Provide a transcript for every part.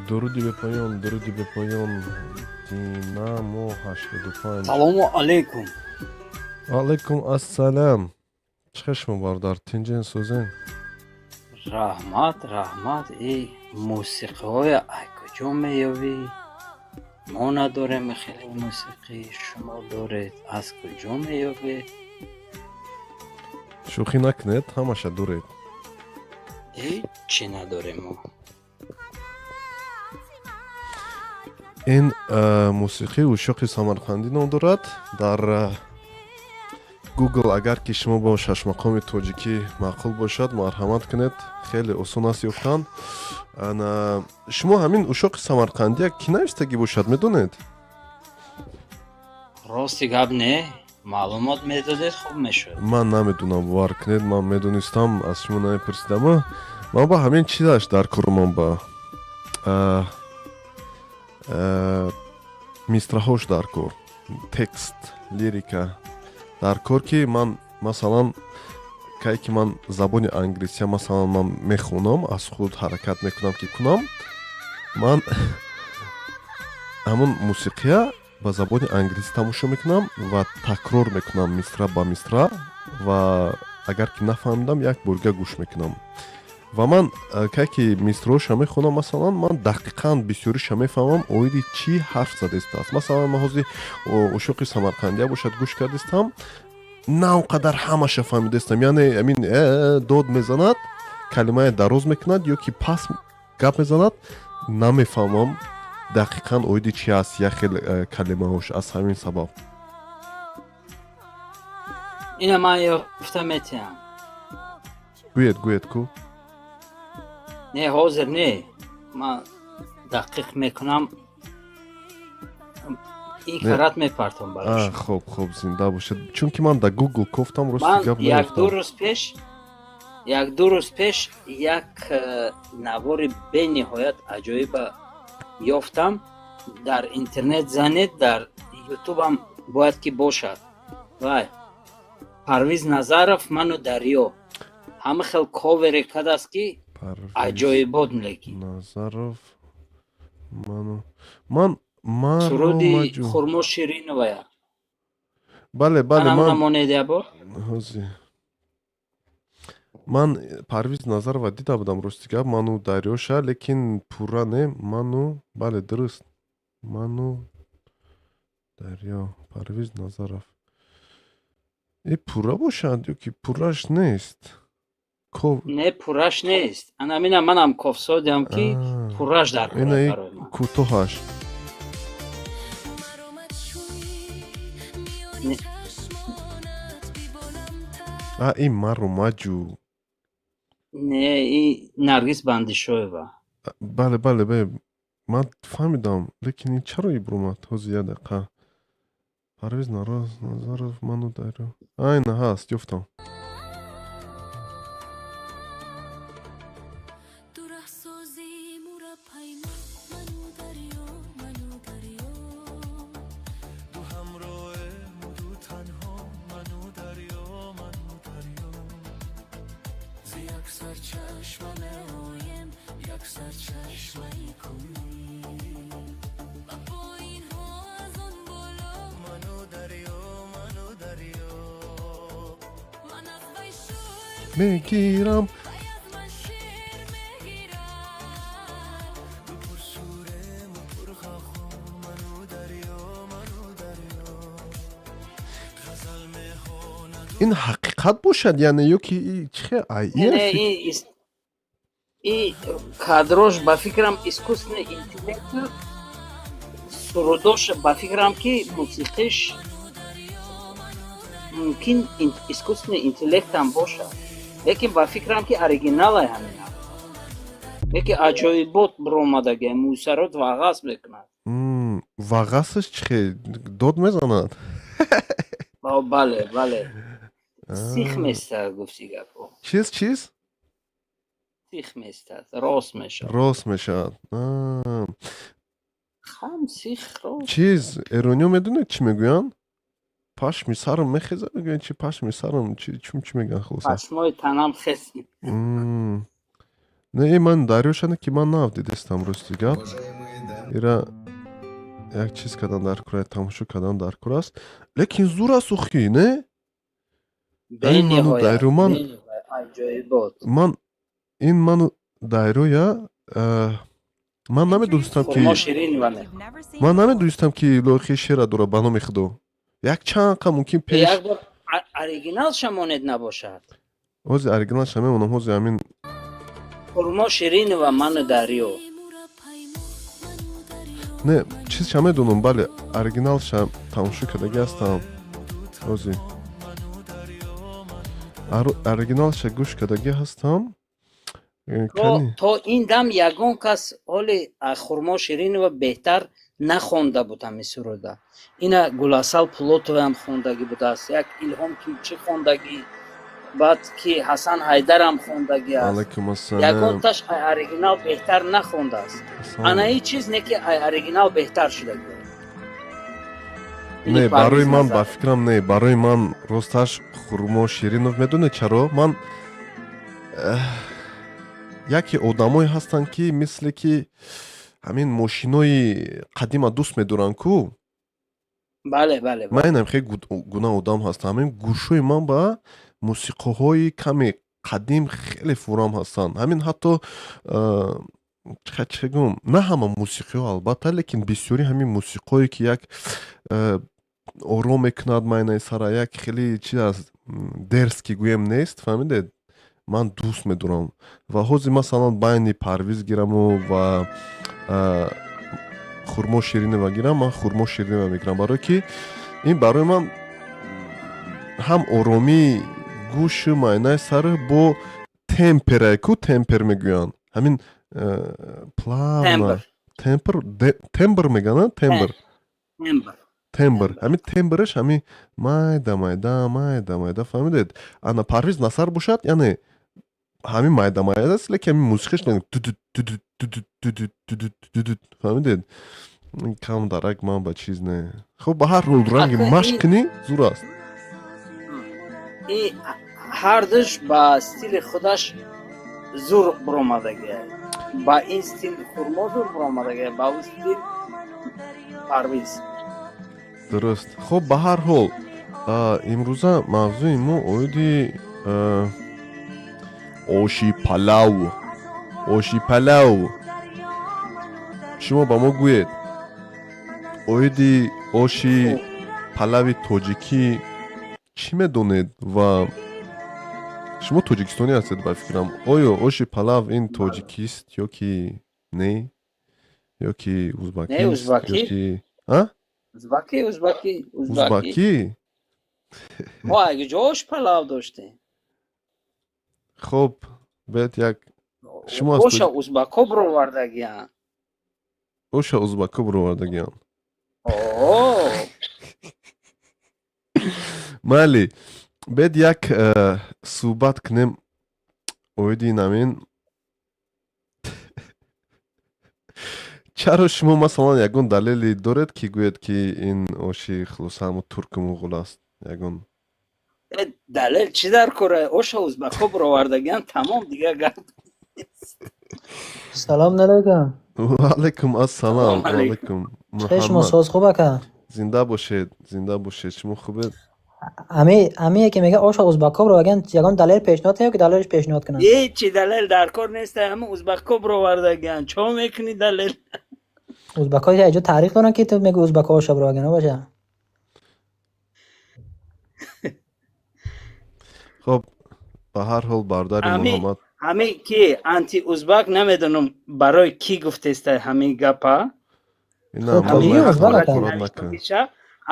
درودی به پایان دینامو 85. سلام علیکم. علیکم السلام. چشم باردار تینجین سوزین. رحمت ای موسیقی های ای کجا میابی؟ ما نداریم خیلی موسیقی، شما دارید، از کجا میابی؟ شوخی نکنید، همشه دورید. ای چی نداریم ما؟ این موسیقی ушоқи самарқандӣ ном дорад. дар гугл агар ки шумо бо шашмақоми тоҷикӣ маъқул бошад, марҳамат кунед, хеле осон аст ёфтан. шумо ҳамин ушоқи самарқандия кӣ навистагӣ бошад, медонед? рости гап не, маълумот медодед хуб мешуд. ман намедонам, бовар кунед, ман медонистам, аз шумо намепурсидама. ман ба ҳамин чизаш дар корумам, ба мисраҳош дар кор, текст, лирика дар кор, ки ман масалан кай ки ман забони англисия масалан ман мехонам, аз худ ҳаракат мекунам ки кунам, ман ҳамон мусиқия ба забони англисӣ тамошо мекунам ва такрор мекунам мисра ба мисра, ва агар ки нафаҳмидам як борга гӯш мекунам. ва ман кай ки мисроша мехонам, масалан ман дақиқан бисёриша мефаҳмам оиди чӣ ҳарф задестааст. Масалан ман ҳозир ушоқи самарқандия бошад гӯш кардистам, на он қадар ҳамаша фаҳмидастам, яъне амин дод мезанад, калимае дароз мекунад ё ки пас гап мезанад, намефаҳмам дақиқан оиди чӣ аст як хел калимаҳош. аз ҳамин сабаб ина ман ёфта метиҳам. гӯед ку не ҳозир не, ман дақиқ мекунам, ин карат мепартам барош. хоб зинда бошад, чунки ман да гугл кофтам, рости ман гап як ду рӯз пеш як навори бениҳоят аҷоиба ёфтам дар интернет. занед дар ютубам бояд ки бошад. вай Парвиз Назаров ману дарё ҳама хел ковере кардааст ки аҷоибот леки Назаров ман суруди хурмо шириновая. бале анамуна монеда бо ман Парвиз Назарова дида будам, рости гап, ману дарёша, лекин пурра не. ману бале дуруст, ману дарё, Парвиз Назаров. пурра бошад ё ки пурраш нест? не, пурраш нест. анамина манам кофсодиам ки пурраш дар ина кӯтоҳаш. ин мару маҷу. не, и Наргиз Бандишоева. бале ман фаҳмидам, лекин ин чаро ибромад? ҳозир як дақиқа. Парвиз Назаров, ману дарё. Ина ҳаст, ёфтам. میگیرم این حقیقت باشد یعنی ё ки чӣ ин кадрош ба фикрам искусственный интеллект сурудош, ба фикрам ки мусиқиш мумкин искусственный интеллектам бошад, лекин ба фикрам ки оригиналай ҳамина, яке аҷоибот биромадаги мусарот вағас мекунад. вағасаш чӣ дод мезанад? бале сих местад гуфти гапо. чиз сих местад, рост мешад. хам сих рост. чиз эрониё медонед чӣ мегӯянд? пашми сарам мехезад, мегӯянд чи пашми сарам чӣ мегӯянд? пашмои танам хес. Не, ман дарёшана ки ман навдидистам рости гап. Ира як чиз кадан дар кура, тамошо кадан дар кураст. Лекин зур аст ухи, не? Ҳамин ману бениҳоят дайру бениҳоят аҷоибот. ману дайруя ман намедонистам ки хурмо ширинова ме ман намедонистам ки лоиқи шера дора ба номи худо. Якчанқа мумкин пеш як бор оригинал шамонед набошад. ҳозир оригиналша мемонам, ҳозир ҳамин хурмо ширинова ману дарё. не чизша медонам, бале оригиналша тамошо кардаги ҳастам. ҳозир оригиналша гӯш кардаги ҳастам. то ин дам ягон кас ҳоли хурмо ширинова беҳтар нахонда буд ҳами суруда. Ина Гуласал Пулотоваам хондаги будааст, як Илҳом Тӯйчӣ хондагӣ, баъд ки Ҳасан Ҳайдарам хондагӣ аст. алайкум ассалом. Ягонташ оригинал беҳтар нахондааст. Анаи чиз не ки оригинал беҳтар шудагӣ. Не, барои ман ба фикрам не, барои ман росташ Хурмо Ширинов медонед чаро? Ман яке одамое ҳастанд ки мисле ки ҳамин мошинои қадима дӯст медоранд ку. бале бале Ман инам хеле гуна одам ҳастам. Ҳамин гӯшҳои ман ба мусиқоҳои каме қадим хеле фурам ҳастанд. Ҳамин ҳатто чӣ гӯям, на ҳама мусиқиҳо албатта, лекин бисёри ҳамин мусиқое ки як ором мекунад майнаи сара, як хеле чӣ аст, дерзкӣ гӯем нест, фаҳмидед? Ман дӯст медорам. Ва ҳозир масалан байни Парвиз гираму ва Хурмо Ширинова гирам, ман Хурмо Ширинова мегирам, барое ки ин барои ман ҳам оромии гӯшу майнаи сару бо темперае ку темпер мегӯянд. Ҳамин плавна тембр меганад, тембр. Ҳамин тембраш ҳамин майда фаҳмидед? Ана Парвиз Насар бошад, яъне ҳамин майда аст, лекин ҳамин мусиқиш фаҳмидед? Кам дарак ман ба чиз не. Хуб ба ҳар ҳол ранги машқ кунӣ зур аст. ҳар душ ба стили худаш зур буромадагӣ. Ба ин стил Хурмо зур буромадагӣ, ба он стил Парвиз. Дуруст. Хуб ба ҳар ҳол имрӯза мавзӯи мо оиди оши палав. Шумо ба мо гӯед оиди оши палави тоҷикӣ чӣ медонед ва шумо тоҷикистонӣ ҳастед ба фикрам. Оё оши палав ин тоҷикист ё ки не? Ё ки узбакист? Узбакӣ? мо агиҷо ош палав доштем. Хуб, бед як шумо оша узбако бировардагиянд. Оша узбако бировардагиянд. майли, бед як суҳбат кунем оиди намин. чаро шумо масалан ягон далеле доред ки гӯед ки ин оши хулоса ҳамун турку муғул аст? Ягон далел чӣ дар кора? оша узбако бировардагиянд, тамом дигар гап. салом алайкум. ва алайкум ассалом. Ва алайкум. чӣ шумо соз хуб ака? зинда бошед. Шумо хубед? амие ки мега оша узбако бировардагиянд, ягон далел пешниҳод кунед ки далелш пешниҳод кунам? ҳечи далел дар кор нест, ҳамун узбако бировардагиянд. чо мекунӣ далел? узбако яҷо таърих доранд ки ту меги узбако оша бировардагиянд баша? хуб, ба ҳар ҳол бародари Муҳаммад ҳамин ки анти узбак намедонам барои кӣ гуфтеста ҳамин гапа.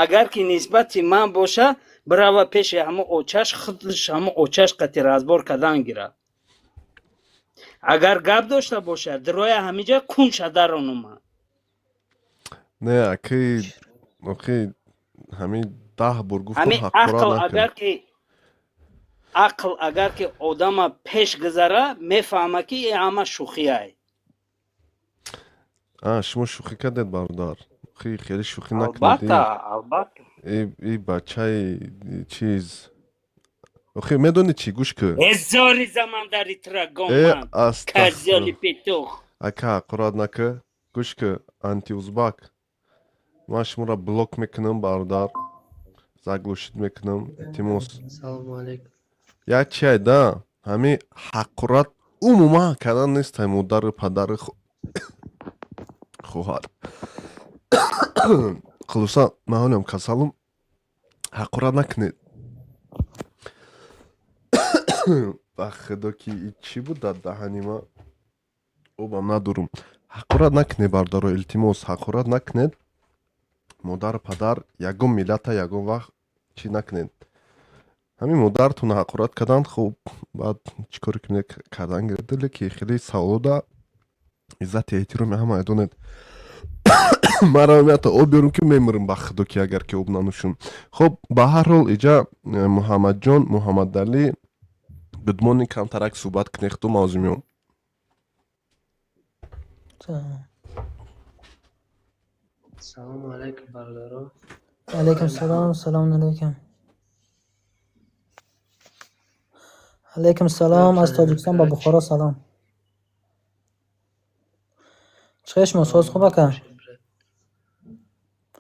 агар ки нисбати ман боша, бирава пеши ҳамун очаш, худш ҳамун очаш қати разбор кардан гирад. агар гап дошта боша, дироя ҳамиҷа кунша даронума. не акӣ ҳамин 10 бор гуфтам ҳамин ҳаққора ақл ақл агар ки одама пеш гузара, мефаҳма ки ин ҳама шӯхияй. шумо шӯхӣ кардед бародар? хеле шӯхӣ накунед. албатта. и бачаи чиз охи медони чӣ гӯш кӣ ҳезори заман дар итрагон э ман козёли астағфирулла петух. ака қурат накӣ гӯш кӣ антиузбак ман шуморо блок мекунам бародар заглушит мекунам илтимос Салому алейкум. як чай да ҳамин ҳақурат умуман кардан нестай модару падару хоҳар хулоса маҳолам касалум ҳақурат накунед ба худо ки чӣ буд дар даҳани ма обам надорум ҳақурат накунед бародаро илтимос ҳақурат накунед модару падар ягон миллата ягон вақт чӣ накунед ҳамин модаратон ҳақурат кардан хуб баъд чӣ коре кардан гирифт ки хеле саволода иззати эҳтироми ҳама донед маро меята об биёрам ки мемирам ба худо ки агар ки об нанӯшам хуб ба ҳар ҳол иҷа муҳаммадҷон муҳаммадалӣ гудмонинг камтарак суҳбат кунед худо мавзӯъ меом Салому алейкум бародаро. алейкум салом. Салом алейкум. алейкум салом. Аз Тоҷикистон ба Бухоро салом. چه شما ساز خوبه که؟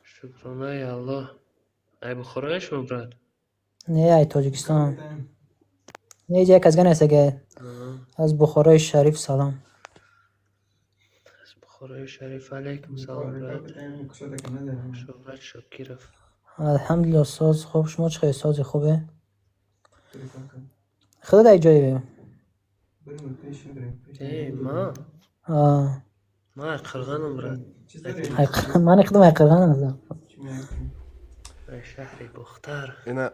شکرانه الله. ای بخورای شما برد؟ نه ای تاجیکستان. نه جای کسگن هسته که از بخارای شریف سلام. از بخورای شریف علیکم سلام برد. شکرت شکرف. الحمدلله ساز خوب. شما چه ساز خوبه؟ خدا در جایی بیم. ای ما؟ ما قرغانم برد. من خودم قرغانم هستم. ای شهری بختر. اینا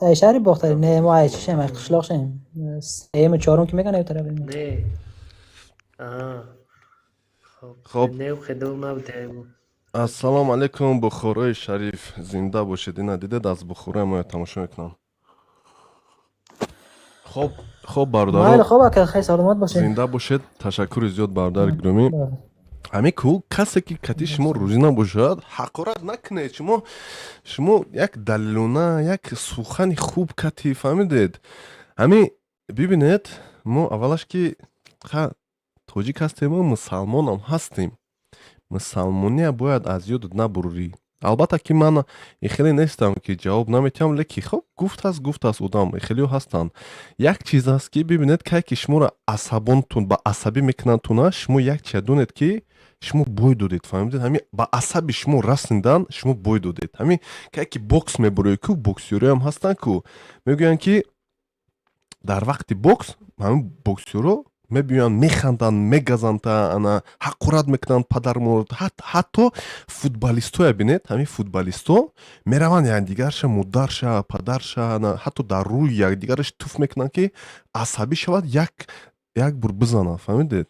در شهری بختر نه ما ای چشم ای قشلاق شیم. سیم چهارم که میگن ایتره بیم. نه. خب نه خدوم نبوده. ассалому алейкум бухорои шариф зинда бошед ина дидед аз бухораи мо тамошо мекунам хоб مایل бародаро خوبه که خیلی سلامت باشید. зинда бошед ташаккури зиёд бародари гиромӣ ҳамин ку касе ки кати шумо рӯзӣ набошад ҳақорат накунед шумо як далилона як сухани хуб кати фаҳмидед ҳамин бибинед мо аввалаш ки тоҷик ҳастем мо мусалмонам ҳастем мусалмония бояд аз ёдат набурӣ албатта ки ман хеле нестам ки ҷавоб наметиҳам леки хуб гуфтааст одам хелеҳо ҳастанд як чиз аст ки бибинед кае ки шуморо асабонтун ба асабӣ мекунандтуна шумо як чия донед ки шумо бой додед фаҳмидед ҳамин ба асаби шумо раснидан шумо бой додед ҳамин кае ки бокс мебароед ку боксёриҳоям ҳастанд ку мегӯянд ки дар вақти бокс ҳамин боксёро мебиёянд механданд мегазанд ана ҳақурат мекунанд падарморо ҳатто футболистоя бинед ҳамин футболисто мераванд якдигарша модарша падарша ҳатто дар рӯи якдигараш туф мекунанд ки асабӣ шавад як бур бизанад фаҳмидед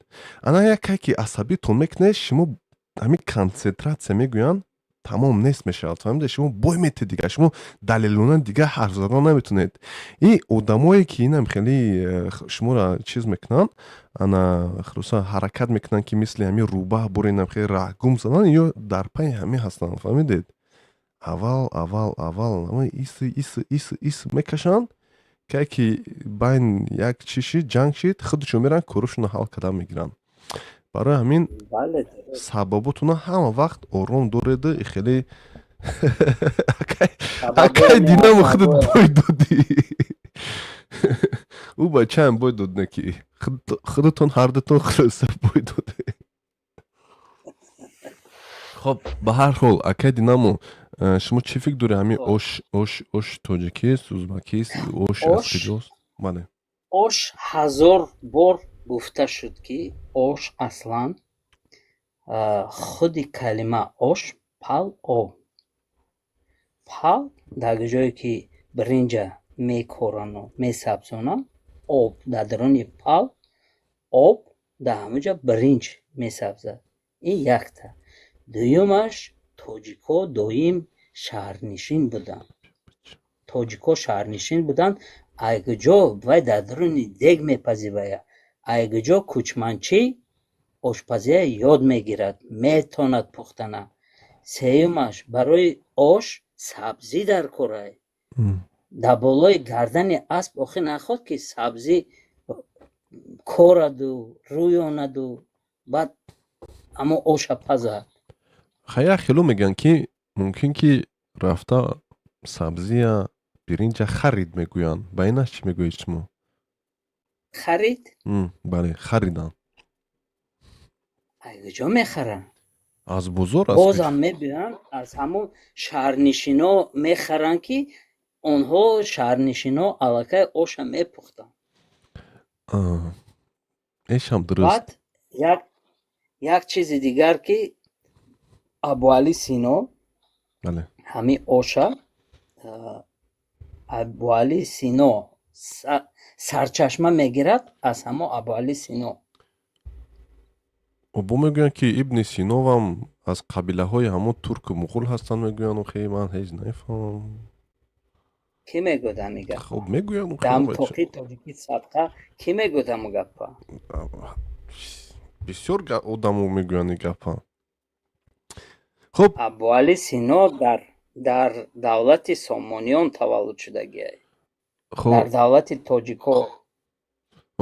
ана як кае ки асабитон мекунед шумо ҳамин консентратсия мегӯянд тамом нест мешавад фаҳмидед шумо бой метед дигар шумо далелона дигар ҳарф задан наметавонед ин одамое ки инам хеле шуморо чиз мекунанд ана хулоса ҳаракат мекунанд ки мисли ҳамин рӯба бори инам хеле раҳгум задан ё дар пайи ҳамин ҳастанд фаҳмидед аввал ис мекашанд кае ки байн як чӣ шид ҷанг шид худашон меран корушона ҳал кардан мегиранд барои ҳамин сабаботуна ҳама вақт ором дореда хеле акай динаму худат бой додӣ ӯ ба чайм бой дод не ки худатон ҳардутон хулоса бой доде хоб ба ҳар ҳол акай динамо шумо чӣ фикр доред ҳамин ош тоҷикист узбакист ош аз куҷост бале ош ҳазор бор гуфта шуд ки ош аслан худи калима ош пал об пал дар ҷое ки биринҷа мекорану месабзонанд об дар даруни пал об дар ҳамаҷа биринҷ месабзад ин якта дуюмаш тоҷикҳо доим шаҳрнишин буданд айгуҷо вай дар даруни дег мепазивая айгуҷо кучманчӣ ошпазия ёд мегирад метонад пухтана сеюмаш барои ош сабзӣ дар корай дар болои гардани асп охир наход ки сабзӣ кораду рӯёнаду баъд аммо оша пазад. хая хело мегӯян ки мумкин ки рафта сабзия биринҷа харид мегӯянд. Ба инаш чӣ мегӯед шумо? харид Бале, харидан. аз куҷо мехаранд? Аз бозор аст. бозам мебиёянд аз ҳамон шаҳрнишино мехаранд ки онҳо шаҳрнишино аллакай оша мепухтанд. Эшам дуруст. баъд як чизи дигар ки Абуали Сино Бале. ҳамин оша Абуали Сино сарчашма мегирад аз ҳамон Абуали Сино. Бо мегӯянд ки Ибни Синовам аз қабилаҳои ҳамон турку муғул ҳастанд мегӯянд. Охе ман ҳеҷ нафаҳмам. Ки мегӯяд ҳамин гапа? Хоб мегӯянд. дамтоқи тоҷики садқа ки мегӯяд ҳамон гапа? бисёр одамо мегӯянд ин гапа. хоб Абуали Сино дар давлати Сомониён таваллуд шудагиай. дар давлати тоҷикҳо.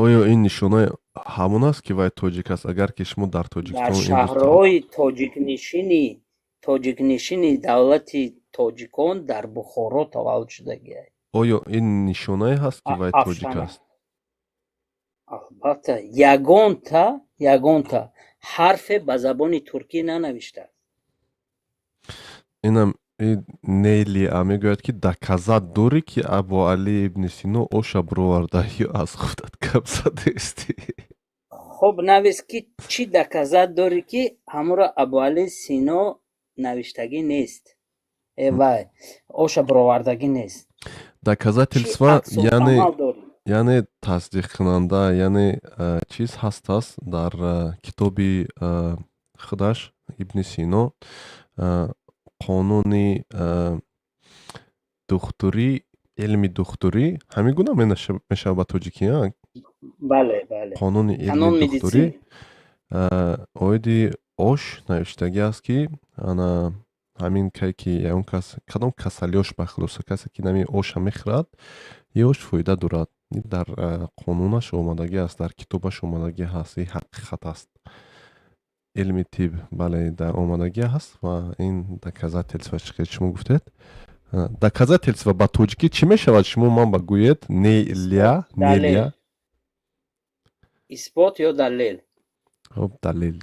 оё ин нишонаи ҳамон аст ки вай тоҷик аст? Агар ки шумо дар Тоҷикистон дар шаҳрҳои тоҷикнишини давлати тоҷикон дар Бухоро таваллуд шудагиай. оё ин нишонае ҳаст ки вай тоҷик аст? албатта ягонта ҳарфе ба забони туркӣ нанавиштааст. инам Нелия мегӯяд ки доказат дорӣ ки Абуали Ибни Сино оша бироварда ё аз худат гап задаисти? хуб навис ки чӣ доказат дорӣ ки ҳамонро Абуали Сино навиштагӣ нест, вай оша бировардагӣ нест. Доказательства яъне тасдиқкунанда яъне чиз ҳастаст дар китоби худаш Ибни Сино қонуни духтурӣ, илми духтурӣ ҳамин гуна мешавад ба тоҷикӣ? бале қонуни илми духтурӣ оиди ош навиштагӣ аст ки ана ҳамин кай ки ягон кас кадом касалиёш бахулоса касе ки нами оша мехӯрад ин ош фоида дорад. дар қонунаш омадагӣ аст, дар китобаш омадагӣ ҳаст. ин ҳақиқат аст. илми тиб бале дар омадагӣ ҳаст ва ин доказательства чӣ хел шумо гуфтед? Доказательства ба тоҷикӣ чӣ мешавад? Шумо ман ба гӯед нелия исбот ё далел. хоб далел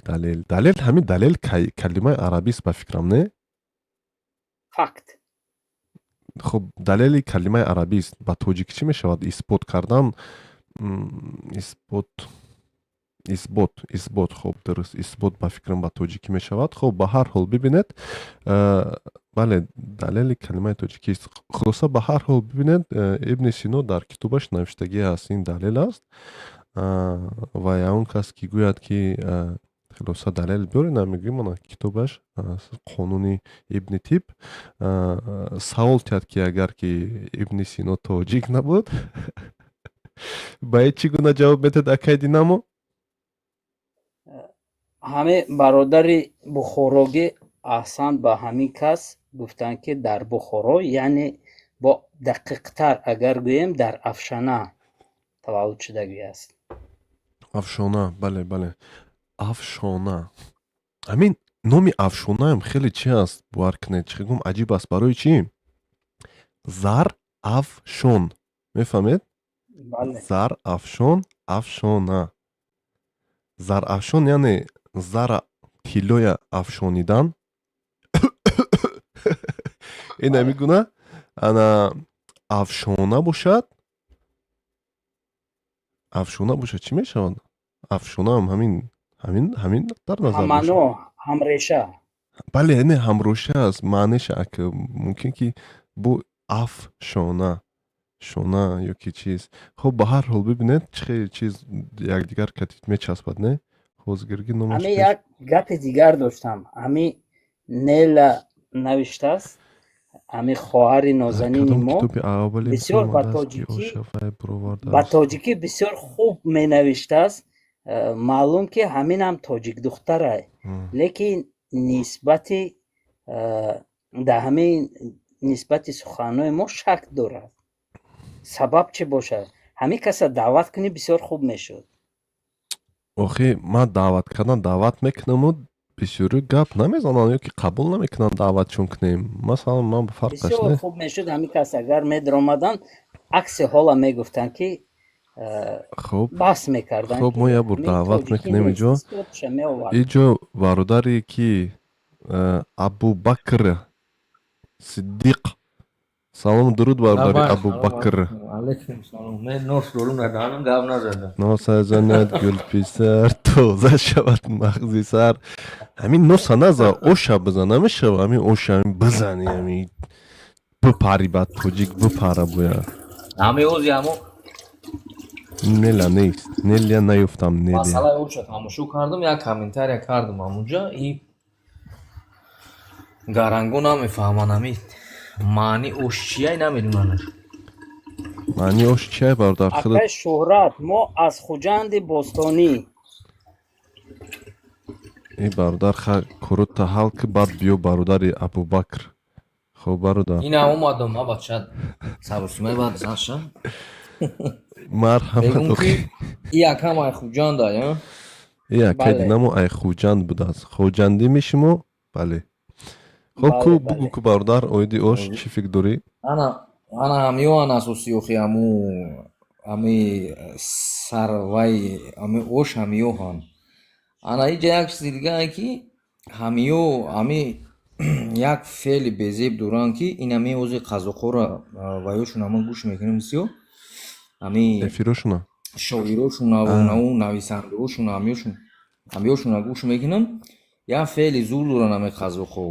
ҳамин далел калимаи арабист ба фикрам, не? факт. хоб далели калимаи арабист. Ба тоҷикӣ чӣ мешавад? исбот кардан, исбот. хоб дуруст, исбот ба фикрам ба тоҷикӣ мешавад. хоб ба ҳар ҳол бибинед, бале далели калимаи тоҷикист. хулоса ба ҳар ҳол бибинед Ибни Сино дар китобаш навиштагӣ аст, ин далел аст. ва ягон кас ки гӯяд ки хулоса далел биёред, мегӯям ана китобаш қонуни Ибни Тиб савол кард ки агар ки Ибни Сино тоҷик набуд ба чӣ гуна ҷавоб медод акай динамо? ҳамин бародари Бухорогӣ аҳсанд ба ҳамин кас гуфтанд ки дар Бухоро, яъне бо дақиқтар агар гӯем дар Афшана таваллуд шудагӣ аст. Афшона, бале Афшона. ҳамин номи Афшонаам хеле чӣ аст? бовар кунед чӣ гум аҷиб аст. Барои чӣ? Зар афшон, мефаҳмед? Зар афшон, афшона. Зар афшон яъне зара тиллоя афшонидан. ин ҳамин гуна ана афшона бошад. Афшона бошад чӣ мешавад? Афшонаам ҳамин дар назар ҳамано ҳамреша. бале не ҳамроша аст. маънеша мумкин ки бу афшона шона ё ки чиз. хоб ба ҳар ҳол бибинед чӣ хел чиз якдигар катид мечаспад, не? ҳозиргирги номаш ҳамин як гапи дигар доштам. ҳамин Нела навиштааст, ҳамин хоҳари нозанини мо бисёр ба тоҷикӣ бисёр хуб менавиштааст. маълум ки ҳаминам тоҷик духтарай, лекин нисбати дар ҳамин нисбати суханҳои мо шак дорад. сабаб чӣ бошад? Ҳамин каса даъват кунӣ, бисёр хуб мешуд. охи ман даъват кардан даъват мекунаму бисёри гап намезанам ё ки қабул намекунанд даъватшон кунем. Масалан ман фарқаш бисёр не. хуб мешуд. Ҳамин кас агар медромаданд, акси ҳола мегуфтанд ки хуб баҳс мекарданд. хуб мо як бор даъват мекунем иҷо. Иҷо бародаре ки Абубакр Сиддиқ. Салому дуруд бародари Абубакр. алейкум салом. Мен нос дорум наданам гап назадам. носазанад гулписар тоза шавад мағзи сар. ҳамин носа наза оша бизан намешава. ҳамин оша ҳамин бизани ҳамин бипари ба тоҷик бипара боя. Ами ози амо неля нест. неля наёфтам неля. масъалаи оша тамошо кардам, як комментария кардам амуҷа. И гаранго намефаҳманд ами маъни ош чияй намедунанд. маъни ош чияй бародар худат? акай шӯҳрат, мо аз хуҷанди бостонӣ. эй бародар корота ҳал ки баъд биё бародари Абубакр. хуб бародар инам омадам аба шад сабрсумай баъд заша марҳамат бегум охи. ки и якам ай хуҷандай а якай Бале. динамо ай хуҷанд будааст. хуҷандӣ мешимо? бале. хуб ку Бале, бугу бале. ку бародар оиди ош чӣ фикр дорӣ? ана ҳамиён асоси охи аму ами сарвай ами ош ҳамиёҳан ана иҷа як чизи дигае ки ҳамиё ами як феъли безеб доранд ки ин ами ози қазоқора ваёшон ама гӯш мекунем бисёр ами эфирошуна шоирошон наву нависандаошон ҳамиёшона гӯш мекунам як феъли зур доранд ами қазоқо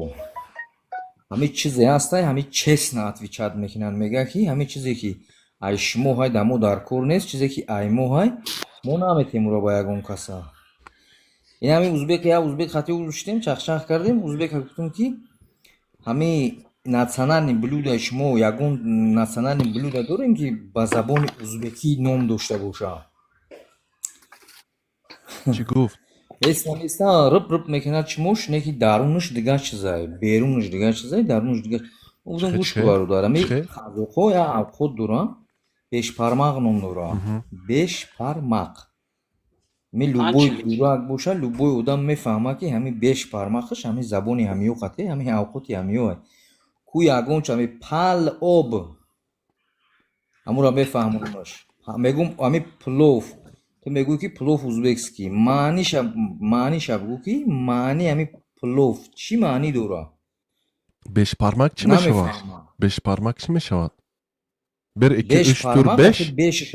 ҳами чизе ҳастай ҳами честно отвечат мекунанд мега ки ҳами чизе ки ай шумо ҳай дамо дар кор нест чизе ки ай мо ҳай мо наметем уро ба ягон каса ин ҳами узбек як узбек хати гуштем чахчах кардем узбека гуфтем ки ҳами национальни блюдаи шумо ягон национальни блюда дорем ки ба забони узбекӣ ном дошта бошад чӣ гуфт? эста рып мекунад чумош не ки дарунаш дигар чизай берунаш дигар чизай дарунаш дигар гуфтам гӯш ку бародар ами қазоқо як авқот доранд бешпармақ ном дорад бешпармақ ми любой дурак боша любой одам мефаҳмад ки ҳами бешпармақаш ҳами забони ҳамиё қате ҳами авқоти ҳамиёе ку ягончо ҳами палоб ҳамура мефаҳмонаш мегум ҳами плов ту мегӯй ки плов узбекский маъниша бигӯ ки маъни ҳами плов чӣ маънӣ дорад бешпармак чӣ мешавад? намефаҳмам бешпармак чӣ мешавад? бер ики уч тур бешпармақ беш бешаш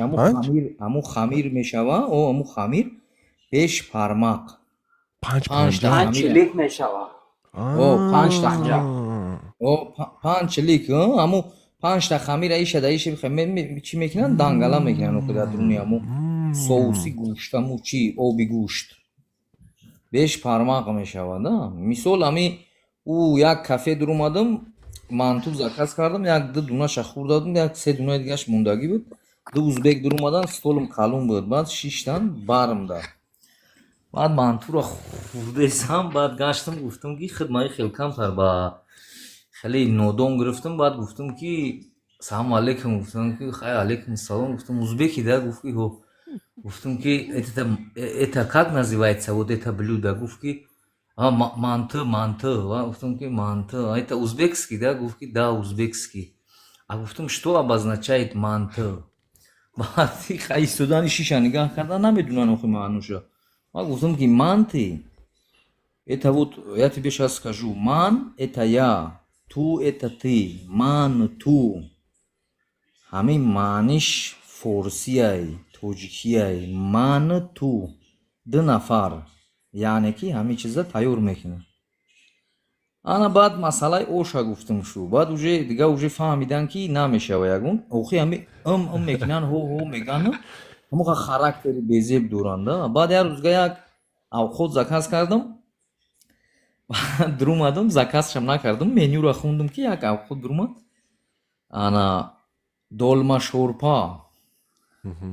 ҳаму хамир мешава о ҳаму хамир бешпармақ панҷ панҷта панҷа панҷлик мешавад. о панҷта панҷа. о панҷлик ҳаму панҷта хамира ишада иша чӣ мекунанд дангала мекунанд охи дар дуруни ҳаму соуси гӯшт ҳаму чӣ оби гӯшт бешпармақ мешавад мисол ҳами ӯ як кафе дуромадам манту заказ кардам як ду дунаша хӯрдадам як се дунаи дигаш мондагӣ буд ду узбек дуромадан столум калон буд баъд шиштан бармда баъд мантуро хӯрдесам баъд гаштам гуфтам ки хидмаи хел камтар ба хеле нодон гирифтам баъд гуфтам ки салому алейкум гуфтам ки хай алейкум салом гуфтам узбеки да гуфт ки ҳо гуфтам ки это как называется вот это блюдо гуфт ки манты гуфтам ки манты это узбекский да гуфт ки да узбекский а гуфтам что обозначает манты баъд хай истодани шиша нигаҳ карда намедунанд охи маънуша баъд гуфтам ки манты это вот я тебе сейчас скажу ман это я ту это ты ман ту ҳамин маъниш форсияй тоҷикияй ман ту ду нафар яъне ки ҳамин чиза тайёр мекунад ана баъд масъалаи оша гуфтам шу баъд уже дига уже фаҳмиданд ки намешава ягон охи ҳами мекунанд ҳо мегӯянд ҳамуқа характери безеб доранд баъд як рӯзга як авқот заказ кардам дуромадам заказшам накардам менюро хундам ки як авқот дуромад ана долмашӯрпа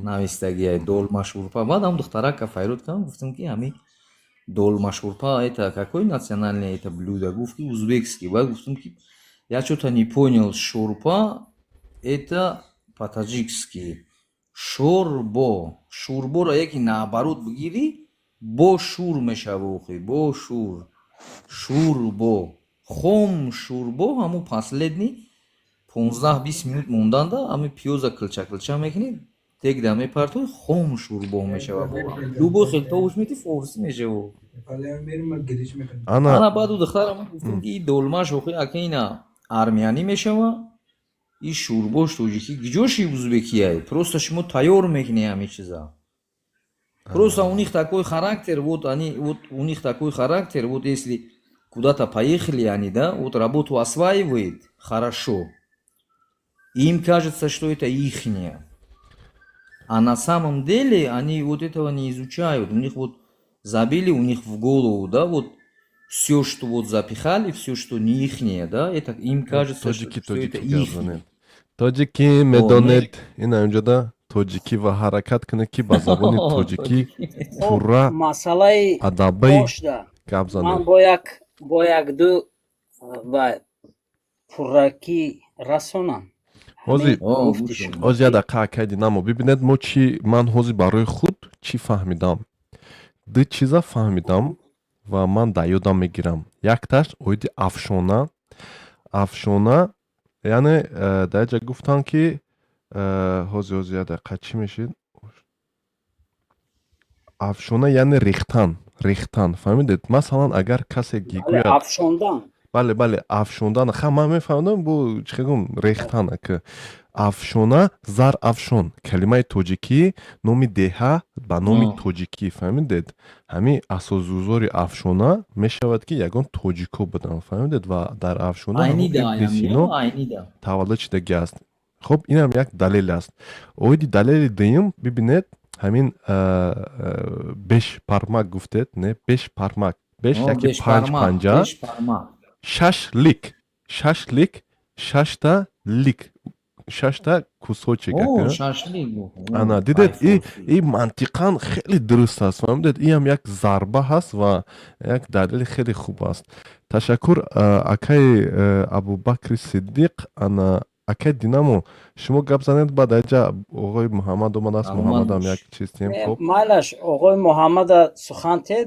навистагия долмашӯрпа баъд ҳам духтарака файруд кардам гуфтам ки ҳами долмашӯрпа это какой национальное это блюдо гуфт ки узбекский баъд гуфтам ки я что-то не понял шӯрпа это по-таджикски шорбо. Шурборо яке наоборот бигирӣ, бо шур мешава охи, бо шур. Шурбо. Хом шурбо ҳамун последни 15-20 минут монданда ҳами пиёза килча мекунӣ, тегда мепартои хом шурбо мешава. Любой хел товуш мети форсӣ мешава. ана ана баъду духтарам гуфтем ки ин долмаш охи ака ина армянӣ мешава, ин шурбош тоҷикӣ гиҷоши узбекияй. Просто шумо тайёр мекунӣ ҳамин чиза. Просто у них такой характер, вот они, вот у них такой характер, вот если куда-то поехали они, да, вот работу осваивают хорошо, им кажется, что это ихнее. А на самом деле они вот этого не изучают. У них вот забили у них в голову, да, вот все, что вот запихали, все, что не ихнее, да, это им кажется, что это ихнее. тоҷики медонед ин инҷода тоҷикӣ ва ҳаракат кунед ки ба забони тоҷикӣ пурра масъалаи адаби бошда гап ман занед. бо як-ду ва пурракӣ расонам. ҳозир Гуфти шумо. ҳозир як дақиқа акайди намо бибинед мо чӣ ман ҳозир барои худ чӣ фаҳмидам. ду чиза фаҳмидам ва ман дар ёдам мегирам. Якташ оиди афшона яъне дар ҷа гуфтанд ки ҳозир як дақиқа чӣ мешид? Афшона яъне рехтан фаҳмидед? Масалан агар касе гӯяд Афшондан. бале афшондан ха ман мефаҳмдам бу чӣ гум рехтан ака афшона зар афшон калимаи тоҷикӣ номи деҳа ба номи тоҷикӣ фаҳмидед ҳамин асосгузори афшона мешавад ки ягон тоҷико буданд фаҳмидед ва дар афшона Айнида. таваллуд шудагӣ аст. хуб инам як далел аст. оиди далели дуюм бибинед ҳамин бешпармак гуфтед не бешпармак беш яки панҷ панҷа шашлик шашта лик шашта кусочек ана дидед ин мантиқан хеле дуруст аст фаҳмидед инам як зарба ҳаст ва як далели хеле хуб аст. Ташаккур акаи Абубакри Сиддиқ ана акай динамо шумо гап занед баъд аҷа оғои муҳаммад омадааст муҳаммадам як чиз тем хуб майлаш оғои муҳаммада сухан тед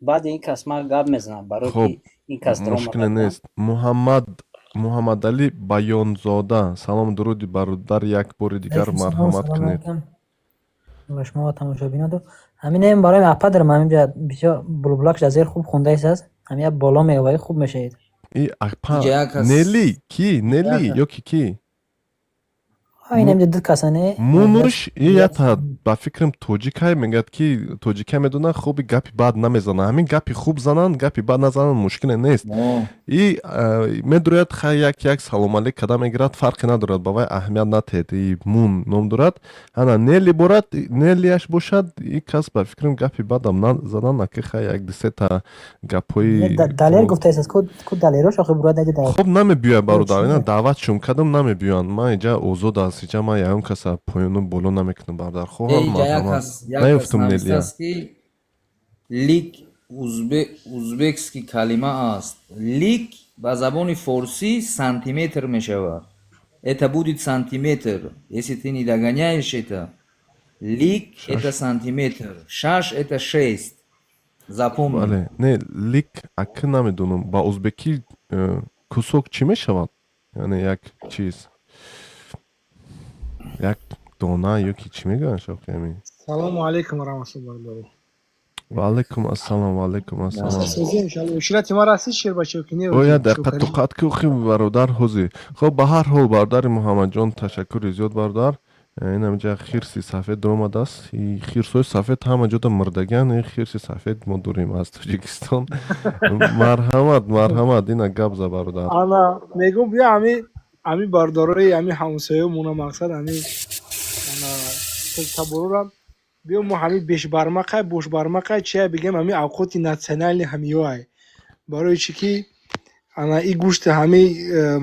баъд ин кас ман гап мезанам барои ки ин кас мушкиле нест. Муҳаммадалӣ Баёнзода салом дуруди бародар як бори дигар марҳамат кунед. ва шумо тамошобинодо ҳаминем барои апа дарам ҳаминҷа бисёр булбулак шуда зер хуб хунда истаз ҳамин як боло меваи хуб мешавед. И апа нели ки нели ёки ки инам ду касане мунуш ята ба фикрам тоҷикай мегӯяд ки тоҷикай медонад хуби гапи бад намезанад ҳамин гапи хуб зананд гапи бад назананд мушкиле нест. И медурад хай як салом алейк када мегирад фарқе надорад ба вай аҳамият натед и мун ном дорад ана нели борад нелиаш бошад и кас ба фикрам гапи бадам зананд аки хай як дисета гапҳои далер гуфтаисаз ку далерош охи бурад аҷа далер хуб намебиёяд бародар ина даъватшум кадам намебиёянд ман иҷа озод аст иҷа ман ягон каса поёну боло намекунам бародар хоҳам наёфтум нелия лик узбекский калима аст. Лик ба забони форсӣ сантиметр мешавад. Это будет сантиметр. Если ты не догоняешь это, лик это сантиметр. Шаш это 6. Запомни. Бале, не, лик ака намедонам. Ба узбекӣ кусок чӣ мешавад? Яъне як чиз. Як дона ёки чӣ мегӯянд шохи ҳамин? Салому алейкум ва раҳматуллоҳи. ва алейкум ассалом ва алейкум ассалом. Ушрати ма расид ширбачев ки не. Оя дақиқа туқат ки охи бародар ҳозир. Хуб ба ҳар ҳол бародари Муҳаммадҷон ташаккури зиёд бародар. ин ҳамҷа хирси сафед омадааст. Хирсои сафед ҳама ҷода мурдагиянд. Хирси сафед мо дорем аз Тоҷикистон. Марҳамат ина гап за бародар. Ана мегум бия ами бардораи ами ҳамсоямона мақсад ами ана таборора бия мо ҳами бешбармақай бошбармақай чия бигем ами авқоти натсионали ҳамиёай. Барои чӣ ки ана и гӯшти ҳами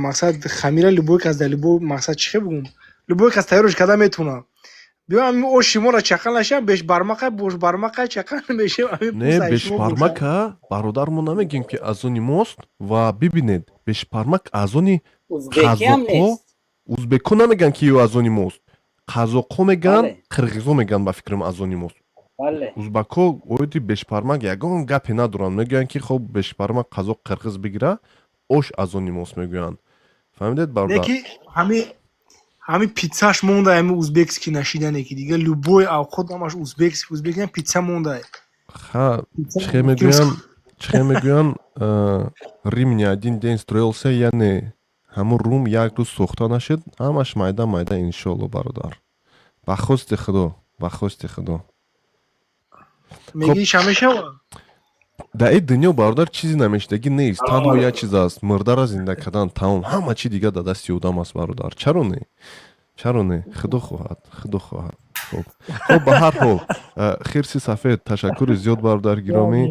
мақсад хамира любой кас дар любой мақсад чӣ бигум любой кас тайёрш карда метавона. Бия ами оши моро чақан лашам бешбармақай бошбармақай чақан мешем ами не бешбармака бародар мо намегем ки аз они мост ва бибинед бешбармак аз они узбекиам нест. узбеко намеган ки ё аз они мост. қазоқҳо мегӯянд, Бале. қирғизҳо мегӯянд ба фикри ман аз они мост. бале узбакҳо оиди бешпармак ягон гапе надоранд, мегӯянд ки хоб бешпармак қазоқ қирғиз бигира, ош аз они мост мегӯянд. фаҳмидед бародар? неки ҳами питсаш монда ҳами узбекский нашидане ки дига любой авқот ҳамаш узбекский питса монда. ха чихе мегӯянд римни один ден строился, яъне ҳамун рум як рӯз сохта нашид, ҳамаш майда майда иншоалло бародар. ба хости худо, ба хости худо. мегиш ҳамешава дар ин дунё бародар чизе намешдагӣ нест, танҳо як чиз аст, мурдара зинда кардан тамом, ҳама чӣ дига дар дасти одам аст бародар. Чаро не? Чаро не? Худо хоҳад, худо хоҳад. Хоб ба ҳар ҳол хирси сафед ташаккури зиёд бародар гиромӣ.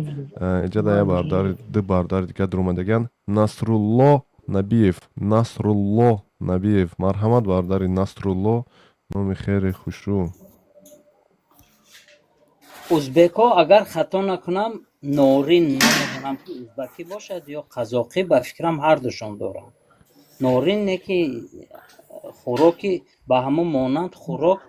Иҷада я бародар ду бародар дига дуромадаган Насрулло Набиев, марҳамат бародари Насрулло, номи хейри хушрӯ. узбекҳо агар хато накунам норин намедонам ки узбакӣ бошад ё қазоқӣ, ба фикрам ҳардушон доранд. норин не ки хӯроки ба ҳамон монанд хӯрок,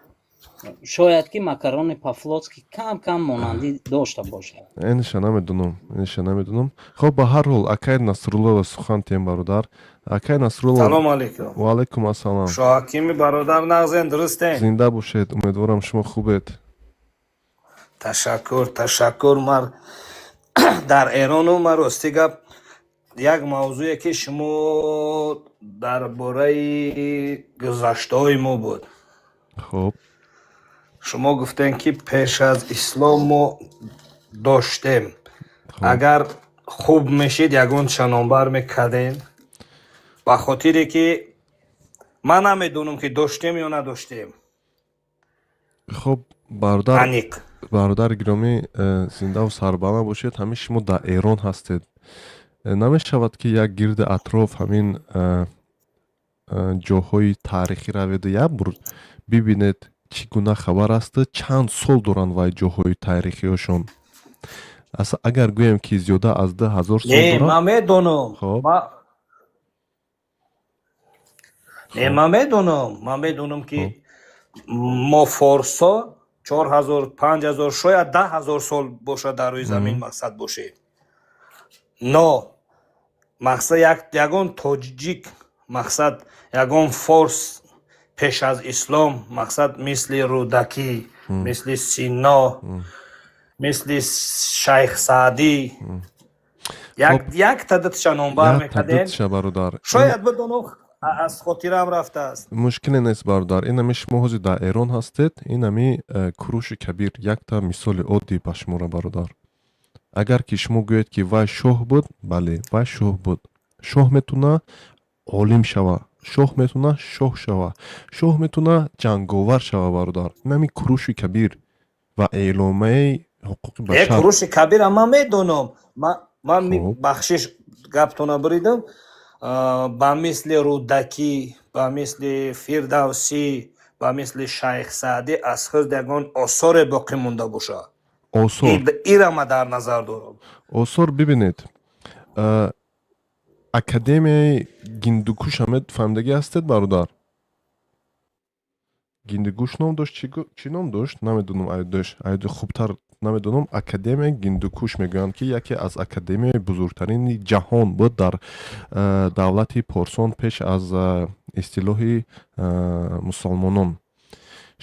шояд ки макарони павловский кам монандӣ дошта бошад. Инша намедунам. Хоб ба ҳар ҳол акай Насруллоро сухан тем бародар. Акай Насрулло. салом алейкум. Ва алейкум ассалом. Шоҳакими бародар нағзен дурустен? Зинда бошед. Умедворам шумо хубед. Ташаккур. Мар дар Эрону мар рости гап як мавзӯе ки шумо дар бораи гузаштаҳои мо буд. Хоб. Шумо гуфтен ки пеш аз ислом мо доштем. Агар хуб мешид ягон чанонбар мекардем. ба хотире ки ман намедонам ки доштем ё надоштем. Хоб бародар. Аниқ. бародари гиромӣ, зиндаву сарбаланд бошед. Ҳамин шумо дар Эрон ҳастед. Намешавад ки як гирди атроф ҳамин ҷоҳои таърихӣ раведу як бур бибинед чӣ гуна хабар аст, чанд сол доранд вай ҷоҳои таърихиҳошон. Асла агар гӯем ки зиёда аз 2000 сол доранд. ман медонам. Хоб. Ман медонам ки мо форсо 4000 5000 шояд 10000 сол бошад дар рӯи замин мақсад бошед. но мақсад ягон тоҷик, мақсад ягон форс пеш аз ислом, мақсад мисли Рӯдакӣ, мисли Сино, мисли Шайх Саъдӣ як тадид чанонбар мекардем. Шояд бидонам аз хотирам рафтааст. Мушкиле нест бародар. Инами шумо ҳозир дар Эрон ҳастед. Инами Куруши Кабир якта мисоли оддӣ ба шумора бародар. Агар ки шумо гӯед ки вай шоҳ буд, бале, вай шоҳ буд. Шоҳ метуна олим шава, шоҳ метуна шоҳ шава, шоҳ метуна ҷанговар шава бародар. Инами Куруши Кабир ва эъломаи ҳуқуқи башар. Куруши Кабир ман медонам. Ман бахшиш гаптона буридам. ба мисли Рӯдакӣ, ба мисли Фирдавсӣ, ба мисли Шайх Саъдӣ аз худ ягон осоре боқӣ монда бошад. Ира ма дар назар дорам. Осор бибинед. Академияи Гиндукуш ҳамед фаҳмидагӣ ҳастед бародар? Гиндукуш ном дошт, чӣ ном дошт? Намедонам ай дошт. Ай хубтар намедонам. Академияи Гиндукуш мегӯянд ки яке аз академияи бузургтарини ҷаҳон буд дар давлати Порсон пеш аз истилоҳи мусулмонон.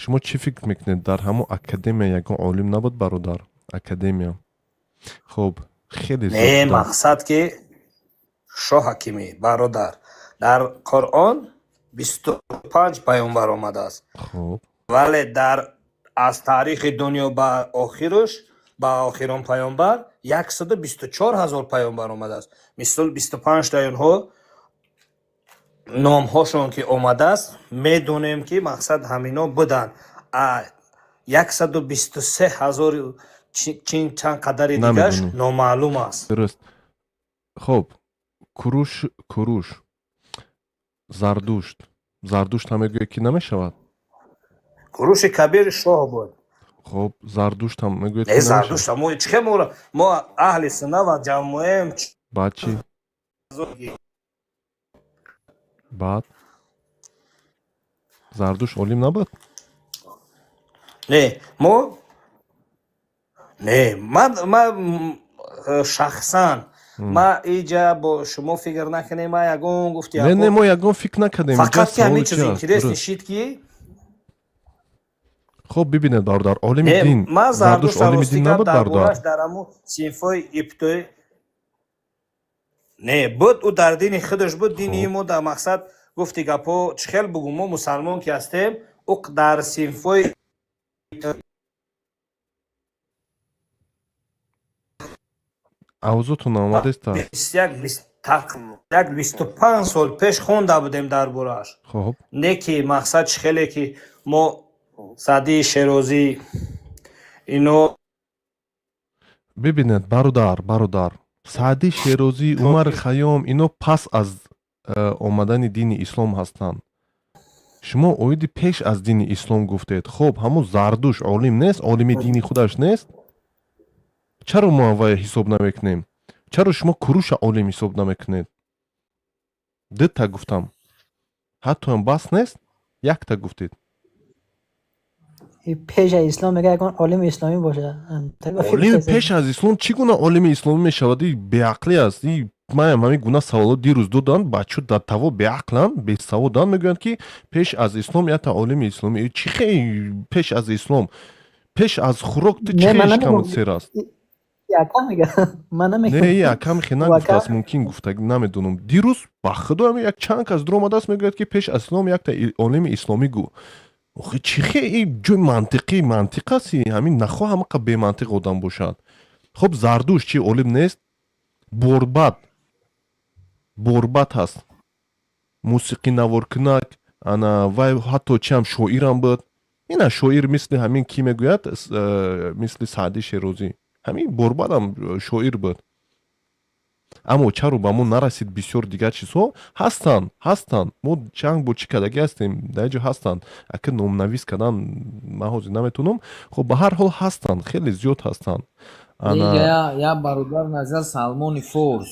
Шумо чӣ фикр мекунед? Дар ҳамон академия ягон олим набуд бародар? Академия. Хоб, хеле зиёд. Мақсад ки Шоҳакими бародар, дар Қуръон 25 паёнбар омадааст. Хоб. Вале дар аз таърихи дунё ба охираш, ба охирон паёнбар 124000 паёнбар омадааст. Мисол 25 та онҳо номҳошон ки омадааст, медонем ки мақсад ҳамино буданд. 123000 чанд қадари дигаш номаълум аст. Дуруст. Хоб, Куруш, Зардушт ҳам мегӯяд ки намешавад? Куруши Кабир шоҳ буд. Хоб, Зардушт ҳам мегӯяд ки намешавад? Зардушт мо чӣ мо аҳли сунна ва ҷамоаем. Баъд чӣ? Баъд Зардушт олим набуд? не ман шахсан ман иҷа бо шумо фикр накунем ман ягон гуфти не мо ягон фикр накардем фақат ки ҳамин саволи чиз ҷо аст. интерес Дуруст. нишид ки хуб бибинед бародар олими не дин ман зардуш зардуш олими дин аростигар набуд дар бародар бораш дар ҳамун синфҳои ибтидоӣ не буд ӯ дар дини худаш буд дини мо дар мақсад гуфти гапҳо чӣ хел бугӯ мо мусалмон ки ҳастем ӯ дар синфҳои авозотун омадеста. як 25 сол пеш хонда будем дар борааш хуб не ки мақсад чӣ хеле ки мо саъдии шерозӣ ино бибинед бародар саъди шерозӣ умар хаём ино пас аз омадани дини ислом ҳастанд. шумо оиди пеш аз дини ислом гуфтед. хуб ҳамун зардуш олим нест, олими дини худаш нест? чаро мо вай ҳисоб намекунем? чаро шумо куруша олим ҳисоб намекунед? дта гуфтам. ҳаттоам бас нест? якта гуфтед. پیش از اسلام میگه یکان عالم اسلامی باشه олими пеш аз ислом чӣ гуна олими исломӣ мешавад? И беақлӣ аст. И маям ҳамин гуна саволот дирӯз доданд, бачо дар таво беақланд, бесаводанд, мегӯянд ки пеш аз ислом якта олими исломӣ. Чӣ хеле пеш аз ислом? пеш аз хӯрок ту чӣ хеле камсер аст? یکم میگه من نمیگم не якам хе нагуфтааст, мумкин гуфта, намедонам. дирӯз ба худо ҳамин як чанд кас dur омадааст мегӯяд ки пеш аз ислом якта олими исломӣ гӯ. охи чӣ хеле ҷои мантиқ аст. ҳамин нахоҳ ҳамақа бемантиқ одам бошад. хуб зардуш чӣ олим нест? борбад ҳаст, мусиқӣ наворкунак, ана вай ҳатто чиам шоирам буд. ина шоир мисли ҳамин ки мегӯяд мисли саъди шерозӣ, ҳамин борбадам шоир буд. аммо чаро ба мо нарасид бисёр дигар чизҳо? ҳастанд. мо чанд бор чӣ кардагӣ ҳастем, дар ҷо ҳастанд. ака номнавис кардан ман ҳозир наметонам. хуб ба ҳар ҳол ҳастанд, хеле зиёд ҳастанд. я бародар назар Салмони Форс.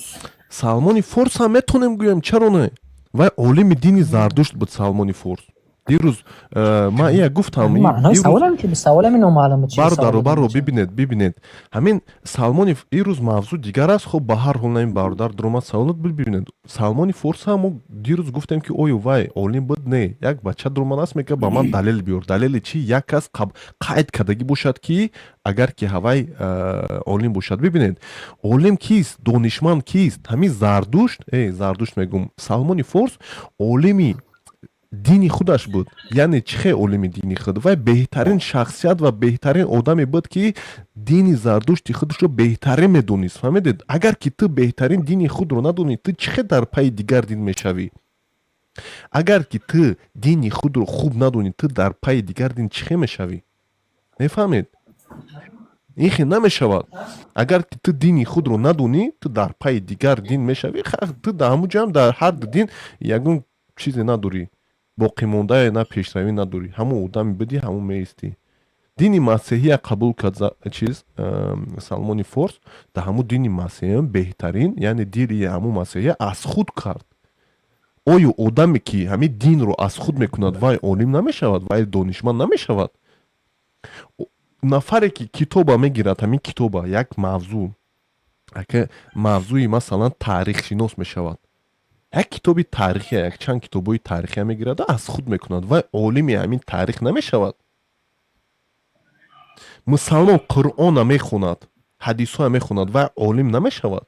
Салмони Форс ҳам метонем гӯям, чаро не? Вай олими дини Зардушт буд Салмони Форс. дирӯз ман ия гуфтам, معنای سوالم که سوالم نامعلومه چیه бародар бибинед ҳамин Салмони ирӯз мавзӯъ дигар аст. хуб ба ҳар ҳол на ин бародар дуромад саволот бибинед. Салмони Форс ҳам мо дирӯз гуфтем ки оё вай олим буд? Не. Як бача дуромад аст мега ба ман далел биёр. далели чӣ? Як кас қайд кардагӣ бошад ки агар ки ҳавай олим бошад. бибинед олим кист? донишманд кист? ҳамин Зардушт мегум. Салмони Форс олими дини худаш буд. яъне чӣ хел олими дини худ? вай беҳтарин шахсият ва беҳтарин одаме буд ки дини зардушти худашро беҳтарин медонист. фаҳмедед? агар ки ту беҳтарин дини худро надонӣ, ту чӣ хел дар пайи дигар дин мешавӣ? агар ки ту дини худро хуб надонӣ, ту дар пайи дигар дин чӣ хел мешавӣ? мефаҳмед? ин хел намешавад. агар ки ту дини худро надонӣ, ту дар пайи дигар дин мешавӣ. ту дар ҳамун ҷо ҳам дар ҳар ду дин ягон чизе надорӣ, боқимондае на пешравӣ надорӣ. ҳамун одами будӣ, ҳамун меистӣ. дини масеҳия қабул кард Салмони Форс. дар ҳамун дини масеҳия беҳтарин, яъне дини ҳамун масеҳия аз худ кард. оё одаме ки ҳамин динро аз худ мекунад, вай олим намешавад? вай донишманд намешавад? нафаре ки китоба мегирад, ҳамин китоба як мавзӯъ, ака мавзӯи масалан таърихшинос мешавад, як китоби таърихия, як чанд китобҳои таърихия мегирад, аз худ мекунад, вай олими ҳамин таърих намешавад? мусалмон қуръона мехонад, ҳадисҳоя мехонад, вай олим намешавад?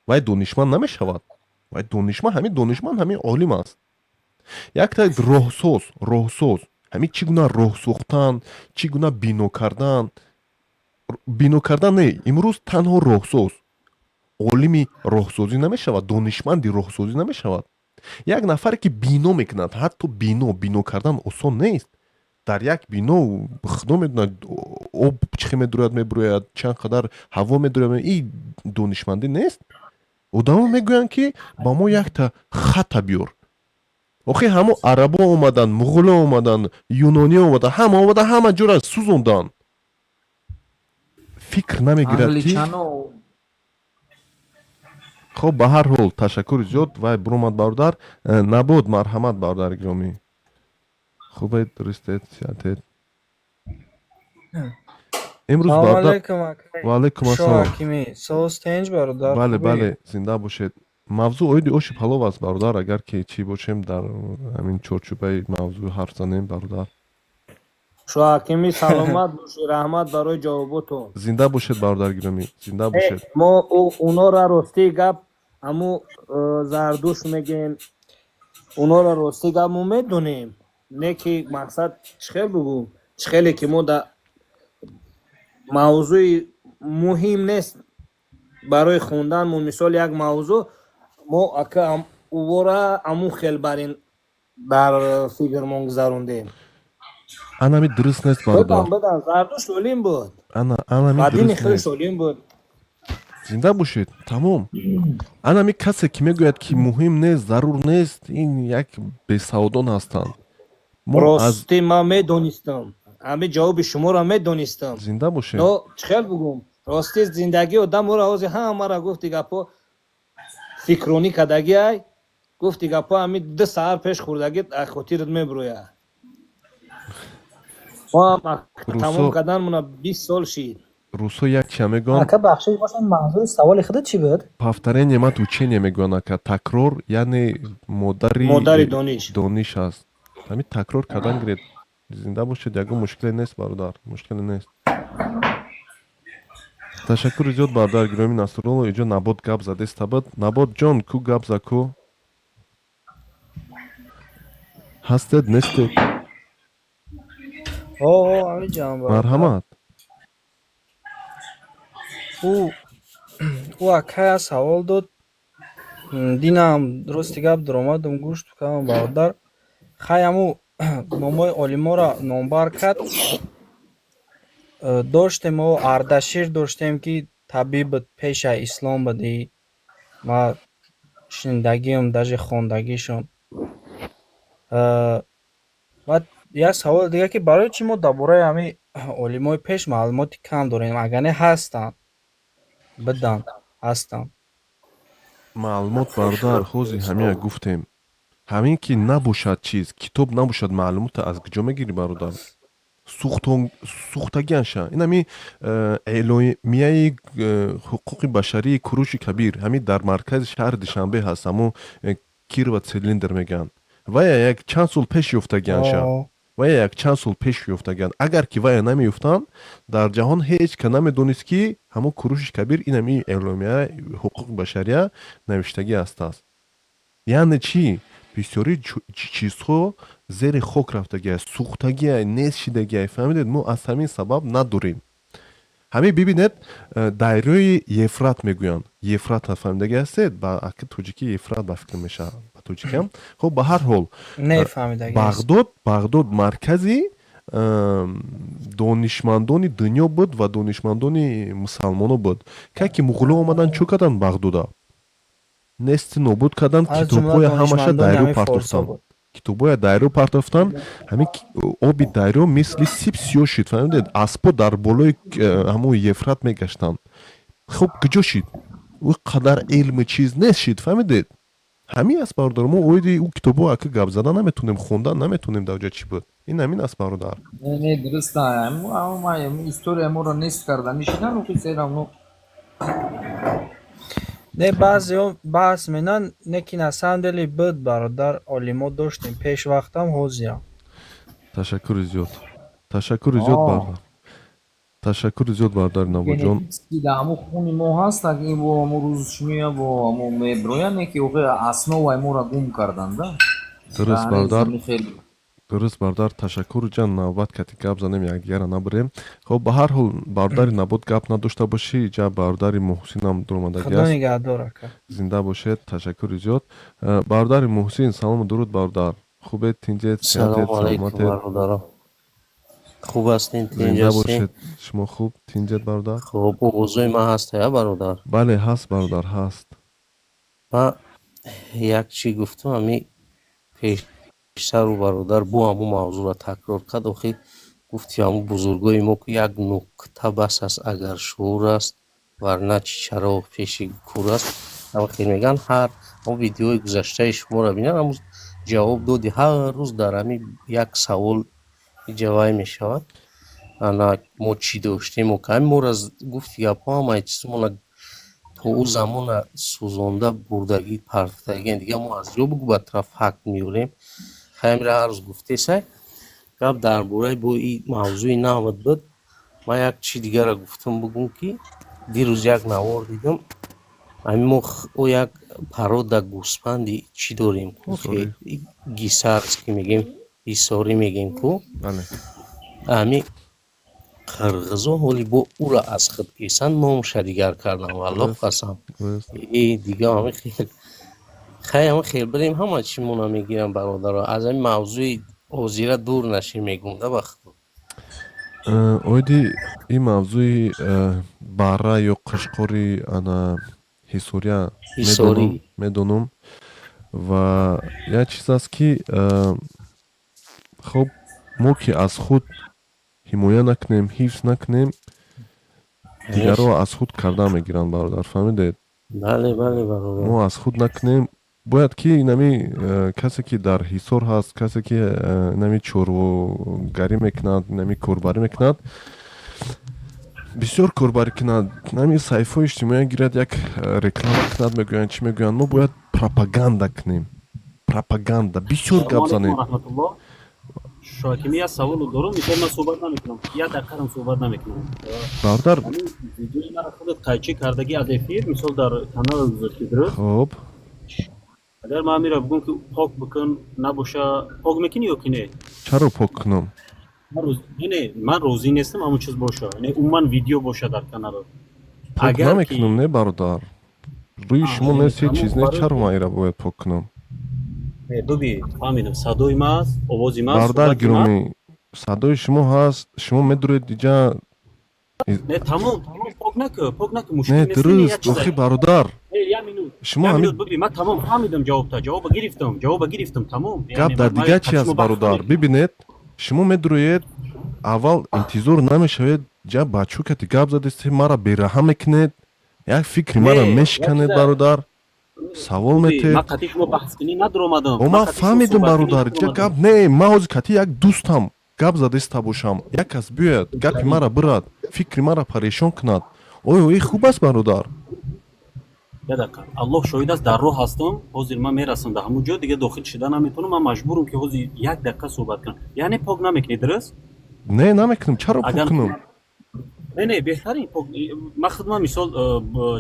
вай донишманд намешавад? вай донишманд, ҳамин олим аст. якта роҳсоз, ҳамин чӣ гуна роҳ сохтан, чӣ гуна бино кардан не, имрӯз танҳо роҳсоз олими роҳсозӣ намешавад, донишманди роҳсозӣ намешавад. як нафаре ки бино мекунад, ҳатто бино кардан осон нест. дар як бино худо медонад об чӣ хел мебурояд, чанд қадар ҳаво медурояд, ин донишмандӣ нест. одамо мегӯянд ки ба мо якта хата биёр. охи ҳамон арабо омадан, муғуло омадан, юнониё омадан, ҳама омадан, ҳама ҷора сӯзондан. фикр намегирад ки хуб ба ҳар ҳол ташаккури зиёд. вай буромад бародар. набод марҳамат бародари гиромӣ. хубед, дурустед, сиҳатед. امروز салом бародар алайкум акай ва алайкум шо ассалом. ҳакимӣ соҳоз тинҷ бародар бале хубӣ бале зинда бошед. мавзӯъ оиди оши палов аст бародар, агар ки чӣ бошем дар ҳамин чорчӯбаи мавзӯъ ҳарф занем бародар. шо ҳакимӣ саломат бошӣ, раҳмат барои ҷавоботон. зинда бошед бародар гиромӣ, зинда бошед. мо унора ростии гап ҳаму зардуш мегем, унора ростии гап мо медонем, не ки мақсад чихел бигӯм, чихеле ки мо да мавзӯи муҳим нест барои хундан, мо мисол як мавзӯъ мо ака увора ҳамун хел барин дар фикрмон гузарондем. анами дуруст нест бародар. Бедан зардуш олим буд, анами ва дини дуруст хеле нест. солим буд. зинда бошед, тамом. анами касе ки мегӯяд ки муҳим нест, зарур нест, ин як бесаводон ҳастанд. мо аз рости ман медонистам, ҳамин ҷавоби шуморо медонистам, зинда бошед. но чихел бигӯм, рости зиндагии одам ора ҳозир ҳамара гуфти гапо фикронӣ кардагӣ, ай гуфти гапо ҳамин 2 саъат пеш хӯрдагит аз хотират мебирояд. мо ҳам тамом карданмона 20 сол шид. рӯсо як чия мегӯянд, ака бахшиш бошем мавзӯи саволи худат чӣ буд? повторение мат учение мегӯянд, ака такрор яъне модари дониш. дониш аст. ҳамин такрор кардан гиред. зинда бошед, ягон мушкиле нест бародар, мушкиле нест. ташаккури зиёд бародар гиромӣ Насрулло, иҷо Набод гап задестабад. Набод ҷон, ку гап за ку? ҳастед, нестед? амиҷан марҳамат. ӯ акая савол дод, динам рости гап даромадам гӯш кардам бародар. хай ҳаму номои олиморо номбар кард. доштем мо Ардашир доштем ки табиб пеша ислом будӣ, ма шиндагиам даже хондагишон. ва як саволи дига ки барои чӣ мо дар бораи ҳамин олимои пеш маълумоти кам дорем, агар не ҳастанд бидан, ҳастанд. маълумот бародар, ҳозир ҳамия гуфтем. ҳамин ки набошад чиз, китоб набошад, маълумота аз куҷо мегирӣ бародар? сӯхтагианша инами эъломияи ҳуқуқи башарии Куруши Кабир, ҳамин дар маркази шаҳри Душанбе ҳаст, ҳамун кирва цилиндр мегӯянд. вая як чанд сол пеш ёфтагианша, вая як чанд сол пеш ёфтагианд. агар ки вая намеёфтанд, дар ҷаҳон ҳеҷ ка намедонист ки ҳамун Куруши Кабир инами эъломияи ҳуқуқи башария навиштагӣ ҳастааст. яъне чӣ? бисёри чизҳо зери хок рафтагиай, сӯхтагиай, нест шидагиай, фаҳмидед? мо аз ҳамин сабаб надорем. ҳамин бибинед, дайрои Ефрат мегӯянд. Ефрат фаҳмидаги ҳастед? ба аки тоҷикӣ Ефрат ба фикр мешавад ба тоҷикам. хуб, ба ҳар ҳол Бағдод маркази донишмандони дунё буд ва донишмандони мусалмоно буд. ка ки муғулон омадан чӯ карданд Бағдода? нести нобуд карданд, китобҳоя ҳамаша дайро партофтанд. китобҳоя дайро партофтанд. ҳамин оби дайро мисли сиб сиёҳ шид, фаҳмидед? Аспо дар болои ҳамун Ефрат мегаштанд. хуб, куҷо шид? ӯ қадар илми чиз нест шид, фаҳмидед? ҳамин аст бародар, мо оиди ӯ китобҳо ака гап задан наметонем, хондан наметонем дар ҷо чӣ буд. ин ҳамин аст бародар. не дуруст история моро нест кардани шидан ӯқисерам но не баъзеҳо баҳс менан, не ки на самом деле буд бародар, олимо доштем пеш вақтам, ҳозирам. ташаккури зиёд бародар. ташаккури зиёд бародар Набоҷон. ҳамун хуни мо ҳаст, ин бо ҳамун рӯз шумия бо ҳамун меброянд, не ки основаи моро гум карданда. дуруст бародар. дуруст бародар, ташаккур ҷан, навбат кати гап занем, якдигара набурем. хоб, ба ҳар ҳол бародари Набод гап надошта бошӣ, ҷа бародари Муҳсинам дуромадаги худо аст. нигаҳдор ака. зинда бошед, ташаккури зиёд. Бародари Муҳсин, салому дуруд бародар. Хубед, тинҷед, сиҳатед, саломатед? бародаро. Хуб ҳастин, зинда тинҷастин? бошед. шумо хуб, тинҷед бародар? Хуб, овозои ман ҳаст я бародар? бале, ҳаст бародар, ҳаст. Ман як чӣ гуфтам, ҳамин пештару бародар бо ҳамун мавзӯъро такрор кард. охи гуфти ҳамун бузургои мо ки як нукта бас аст, агар шуур аст, варна чаро пеши кур аст. авахир меган ҳар ҳамун видеои гузаштаи шуморо бинад, ҳамун ҷавоб доди ҳар рӯз дар ҳамин як савол ҷавай мешавад. ана мо чӣ доштему ки ҳамин мора гуфти гапҳоам ай чизмона то ӯ замона сӯзонда бурдагӣ партагиен дига мо аз ҷо бугу ба тараф ҳак меёрем. Хамира арз гуфтесай гап дар бораи бо и мавзӯи навмад буд. Ман як чӣ дигара гуфтам бугум ки дирӯз як навор дидам. Ҳамин мо як парода гӯспанди чӣ дорем гисарс ки мегем ҳисорӣ мегем ку ҳамин қирғизо ҳоли бо ӯра аз худ кисан номша дигар кардам валлоҳ қасам дига ҳамин хел хай ҳамин хел бирем ҳама чӣ мона мегирам бародаро аз ҳамин мавзӯи ҳозира дур нашем мегумда бахто оиди ин мавзӯи бара ё қашқори ана ҳисория медонам ва як чиз аст ки хуб мо ки аз худ ҳимоя накунем ҳифз накунем дигарро аз худ карда мегиранд бародар фаҳмидед мо аз худ накунем бояд ки нами касе ки дар ҳисор ҳаст касе ки нами чорвогарӣ мекунад нами корбарӣ мекунад бисёр корбарӣ кунад нами сайфҳои иҷтимоӣ гирад як реклама кунад мегӯянд чӣ мегӯянд мо бояд пропаганда кунем пропаганда бисёр гап занем шокими я саволу дорум мисол ман суҳбат намекунам як дақиқарам суҳбат намекунам бародар видеои мара худат қайчӣ кардагӣ аз эфир мисол дар канал гузоштӣ дуруст хуб агар ман мера бигӯм ки пок бикун набоша пок мекунӣ ё ки не чаро пок кунам не ман розӣ нестам ҳамон чиз боша умуман видео боша дар каналот пок намекунам не бародар рӯи шумо нест ҳеҷ чиз нест чаро ман ира бояд пок кунам дуби фаҳмидам садои ма аст овози ма бародар гиромӣ садои шумо ҳаст шумо медуред иҷа не тамом пок наку не дуруст охи бародар шумо ман тамом фаҳмидам ҷавоба гирифтам тамом гап дар дига чи аст бародар бибинед шумо медуроед аввал интизор намешавед ҷа бачӯкати гап задести мара бераҳам мекунед як фикри мара мешиканед бародар савол метед ман фаҳмидам бародар ҷа гап не ман ҳозир кати як дӯстам гап задеста бошам як кас биёяд гапи мара бирад фикри мара парешон кунад оё и хуб аст бародар як дақиқа аллоҳ шоҳид аст дар роҳ ҳастам ҳозир ман мерасам дар ҳамон ҷо дига дохил шида наметавонам ман маҷбурам ки ҳозир як дақиқа суҳбат кунам яъне пок намекунӣ дуруст не намекунам чаро пок кунам не беҳтарин ман худман мисол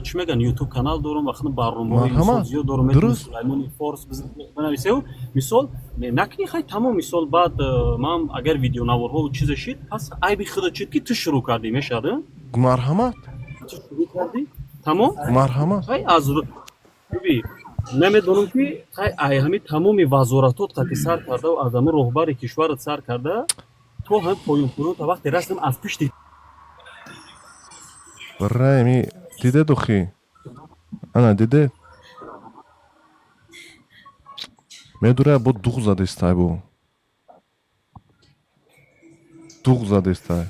чӣ мегӯянд ютуб канал дорам ва худман барномаҳои мисол зиёд дорам сулаймони форс бинависаю мисол накунӣ хай тамом мисол баъд ман агар видеонаворҳо чизе шид пас айби худат шид ки ту шурӯъ кардӣ мешавад марҳамат ту шурӯъ кардӣ тамом марҳамат хай аз дуби намедонам ки хай ай ҳамин тамоми вазоратот қати сар карда ва аз ҳамин роҳбари кишварат сар карда то ҳам поёнфурӯта вақте растам аз пишти райми дидед охи ана дидед медурая бо дуғ задестай бо дуғ задестай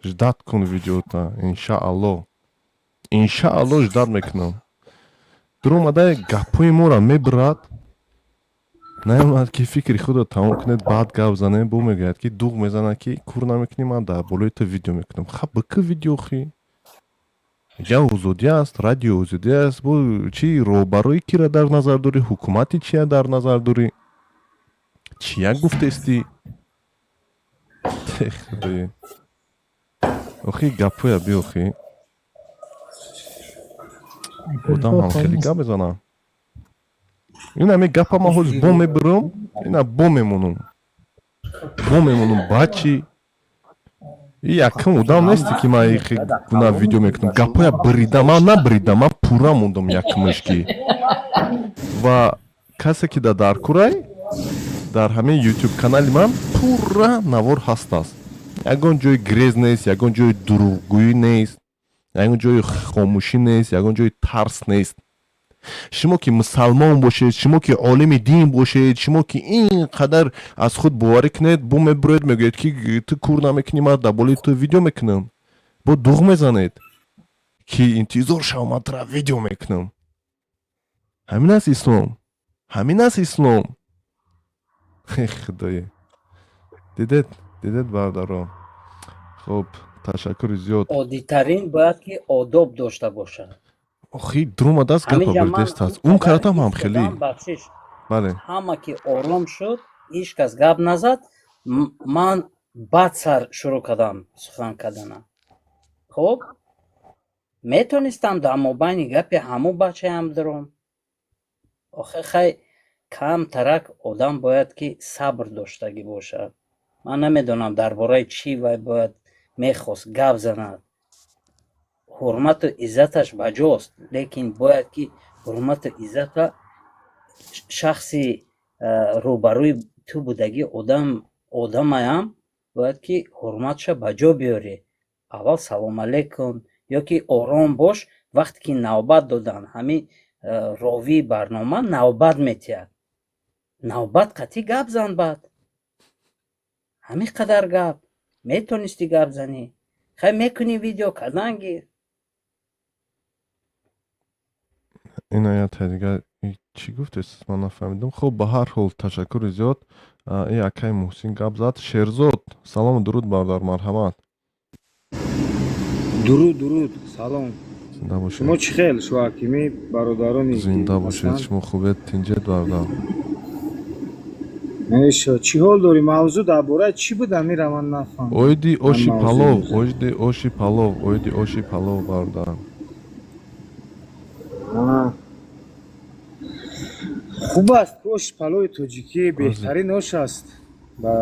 ждат кун видеота иншаалло ждат мекунам дуромадай гапҳои моро мебирад наёмад ки фикри худро тамом кунед баъд гап занем бо мегӯяд ки дуғ мезанад ки кур намекунӣ ман дар болои ту видео мекунам ха бикӣ видео охи ҷа озодӣ аст радио озодӣ аст бо чи роҳбарои кира дар назар дорӣ ҳукумати чия дар назар дорӣ чия гуфтестӣ худоё охи гапоя би охи одам ҳам хеле гап мезанам ин ҳамин гапа ман ҳозир бо мебирам ина бо мемонам бачи якум одам несте ки ман гуна видео мекунам гапоя биридам ман набиридам ман пурра мондам якумешки ва касе ки дар курай дар ҳамин ютуб канали ман пурра навор ҳастааст ягон ҷои грез нест ягон ҷои дурӯғгӯӣ нест ягон ҷои хомӯшӣ нест ягон ҷои тарс нест шумо ки мусалмон бошед шумо ки олими дин бошед шумо ки ин қадар аз худ боварӣ кунед бо мебуроед мегӯед ки ту кур намекунӣ ман дар болои ту видео мекунам бо дуғ мезанед ки интизор шавам ман тура видео мекунам ҳамин аст ислом худоё дидед бародаро خب ташаккури зиёд. оддитарин бояд ки одоб дошта бошад. охи дуромадаст гапа ҳаминҷа ман бурдестаст ун каратам ҳам хеле истодам, бахшиш. бале ҳама ки ором шуд, ҳеҷ кас гап назад, ман баъд сар шурӯъ кардам сухан кардана. хуб метонистам дар мобайни гапи ҳамун бачаям дуром. охир хай камтарак одам бояд ки сабр доштагӣ бошад. ман намедонам дар бораи чӣ вай бояд мехост гап занад. ҳурмату иззаташ ба ҷост, лекин бояд ки ҳурмату иззата шахси рӯбарӯи ту будагӣ одамаям бояд ки ҳурматша ба ҷо биёрӣ. аввал салом алейкум ё ки ором бош. вақте ки навбат додан ҳамин ровии барнома навбат метиҳад, навбат қатъи гап зан бад. ҳамин қадар гап метонисти гап занӣ. хай мекунӣ видео кардан гир. иноята дигар чӣ гуфтест ман нафаҳмидам. хуб ба ҳар ҳол ташаккури зиёд. и акаи муҳсин гап зад. Шерзод салому дуруд бародар, марҳамат. дуруд салом. зинда бошед. шумо чӣ хел шуҳакимӣ бародарони зинда бошед. шумо хубед тинҷед бародар. чӣ ҳол дорӣ? мавзӯъ дар бораи чӣ буд? амира ман нафаҳмидам. оиди оши палов, оиди оши палов, оиди оши палов бародар. хуб аст. оши палови тоҷикӣ беҳтарин ош аст. ба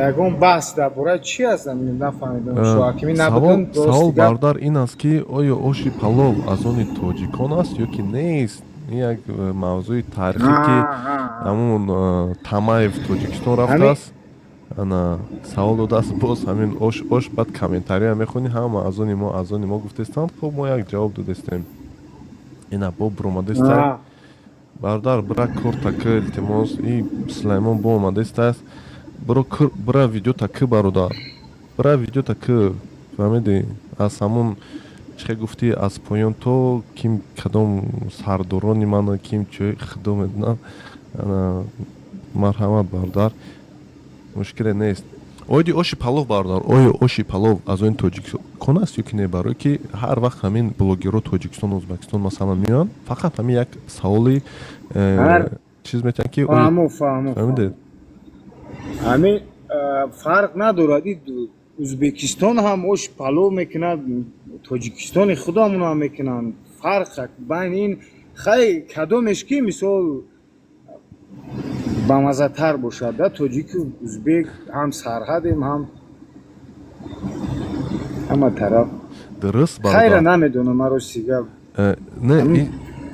ягон баҳс дар бораи чӣ аст? нафаҳмидам. шуҳакимӣ набудам. савол бародар ин аст ки оё оши палов аз они тоҷикон аст ё ки нест? ин як мавзӯи таърихӣ ки ҳамун Тамаев тоҷикистон рафтааст. ана савол додааст боз ҳамин ош баъд комментария мехонӣ ҳама аз они мо гуфтестанд. хуб мо як ҷавоб додестем. ина бо буромадеста бародар бира корта кӣ илтимос и Сулаймон бо омадестааст. бира видеота кӣ бародар, бира видеота кӣ фаҳмидӣ? аз ҳамун чӣ гуфтӣ аз поён то ким кадом сардорони мана ким чӯ худо медонад. марҳамат бародар, мушкиле нест. оиди оши палов бародар, оё оши палов аз оин тоҷикон аст ё ки не? барое ки ҳар вақт ҳамин блогерҳо тоҷикистон ӯзбекистон масалан меоянд, фақат ҳамин як саволи чиз метиҳанд ки фаҳмидед? ҳамин фарқ надорад. ӯзбекистон ҳам оши палов мекунад, тоҷикистони худамон ҳам мекунанд. фарқ байни ин хай кадомеш ки мисол бамазатар бошад. тоҷику ӯзбек ҳам сарҳадем, ҳама тараф. дуруст хайра намедонам маро сигаб.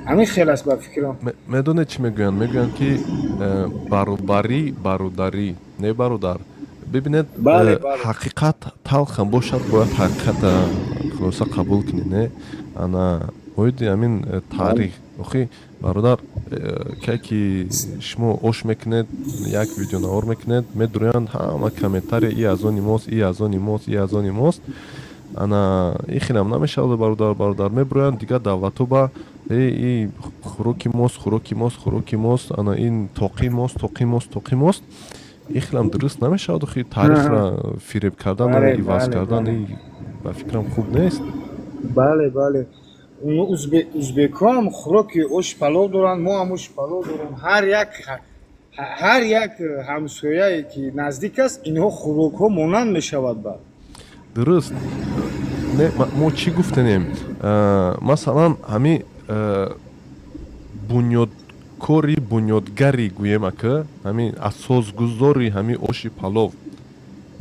ҳамин хел аст ба фикрам. медонед чӣ мегӯянд? мегӯянд ки баробарӣ бародарӣ, не бародар. бибинед ҳақиқат талхам бошад, бояд ҳақиқата хулоса қабул кунӣ, не? ана оиди ҳамин таърих. охи бародар, ке ки шумо ош мекунед, як видеонавор мекунед, медуроянд ҳама комментария и аз они мост, и аз они мост, и аз они мост. ана ин хелам намешавад бародар. мебуроянд дигар давлатҳо ба и хӯроки мост, ана ин тоқи мост. ин хелам дуруст намешавад. охи таърихро фиреб кардан, иваз кардан ба фикрам хуб нест. бале ӯзбекҳо ҳам хӯроки оши палов доранд, мо ҳам оши палов дорем. ҳар як ҳамсояе ки наздик аст, инҳо хӯрокҳо монанд мешавад. ба дуруст. мо чӣ гуфтанем? масалан ҳамин бунёдкори бунёдгари гӯем ака, ҳамин асосгузори ҳамин оши палов,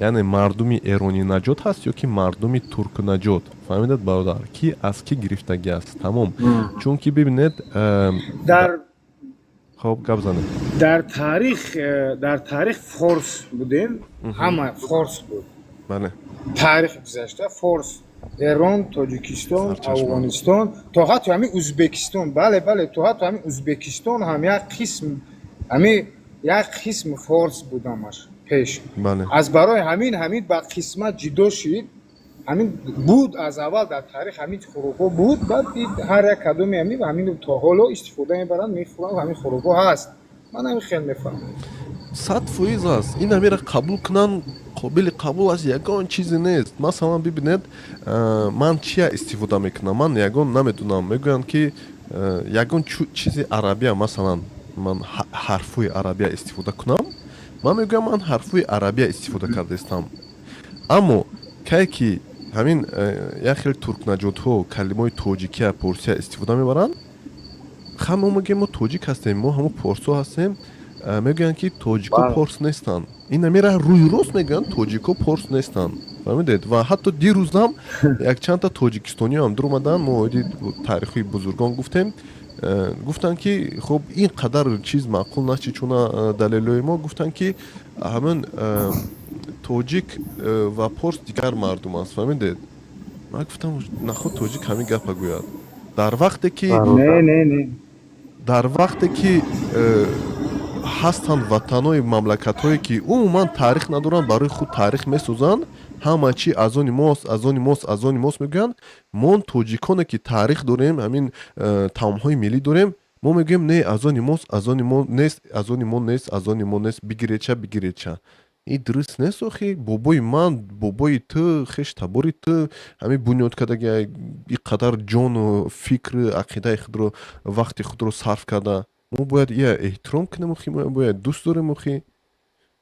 яъне мардуми эронӣ наҷот ҳаст ё ки мардуми турку наҷот? фаҳмидед бародар, ки аз ки гирифтагӣ аст? тамом. чунки бибинед хоб гап занед. дар таърих форс будем. ҳама форс буд. бале. таърихи гузашта форс, эрон, тоҷикистон, афғонистон, то ҳатто ҳамин ӯзбекистон. бале то ҳатто ҳамин ӯзбекистон ҳам як қисм форс буд ҳамаш пеш. аз барои ҳамин ба қисмат ҷудо шид. ҳамин буд аз аввал дар таърих ҳамин хӯрокҳо буд. баъд ҳар як кадоми ҳамин то ҳоло истифода мебаранд, мехӯранд. ҳамин хӯрокҳо ҳаст. ман ҳамин хел мефаҳмам. 100% аст. ин ҳамира қабул кунанд, қобили қабул аст ягон чизе нест. Масалан бибинед ман чия истифода мекунам, ман ягон наметунам, мегӯянд ки ягон чизи арабия, масалан ман ҳарфҳои арабия истифода кунам, ман мегӯям ман ҳарфҳои арабия истифода кардаистам. Аммо кае ки ҳамин як хеле туркнаҷотҳо калимаҳои тоҷикия порсия истифода мебаранд, ха мо мегӯем мо тоҷик ҳастем, мо ҳамо порсо ҳастем, мегӯянд ки тоҷико порс нестанд. Ин амира рӯи рост мегӯянд тоҷико порс нестанд. Фаҳмидед? Ва ҳатто дирӯзнам якчандта тоҷикистониёам dur омаданд, мо оиди таърихи бузургон гуфтем, гуфтанд ки хуб ин қадар чиз маъқул наст чи чуна далелои мо гуфтанд ки ҳамин тоҷик ва порс дигар мардум аст. Фаҳмидед? Ман гуфтам наход тоҷик ҳамин гапа гӯяд. Дар вақте ки дар вақте ки ҳастанд ватанои мамлакатҳое ки умуман таърих надоранд, барои худ таърих месозанд, ҳама чи аз они мост, аз они мост, аз они мост мегӯянд. Мон тоҷиконе ки таърих дорем, ҳамин таомҳои миллӣ дорем, мо мегӯем не аз они мост, аз они мо нест, аз они мо нест, аз они мо нест, бигиреча бигиреча. ин дуруст нест охи. Бобои ман, бобои ту, хештабори ту ҳамин бунёдкардаги ин қадар ҷону фикру ақидаи худро, вақти худро сарф карда, мо бояд ия эҳтиром кунем охи, мо бояд дӯст дорем охи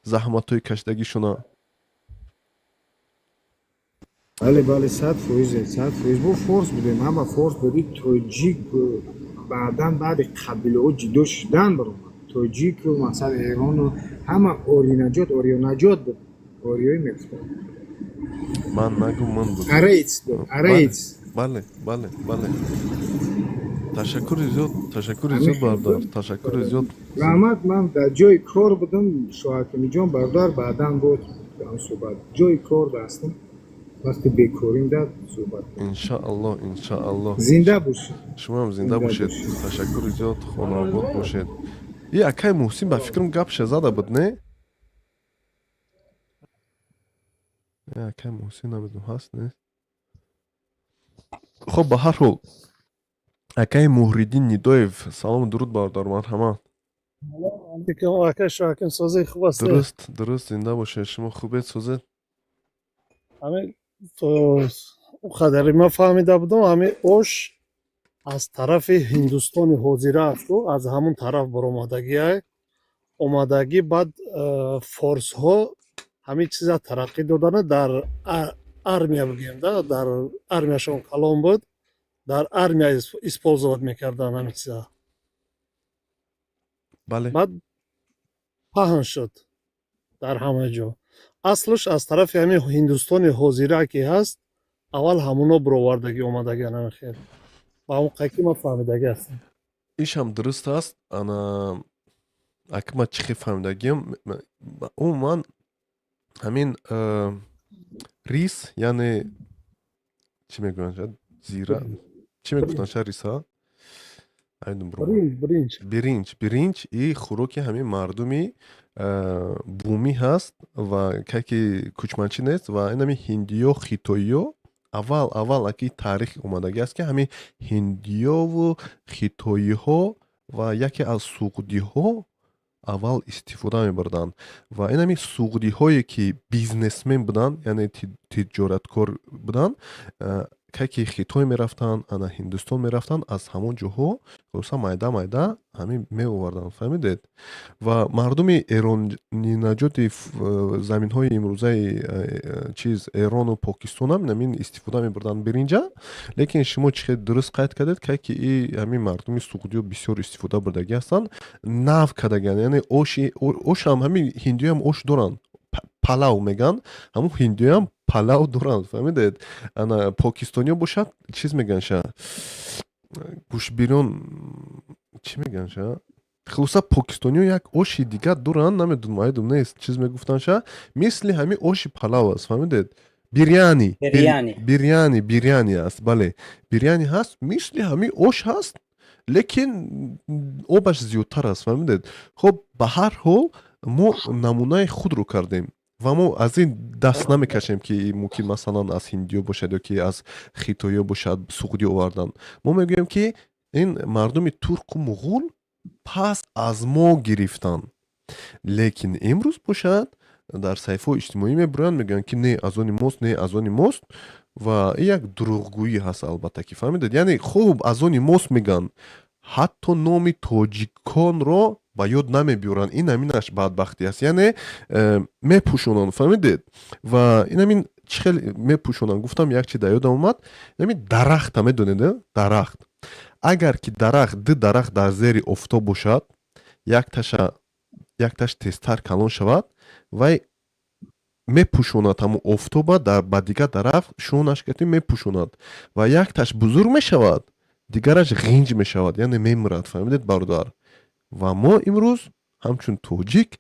заҳматҳои кашидагишона. бале 100% бо форс будем, ҳама форс будӣ, тоҷик баъдан баъди қабилаҳо ҷидо шудан баромад. Тоҷику масалан Эрону ҳама орионаҷот буд. Ориёӣ мегуфтанд. Ман нагӯ ман буд. Араец. Бале. Ташаккури зиёд бардар. Ташаккури зиёд. Раҳмат, ман дар ҷойи кор будам, шоҳакимиҷон бардар баъдан бо суҳбат. Ҷойи кор ҳастам. Вақти бекорим дад суҳбат. Иншааллоҳ. Зинда бошед. Шумоам зинда бошед. Ташаккури зиёд, хонобод бошед. И акай Муҳсин ба фикрам гапша зада буд, не? Акай Муҳсин намедонам ҳаст, не? Хоб ба ҳар ҳол акай Муҳриддин Нидоев, салому дуруд бародар, марҳамат. Акай Шоҳаким созӣ хуб аст? Дуруст, зинда бошед. Шумо хубед созед? Ҳамин қадари ман фаҳмида будам, ҳамин ош аз тарафи Ҳиндустони ҳозира асту, аз ҳамун тараф баромадагиай, омадагӣ баъд форсҳо ҳамин чиза тараққӣ додана дар армия бигӯем да, дар армияшон калон буд, дар армия использоват мекарданд ҳамин чиза. Бале. Баъд паҳн шуд дар ҳама ҷо. Аслаш аз тарафи ҳамин Ҳиндустони ҳозира ки ҳаст, аввал ҳамуно бировардагӣ омадагиан ҳамин хел. Ба ҳамон қайки ман фаҳмидагӣ ҳастам. Ишам дуруст аст. Ана аки ман чӣ хел фаҳмидагиам, умуман ҳамин рис, яъне чӣ мегӯянд шаёд зира, чӣ мегуфтанд шаёд риса? Биринҷ и хӯроки ҳамин мардуми бумӣ ҳаст ва кайки кӯчманчӣ нест ва ин ҳамин ҳиндиё, хитоиё аввал аки таърих омадагӣ аст ки ҳамин ҳиндиёву хитоиҳо ва яке аз суғдиҳо аввал истифода мебарданд ва ин ҳамин суғдиҳое ки бизнесмен буданд, яъне тиҷораткор буданд, кайки Хитой мерафтанд, ана Ҳиндустон мерафтанд, аз ҳамон ҷоҳо хулоса майда ҳамин меоварданд. Фаҳмидед? Ва мардуми эронинаҷоти заминҳои имрӯзаи чиз Эрону Покистонам ҳамин истифода мебарданд биринҷа, лекин шумо чӣ хел дуруст қайд кардед, кайки ҳамин мардуми суғдиё бисёр истифода бардагӣ ҳастанд, нав кардагианд, яъне ошам ҳамин ҳиндиёам ош доранд. Палав меган, ҳамун ҳиндиёам палав доранд. Фаҳмидед? Ана покистониё бошад, чиз меган ша гӯшбирён, чӣ меган ша? Хулоса покистониё як оши дигар доранд, намедонам айдум нест, чиз мегуфтанд ша, мисли ҳамин оши палав аст. Фаҳмидед? Биряни аст. Бале, биряни ҳаст, мисли ҳамин ош ҳаст, лекин обаш зиёдтар аст. Фаҳмидед? Хоб ба ҳар ҳол мо намунаи худро кардем ва мо аз ин даст намекашем ки мумкин масалан аз ҳиндиё бошад ё ки аз хитоиё бошад суғдӣ оварданд. Мо мегӯем ки ин мардуми турку муғул пас аз мо гирифтанд, лекин имрӯз бошад дар саҳифаҳои иҷтимоӣ мебуранд, мегӯянд ки не аз они мост, не аз ани мост ва ин як дурӯғгӯӣ ҳаст албатта, ки фаҳмидед. Яъне хуб аз они мост мегӯянд, ҳатто номи тоҷиконро ба ёд намебиёранд. Ин ҳаминаш бадбахтӣ аст. Яъне мепӯшонанд, фаҳмидед. Ва ин ҳамин чӣ хеле мепӯшонанд. Гуфтам як чи дар ёдам омад. Ҳамин дарахта медонед, дарахт. Агар ки дарахт ду дарахт дар зери офтоб бошад, якташ тезтар калон шавад, вай мепӯшонад ҳамун офтоба ба дигар дарахт шонаш кардӣ мепӯшонад ва якташ бузург мешавад, дигараш ғинҷ мешавад, яъне мемурад, фаҳмидед бародар. Ва мо имрӯз ҳамчун тоҷик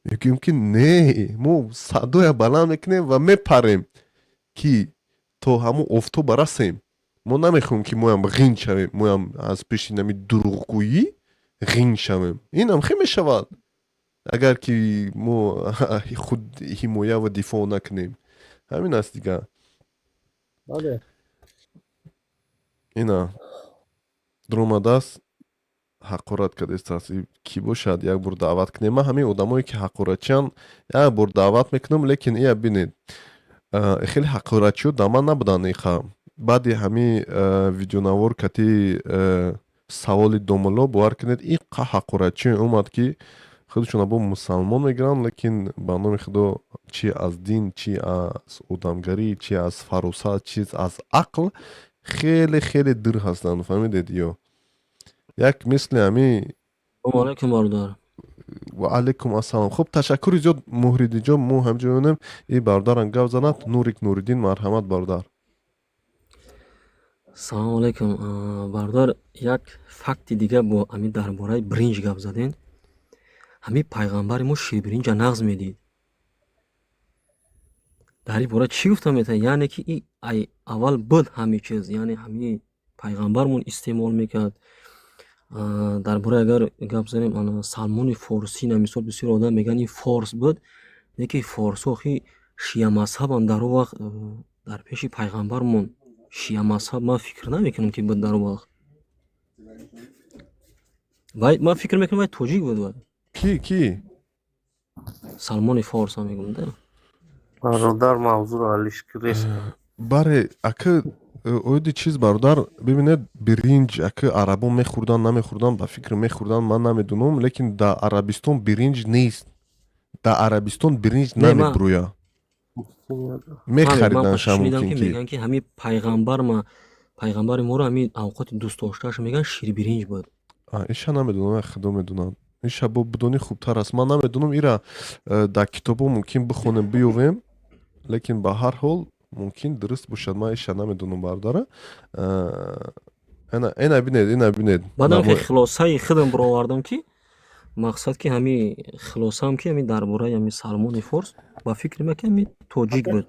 мегӯем ки не, мо садоя баланд мекунем ва мепарем ки то ҳамун офтоба расем. Мо намехоҳем ки моям ғинҷ шавем, моям аз пеши нами дурӯғгӯӣ ғинҷ шавем. Инам хеле мешавад, агар ки мо худ ҳимоя ва дифоъ накунем. Ҳамин аст дигар. бале. Ина дуромадаст ҳақорат кардест. Ки бошад як бор даъват кунем. Ман ҳамин одамое ки ҳақоратчианд як бор даъват мекунам, лекин ия бинед хеле ҳақоратчиҳо дар ман набуданд. Иха баъди ҳамин видеонавор кати саволи домало бовар кунед, ин қа ҳақоратчие омад ки худашон або мусалмон мегиранд, лекин ба номи худо чи аз дин, чи аз одамгарӣ, чи аз фаросат, чи аз ақл хеле хеле дур ҳастанд, фаҳмидед ё. Як мисли ҳамин. Салому алайкум бародар. Ва алайкум ассалом. Хуб, ташаккури зиёд Муҳриддинҷон. Мо ҳамҷо мебинем ин бародарам гап занад. Нурик Нуриддин, марҳамат бародар. Салому алайкум бародар, як факти дига бо ҳамин дар бораи бринҷ гап задем. ҳамин пайғамбари мо ширбиринҷа нағз медид. дар ин бора чӣ гуфта метавонед? Яъне ки ин аввал буд ҳамин чиз, яъне ҳамин пайғамбармон истеъмол мекард. дар бораи агар гап занем Салмони Форсӣ намисол бисёр одам мегӯянд ин форс буд, лекин форсҳо хи шия мазҳабанд. дар он вақт дар пеши пайғамбармон шия мазҳаб ман фикр намекунам ки буд дар он вақт. вай ман фикр мекунам вай тоҷик буд. вай ки Салмони Форс ҳам мегӯям да. бародар мавзӯро ҳалиш кирес. Баре ака оиди чиз бародар, бибинед биринҷ ака арабон мехӯрдан намехӯрдан, ба фикр мехӯрдан, ман намедонам, лекин дар Арабистон биринҷ нест. Дар Арабистон биринҷ намебурӯя. Мехариданша мумкин ки мегӯянд ки ҳамин пайғамбари моро ҳамин авқоти дӯстдоштааш мегӯянд ширбиринҷ буд. иша намедонам, худо медонад. иша бо бидонӣ хубтар аст. Ман намедонам, ира дар китобо мумкин бихонем биёвем, лекин ба ҳар ҳол мумкин дуруст бошад. Ман иша намедонам бардара. ина бинед. баъдам ки хулосаи худам баровардам ки мақсад ки ҳамин хулосаам ки ҳамин дар бораи ҳамин Салмони Форс ба фикр мекардам ҳамин тоҷик буд.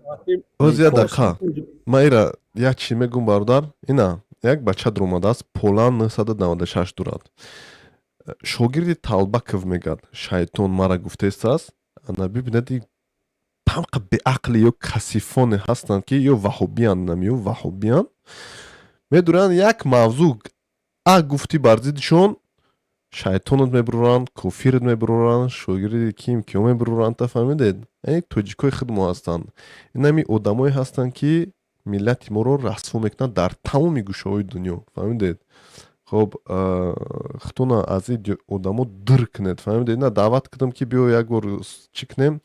озя дақа ман ира як чиз мегӯям бародар. Ина як бача дуромадааст, Полан 996 дорад. Шогирди Талбаков мегӯяд, шайтон мара гуфтест аст. ана бибинед тамқа беақли ё касифоне ҳастанд ки ё ваҳобиянд, ё ваҳобиянд медуранд як мавзӯъ а гуфтӣ бар зиддишон шайтонат мебуроранд, кофират мебуроранд, шогирди ким мебуроранд. та фаҳмидед? Тоҷикои худ мо ҳастанд. ин ҳамин одамое ҳастанд ки миллати моро расво мекунанд дар тамоми гӯшаҳои дунё. фаҳмидед? хоб хутона аз ин одамо дур кунед. фаҳмидед? Ина даъват кардам ки биё як бор чӣ кунем,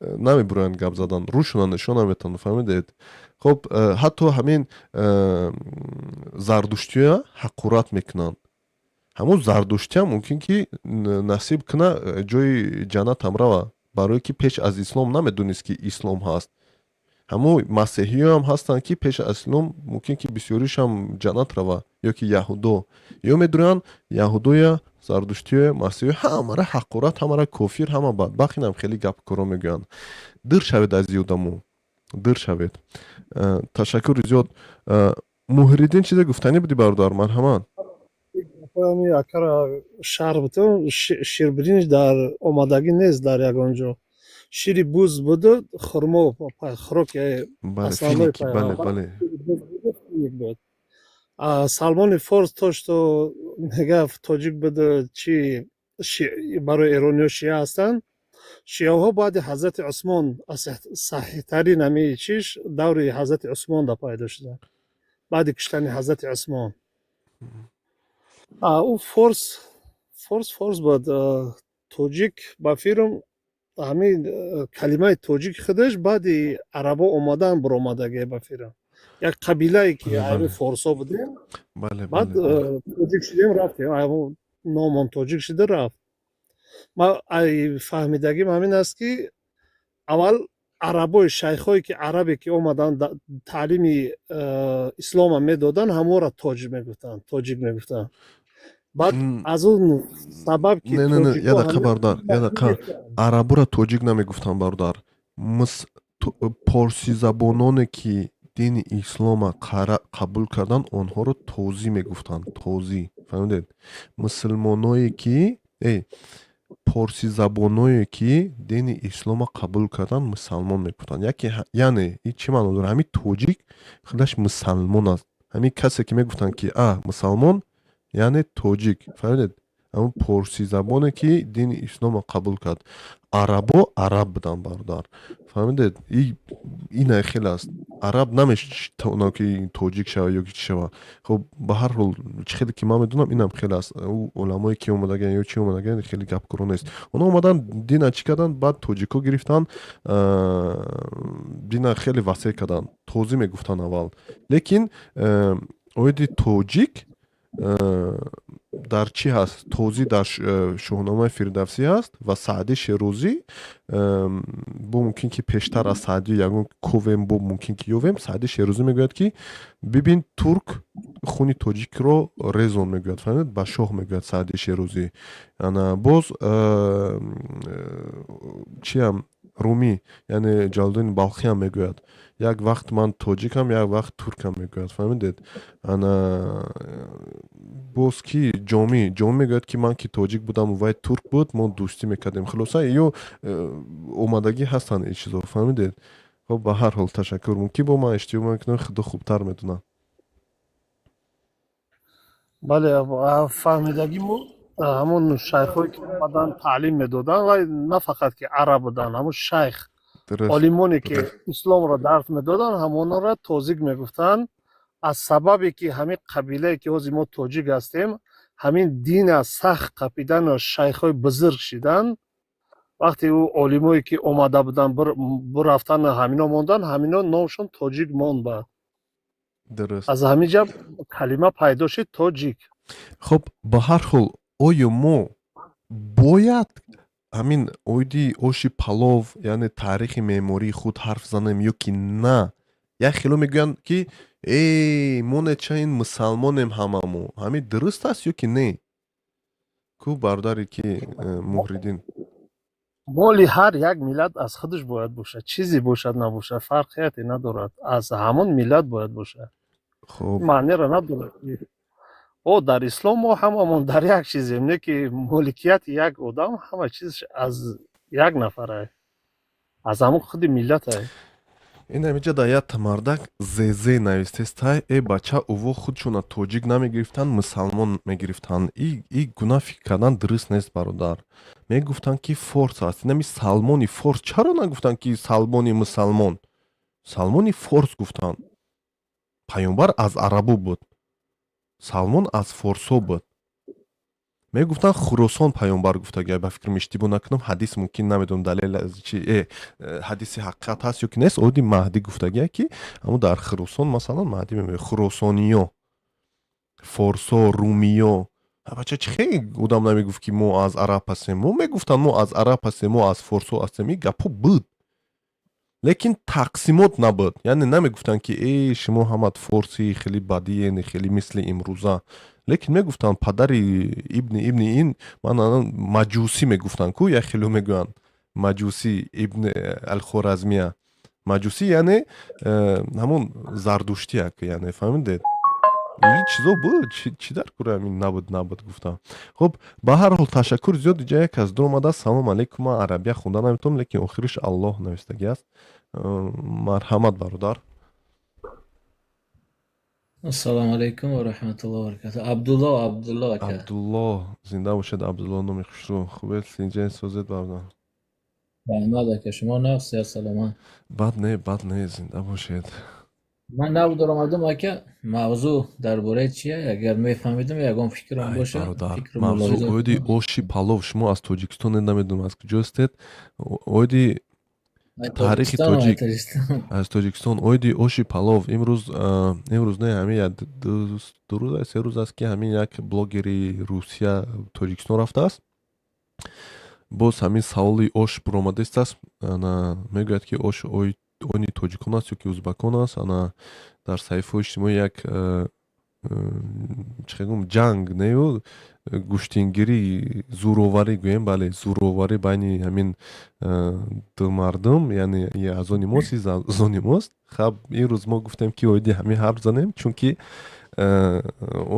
намебуроянд гап задан, рӯшона нишон наметавонанд. фаҳмидед? хоб ҳатто ҳамин зардуштиҳоя ҳақорат мекунанд. ҳамун зардуштиам мумкин ки насиб куна ҷои ҷаннатам рава, барое ки пеш аз ислом намедонист ки ислом ҳаст. ҳамун масеҳиёам ҳастанд ки пеш аз ислом мумкин ки бисёришам ҷаннат рава, ё ки яҳудо, ё медуранд яҳудоя, зардуштиё, масеҳиё ҳамара ҳақорат, ҳамара кофир, ҳама бадбахт. инам хеле гапкоро мегӯянд. дур шавед аз ин одамо, дур шавед. Ташаккури зиёд. Муҳриддин чизе гуфтанӣ будӣ бародар? марҳамат. Якара шаҳр бутам ширбиринҷ дар омадагӣ нест дар ягон ҷо. Шири буз буду, хурмо хӯроки буд. Салмони Форс то што мега тоҷик буду, чи барои эрониё шиа ҳастанд, шиёҳо баъди ҳазрати усмон саҳиҳтарин ҳамин чиш даври ҳазрати усмонда пайдо шуданд, баъди куштани ҳазрати усмон. ӯ форс буд. тоҷик ба фирм ҳамин калимаи тоҷик худаш баъди арабо омадан буромадагӣ ба фирм. як қабилае ки ҳамин форсо будем, баъд тоҷик шудем рафтем, номон тоҷик шуда рафт. ман фаҳмидагим ҳамин аст ки аввал арабои шайхҳое ки арабе ки омадан таълими ислома медоданд ҳамонро тоҷик мегуфтанд. баъд аз он сабаб ки я дақиқа бародар, я дақиқа. Арабура тоҷик намегуфтанд бародар. порсизабононе ки дини ислома қабул карданд, онҳоро тозӣ мегуфтанд. Тозӣ. Фаҳмидед? Мусулмоное ки порсизабоное ки дини ислома қабул карданд, мусалмон мегуфтанд. Яъне чӣ маъно дорад? Ҳамин тоҷик худаш мусалмон аст. Ҳамин касе ки мегуфтанд ки мусалмон яъне тоҷик. Фаҳмидед? ҳамн порсизабоне ки дини ислома қабул кард. Арабо араб буданд бародар. Фаҳмидед? Ина хеле аст. Араб намешавад ки тоҷик шава ё ки чӣ шава. Хоб ба ҳар ҳол чӣ хеле ки ман медонам инам хеле аст. Уламое ки омадаган ё чӣ омадаган хеле гапкуро нест. Онҳо омадан дина чӣ карданд, баъд тоҷико гирифтанд, дина хеле васеъ карданд. Тозӣ мегуфтанд аввал. Лекин оиди тоҷик дар чӣ ҳаст? Тозӣ дар шоҳномаи Фирдавсӣ ҳаст ва Саъди Шерозӣ бо мумкин ки пештар аз Саъди ягон ковем бо мумкин ки ёвем. Саъди Шерозӣ мегӯяд ки бибин турк хуни тоҷикро резон мегӯяд. Фаҳмед? Ба шоҳ мегӯяд Саъди Шерозӣ. Боз чиам Румӣ, яъне Ҷалолиддин Балхи ҳам мегӯяд. Як вақт ман тоҷикам, як вақт туркам мегӯяд. Фаҳмидед? боз ки ҷомӣ мегӯяд ки ман ки тоҷик будам, вай турк буд, мо дӯстӣ мекардем. Хулоса ё омадагӣ ҳастанд ин чизо. Фаҳмидед? Хоб ба ҳар ҳол ташаккур. Мумкин бо ман иштибоҳ мекунам, худо хубтар медонад. бале фаҳмидагиму ҳамон шайхҳое ки омадан таълим медоданд, вай на фақат ки араб буданд, ҳамон шайх олимоне ки исломро дарс медоданд, ҳамонро тозик мегуфтанд. аз сабабе ки ҳамин қабилае ки ҳозир мо тоҷик ҳастем, ҳамин дина сахт қапидано шайхҳои бузург шиданд. вақте ӯ олимое ки омада буданд бурафтан ҳамино монданд, ҳамино номшон тоҷик монд. Ба аз ҳамин ҷаб калима пайдо шид тоҷик. хоб ба ҳар ҳол оё мо бояд ҳамин оиди оши палов, яъне таърихи меъмории худ ҳарф занем ё ки на? як хело мегӯянд ки мо нечаин мусалмонем ҳамамо. ҳамин дуруст аст ё ки не? кӯ бародаре ки Муҳриддин? моли ҳар як миллат аз худаш бояд бошад. чизе бошад набошад фарқияте надорад. аз ҳамон миллат бояд бошад. маънеро надорад. дар ислом мо ҳамамон дар як чизем, не ки моликияти як одам ҳама чиз аз як нафара, аз ҳамон худи миллата. ин ҳамиҷа дар як тамардак зезе навистестай бача уво худшона тоҷик намегирифтанд, мусалмон мегирифтанд. и гуна фикр кардан дуруст нест бародар. мегуфтанд ки форс аст. инами салмони форс. чаро нагуфтанд ки салмони мусалмон? салмони форс гуфтанд. паёмбар аз арабо буд, салмон аз форсо буд. мегуфтанд хуросон паёмбар гуфтагия. ба фикрам иштибоҳ накунам, ҳадис мумкин намедонам далел чи ҳадиси ҳақиқат ҳаст ё ки нест. оди маҳдӣ гуфтагия ки аммо дар хуросон масалан маҳдӣ мемояд. хуросониё, форсо, румиё. бача чӣ хеле одам намегуфт ки мо аз араб ҳастем. мо мегуфтанд мо аз араб ҳастем, мо аз форсо ҳастем. ин гапҳо буд. лекин тақсимот набуд. яъне намегуфтанд ки шумо ҳамат форсӣ хеле бадиен, хеле мисли имрӯза. лекин мегуфтанд падари ибни ин маҷусӣ мегуфтанд ку. як хело мегӯянд маҷусӣ ибн алхоразмия. маҷусӣ яъне ҳамон зардуштияк, яъне фаҳмидед? ин чизо буд. чӣ дар кора ҳамин набуд гуфтам. хоб ба ҳар ҳол ташаккур. зиёд иҷа як аз дар омада салом алейкум. ман арабия хонда наметавонам, лекин охириш аллоҳ навистагӣ аст. марҳамат бародар. ассалому алейкум ва раҳматуллоҳи ва баракатуҳ. Абдуллоҳ ака. Абдуллоҳ зинда бошед. Абдуллоҳ номи хушрӯ. хубед синҷаи созед бародар. احمد که شما نقص یا سلامت. بد نه زنده باشید. من نبود آمدم که موضوع درباره چیه اگر میفهمیدم یگان فکرم ای باشه برادر فکر мавзӯ ملاحظه оиди کنم. оши палов шумо аз тоҷикистон намедонам аз куҷо ҳастед. оиди таърихи تاجیکستان و тоҷик تاجیکستان аз тоҷикистон оиди оши палов имрӯз не ҳамин ду рӯз аст се рӯз аст ки ҳамин як блогери русия тоҷикистон рафтааст. боз ҳамин саволи ош буромада истааст. мегӯяд ки ош ойни тоҷикон аст ё ки ӯзбакон аст. дар саҳифаҳои иҷтимоӣ як чӣ гӯям ҷанг нею гӯштингирӣ зӯроварӣ гӯем бале зӯроварӣ байни ҳамин ду мардум яъне азони мост азони мост. хаб имрӯз мо гуфтем ки оиди ҳамин ҳарф занем чунки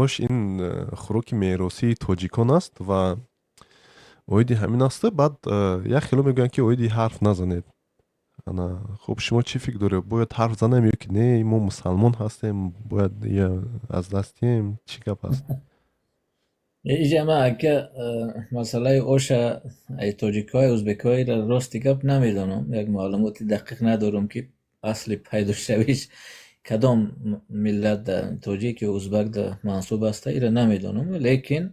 ош ин хӯроки меросии тоҷикон аст ва оиди ҳамин аст. баъд як хело мегӯянд ки оиди ҳарф назанед. хуб шумо чӣ фикр доред бояд ҳарф занем ё ки не мо мусалмон ҳастем бояд аз дастем чӣ гап аст? ایجا ما اگه مسئله اوشا ای توجیکای ازبکای را راستی گپ نمیدانم یک معلوماتی دقیق ندارم که اصلی پیدا شویش کدام ملت در توجیک یا ازبک در منصوب است ای را نمیدانم لیکن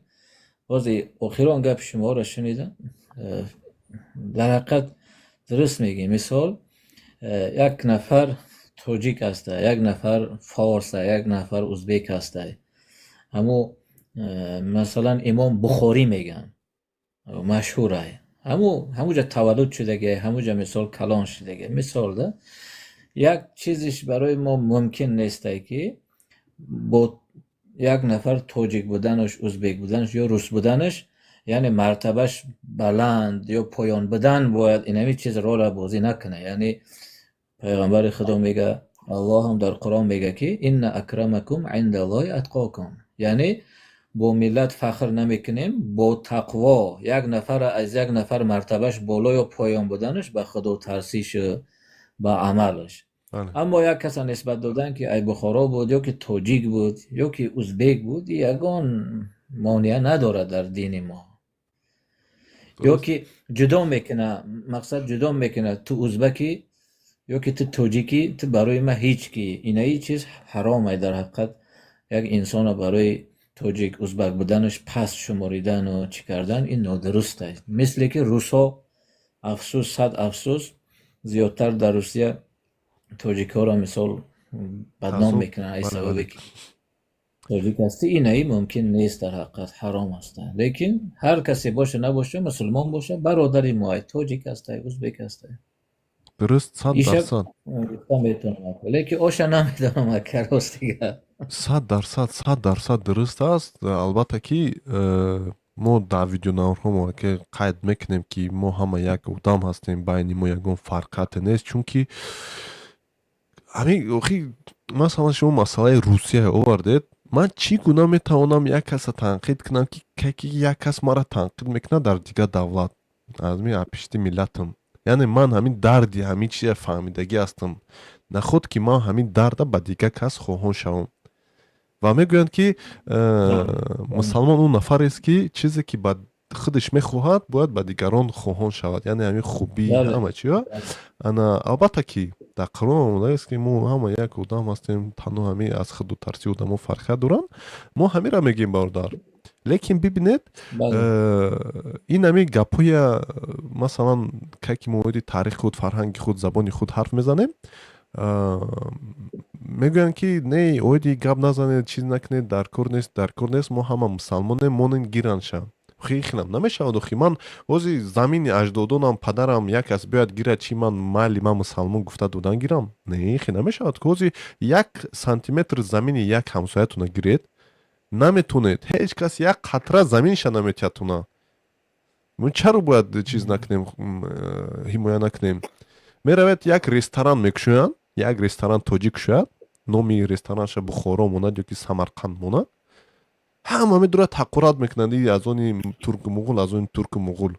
بازی اخیران گپ شما را شنیدم در حقیقت درست میگی. مثال یک نفر توجیک است یک نفر فارس یک نفر ازبک است همو مثلا امام بخاری میگن مشهوره هموجا تولد شدگه هموجا مثال کلان شدگه مثال ده یک چیزش برای ما ممکن نیسته که با یک نفر توجیک بودنش ازبک بودنش یا روس بودنش یعنی مرتبهش بلند یا پایان بدن باید اینمی چیز رو را بازی نکنه. یعنی پیغمبر خدا میگه الله هم در قرآن میگه که ان اکرمکم عند الله اتقاکم یعنی با ملت فخر نمیکنیم با تقوا یک نفر از یک نفر مرتبهش بالا یا پایان بودنش به خدا ترسیش به عملش. اما یک کس نسبت دادن که ای بخارا بود یا که تاجیک بود یا که ازبک بود یگان مانع نداره در دین ما یا که جدا میکنه مقصد جدا میکنه تو ازبکی یا که تو تاجیکی تو برای ما هیچ کی این چیز حرامه. در حقیقت یک انسان برای توجیک ازبک بودنش پس شماریدن و چی کردن این نادرسته. مثل که روسا افسوس صد افسوس زیادتر در روسیه توجیک ها را مثال بدنام میکنن ای سببی که توجیک هستی این ممکن نیست در حقیقت حرام است. لیکن هر کسی باشه نباشه مسلمان باشه برادری ما توجیک هسته ازبک هسته درست 100%. لیکن اوشا نمیدونم اگر راست دیگه 100% дуруст аст. албатта ки мо дар видеонаварҳомо ки қайд мекунем ки мо ҳама як одам ҳастем байни мо ягон фарқате нест чунки ҳамин охи масалан шумо масъалаи русия овардед. ман чӣ гуна метавонам як каса танқид кунам ки як кас мара танқид мекунад дар дигар давлат аз ми апишти миллатам яъне ман ҳамин дарди ҳамин чиза фаҳмидагӣ ҳастам наход ки ман ҳамин дарда ба дигар кас хоҳон шавам ва мегӯянд ки мусалмон он нафарест ки чизе ки ба худаш мехоҳад бояд ба дигарон хоҳон шавад яъне ҳамин хубии ҳама чиё. албатта ки дар қуръон омадааст ки мо ҳама як одам ҳастем танҳо ҳамин аз худу тарси одамо фарқият доранд. мо ҳаминро мегӯем бародар. лекин бибинед ин ҳамин гапҳоя масалан ки мо оиди таърихи худ фарҳанги худ забони худ ҳарф мезанем мегӯянд ки не оиди гап назанед чиз накунед дар кор нест мо ҳама мусалмонем монен гиранша хелам намешавад. охи ман ҳози замини аҷдодонам падарам як кас биёяд гирад чи ман майли ман мусалмон гуфта додан гирам не хе намешавад. ҳози 1 сантиметр замини як ҳамсоятона гиред наметонед ҳеҷ кас як қатра заминиша наметиятона. мо чаро бояд чиз накунем ҳимоя накунем. меравед як ресторан мекушоянд як ресторан тоҷик шояд номи ресторанша бухоро монад ё ки самарқанд монад ҳама медурад ҳақорат мекунанд и аз они турку муғул аз они турку муғул.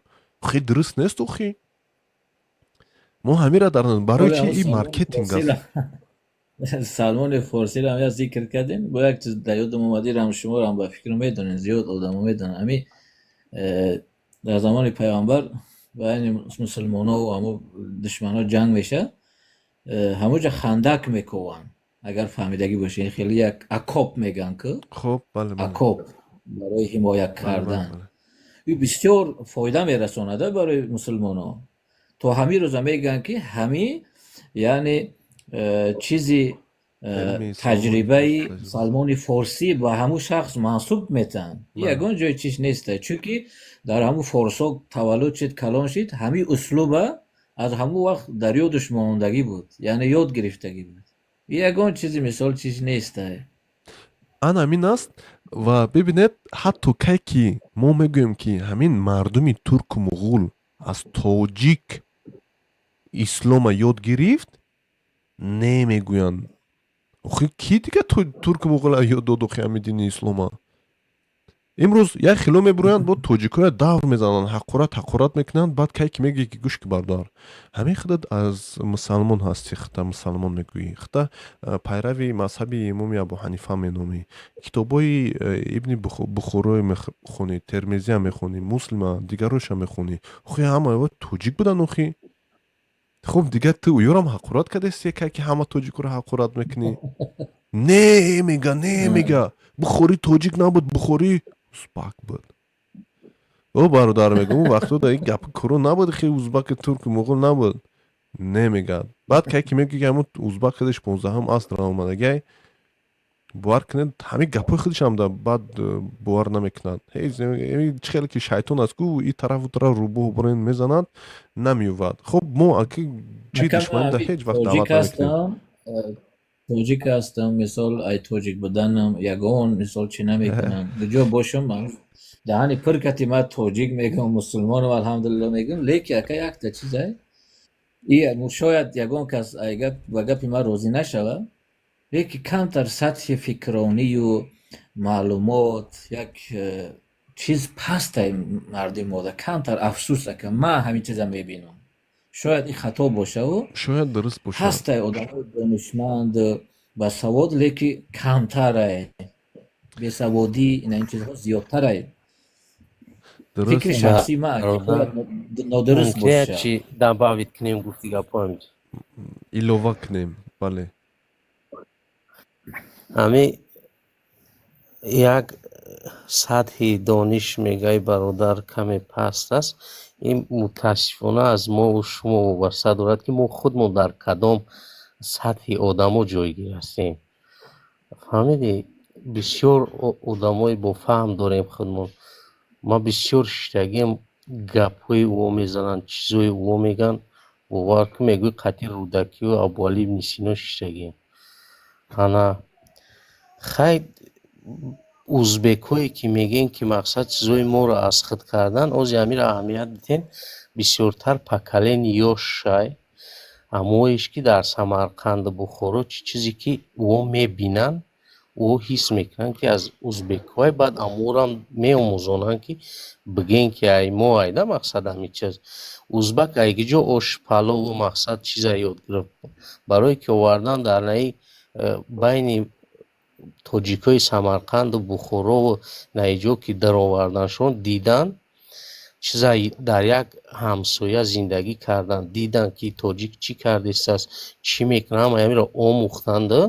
хе дуруст нест охи мо ҳамира дар барои чи и маркетинг аст. سلمان فارسی را هم ذکر کردین با یک چیز در یادم اومدی را هم شما را هم به فکر میدونین زیاد آدم میدونن. در زمان پیامبر بین مسلمان ها و همو دشمن ها جنگ میشه، همونجا خندق میکوان. اگر فهمیدگی باشه این خیلی یک اکوپ میگن که خب بله بله اکوپ برای حمایت بله بله کردن. بله. این بسیار فایده میرسانده برای مسلمان ها. تو همین روزا میگن که همین یعنی چیزی علمی تجربه تجربه. سلمان فارسی با همون شخص محسوب میتن. یگان جای چیز نیسته، چونکه در همون فارسا تولد شد، کلان شد، همین اسلوب از همون وقت در یادش ماندگی بود، یعنی یاد گرفتگی بود. یگان چیزی مثال چیز نیسته. ан ҳамин аст ва бибинед ҳатто кай ки мо мегӯем ки ҳамин мардуми турку муғул аз тоҷик ислома ёд гирифт немегӯянд. охи ки дига турку муғула ёд дод охи ҳамин дини ислома? имрӯз як хило мебуроянд бо тоҷикоя давр мезананд, ҳақорат мекунанд, баъд кай ки мегӯӣ ки гӯш ки бардор ҳамин худат аз мусалмон ҳасти, хата мусалмон мегӯӣ, хата пайрави мазҳаби имоми абу ҳанифа меномӣ, китобои ибни бухорои мехонӣ, термизия мехонӣ, муслима дигароша мехонӣ, охи ҳамаи тоҷик буданд. охи хуб дига ту ёрам ҳақорат кардеси кай ки ҳама тоҷикоро ҳақорат мекунӣ? немега бухорӣ тоҷик набуд, бухорӣ узбак буд. о бародар мегӯм он вақтҳо дар ин гапи кӯро набуд, хи узбаки турку муғул набуд, немегӯяд. баъд кай ки мегӯ ки ҳамун узбак худаш 15 аср омадагай бовар кунед, ҳамин гапҳои худашам да баъд бовар намекунад. чӣ хеле ки шайтон аст гӯ ин тарафу тараф рӯбоҳу бурен мезанад, намеёвад. хуб мо аки чӣ душманида ҳеҷ вақт даъват намекунем. توجیک هستم، مثال ای توجیک بودنم یگان مثال چی نمیکنم کجا باشم دهانی پر کتی من توجیک میگم، مسلمان و الحمدلله میگم، لیکی اکا یک تا چیزه ای شاید یگان کس و گپی من روزی نشوه، لیکی کمتر سطح فکرانی و معلومات یک چیز پسته مردی ماده، کمتر افسوسه که من همین چیزا میبینم. شاید این خطا باشه و شاید درست باشه. هسته آدم دانشمند با سواد لیکی کمتره، بی سوادی این چیزها زیادتره. فکر شخصی من نادرست باشه. چی добавить к ним گفتی گپا илова кунем. бале ҳами як сатҳи дониш мегӯяй бародар каме паст аст. ин мутаассифона аз мову шумо вобаста дорад ки мо худмон дар кадом сатҳи одамо ҷойгир ҳастем. фаҳмидӣ, бисёр одамои бофаҳм дорем худмон. ман бисёр шиштагим гапҳои ӯо мезананд, чизои ӯо меган, бовар ки мегӯй қатъи рӯдакию абуалӣ ибни сино шиштагим. ана хай узбекҳое ки мегӯянд ки мақсад чизои моро аз худ кардан, ози ҳамира аҳамият дитен бисёртар поколени ёшай ҳамоиш ки дар Самарқанду Бухоро чӣ чизе ки ӯо мебинанд, ӯо ҳис мекунанд ки аз узбекҳои баъд аморам меомӯзонанд ки бигӯянд ки ай мо айда мақсад ҳамин чиз узбак айгиҷо ош палову мақсад чиза ёд гирифт, барое ки овардан дар наи байни тоҷикои Самарқанду Бухорову наиҷо ки дароварданшон дидан чиза дар як ҳамсоя зиндагӣ кардан, дидан ки тоҷик чӣ кардистааст, чӣ мекунад, ҳама ҳамиро омӯхтанду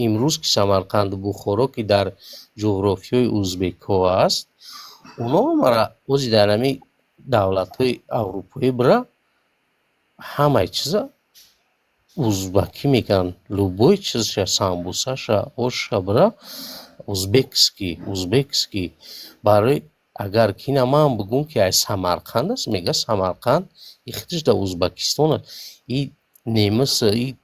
имрӯз ки Самарқанду Бухоро ки дар ҷуғрофияи узбекҳо аст, оно ҳамара ози дар ҳамин давлатҳои аврупоӣ бира ҳамаи чиза узбакӣ мегӯянд. любой чизша, самбусаша, ошша бира узбекский. барои агар кина ман бигӯм ки ай Самарқанд аст, мега Самарқанд и худаш дар Узбекистон аст. И немис и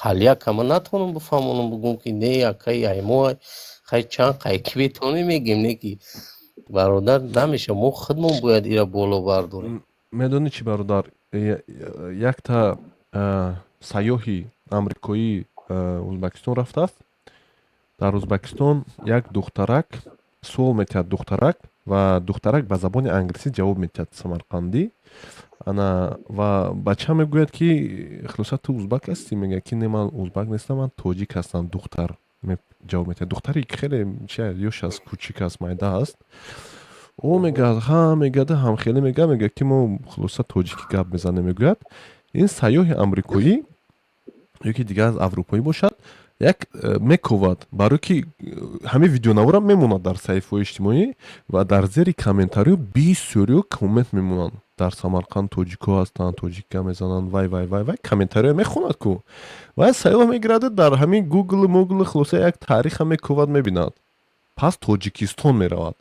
поляка ман натавонам бифаҳмонам бигӯм ки не акай ай мо хай чанд қайки метавонем мегем, не ки бародар намеша. мо худмон бояд ира боло бардорем. медонӣ чӣ бародар, якта сайёҳи амрикоӣ ӯзбекистон рафтааст. дар Ӯзбекистон як духтарак суол метиҳад, духтарак ва духтарак ба забони англисӣ ҷавоб метиҳад самарқандӣ. ва бача мегӯяд ки хулоса ту узбак ҳастӣ? мегӯяд ки не, ман узбак нестам, ман тоҷик ҳастам. духтар ҷавоб метиҳад. духтаре ки хеле ёш аст, кӯчик аст, майда аст. او میگه ها میگه هم خیلی میگه که ما خلاصا تاجیکی گپ میزنه میگوید این سیاه آمریکایی یکی دیگه از اروپایی باشد یک میکواد برای که همه ویدیو نوارم میموند در صفحه اجتماعی و در زیر کامنتاریو بسیاری کامنت میمونن در سمرقند تاجیکا هستن تاجیکا میزنن وای وای وای وای کامنتاریو میخوند کو و سیاه میگرده در همین گوگل موگل خلاصه یک تاریخ هم میکواد میبیند پس تاجیکستان میرود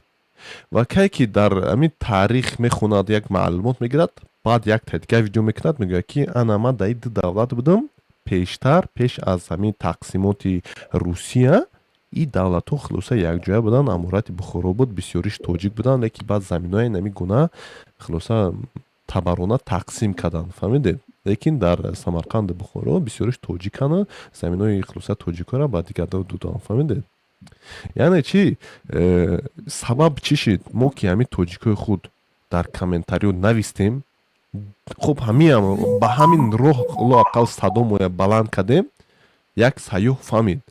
و که در همین تاریخ میخوند یک معلومات میگیرد بعد یک دیگه ویدیو میکند میگه که انا من در دولت بودم پیش از همین تقسیمات روسیه این دولت ها خلاصه یک جای بودن امارت بخارا بود بسیاریش تاجیک بودن لیکن بعد زمین های نمی گونه خلاصه تبرانه تقسیم کردن فهمیدید لیکن در سمرقند بخارا بسیاریش تاجیک هستند زمین های خلاصه تاجیک ها را بعد دیگه دادن فهمیدید یعنی چی سبب چی شد ما که همین تاجیک های خود در کامنتاریو نویستیم خب همین با همین راه لااقل صدا ما بلند کردیم یک سیاه فهمید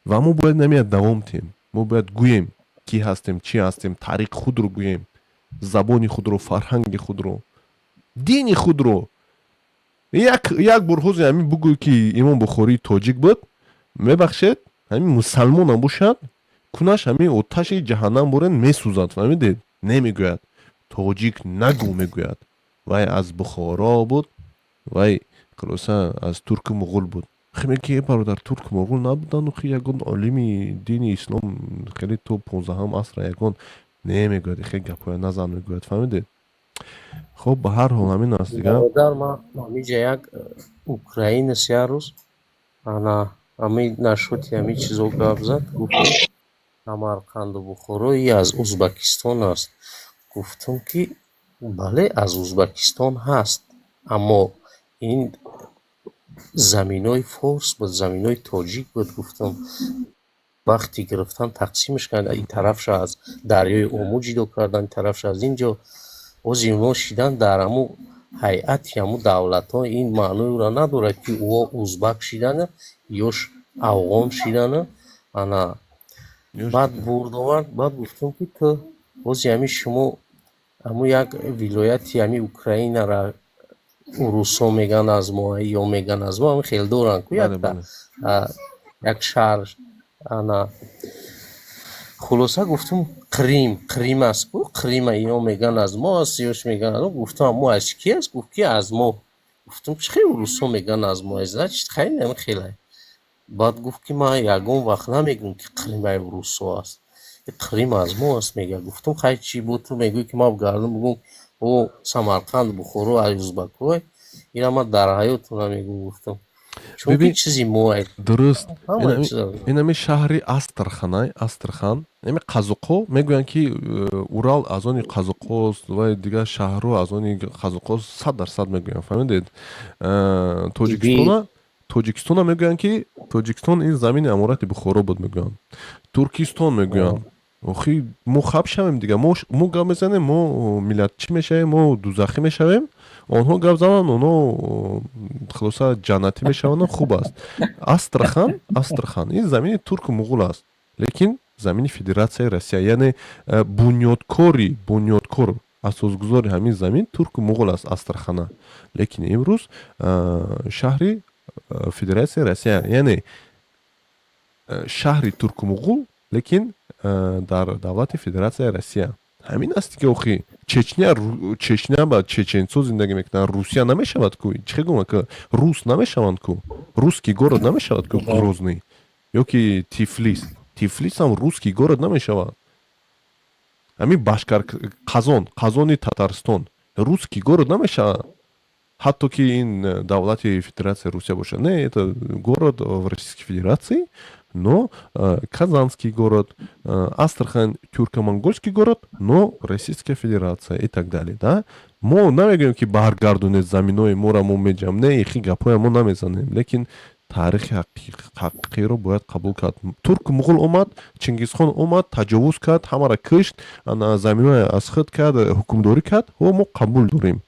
و ما باید نمیاد دوام تیم ما باید گوییم کی هستیم چی هستیم تاریخ خود رو گوییم زبان خود رو فرهنگ خود رو دین خود رو یک برخوز همین بگوی که امام بخاری تاجیک بود میبخشید همین مسلمان هم باشد کنش همین آتش جهنم برن میسوزد فهمیدید نمیگوید تاجیک نگو میگوید وای از بخارا بود وای خلاصه از ترک مغول بود خیلی که برادر ترک مغول نبودن و خیلی یکون عالمی دین اسلام خیلی تو 15 عصر یکون نمیگوید خیلی گپای نزن میگوید فهمیدید خب به هر حال همین است دیگه برادر ما اینجا یک اوکراین سیاروز انا امی نشوتی امی چیزو گفت زد گفت سمرقند و بخارا از ازبکستان است گفتم که بله از ازبکستان هست اما این زمینای فارس بود زمینای تاجیک بود گفتم وقتی گرفتن تقسیمش کردن این طرفش از دریای اومو جدا کردن این طرفش از اینجا از اونا شیدن در همو هیئت همو دولت ها این معنی را نداره که او ازبک شیدن یاش افغان شیدن انا بعد بردوان بعد گفتم که تو از همی شما همو یک ولایتی همی اوکراین را روسا میگن از ما یا میگن از ما هم خیلی دارن که یک شهر انا خلاصه گفتم کریم است کریم اینا میگن از ما سیاش میگن از ما گفتم ما از کی است گفت که از ما گفتم چه خیلی روسا میگن از ما از خیلی هم خیلی بعد گفت که ما یکون وقت نمیگم که کریم روسا است کریم از ما است میگه گفتم خیلی چی بود تو میگوی که ما بگردم بگم او سمرقند بخارا ازبک‌های اینا ما در حیات نمیگم گفتم چون که چیزی موعد درست این همی شهری استرخان همی قازوقو میگوین که اورال از آن قازوقوست و دیگه شهرو از آن قازوقوست 100% میگوین فهمیدید تاجیکستان میگوین که تاجیکستان این زمین امارت بخارا بود میگوین ترکستان میگوین خیلی ما خب شویم دیگه ما گپ میزنیم ما ملت چی میشویم ما دوزخی میشویم آنها گپ زنن آنها خلاصه جنتی میشوند خوب است استرخان این زمین ترک و مغول است لیکن زمین فدراسیای روسیه یعنی بنیادکور اساسگذار همین زمین ترک و مغول است استرخانه لیکن امروز شهری فدراسیای روسیه یعنی شهری ترک و مغول لیکن در دولت فدراسیای روسیه همین است که اوخی چچنیا با چچنسو زندگی میکنن روسیه نمیشود کو چه گویم که روس نمیشوند کو روسکی گورد نمیشود کو گروزنی یا که تیفلیس هم روسکی گورد نمیشود همین باشکار قازانی تاتارستان روسکی گورد نمیشود حتی که این دولت فدراسیای روسیه باشه نه это город в Российской Федерации но Казанский город, Астрахань тюрко-монгольский город, но Российская Федерация и так далее, да? ما نمیگیم که برگردونه زمینای ما را ما میجم نه ایخی گپای ما نمیزنیم لیکن تاریخ حقیقی رو باید قبول کرد ترک مغول اومد چنگیزخان اومد تجاوز کرد همه را کشت زمینای از خود کرد حکومداری کرد و ما قبول داریم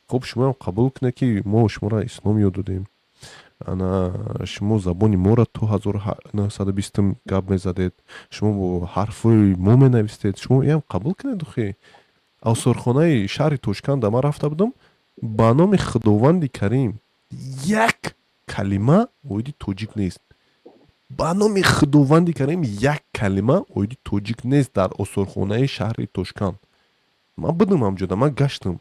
خب شما قبول کنه که ما شما را اسلام یاد دادیم ана шумо забони моро то 1920 гап мезадед, шумо бо ҳарфҳои мо менавистед, шумо иам қабул кунед охе. авсорхонаи шаҳри Тошканда ман рафта будам, ба номи Худованди Карим як калима оиди тоҷик нест. Ба номи Худованди Карим як калима оиди тоҷик нест дар осорхонаи шаҳри Тошканд. Ман будам ҳамҷода, ман гаштам.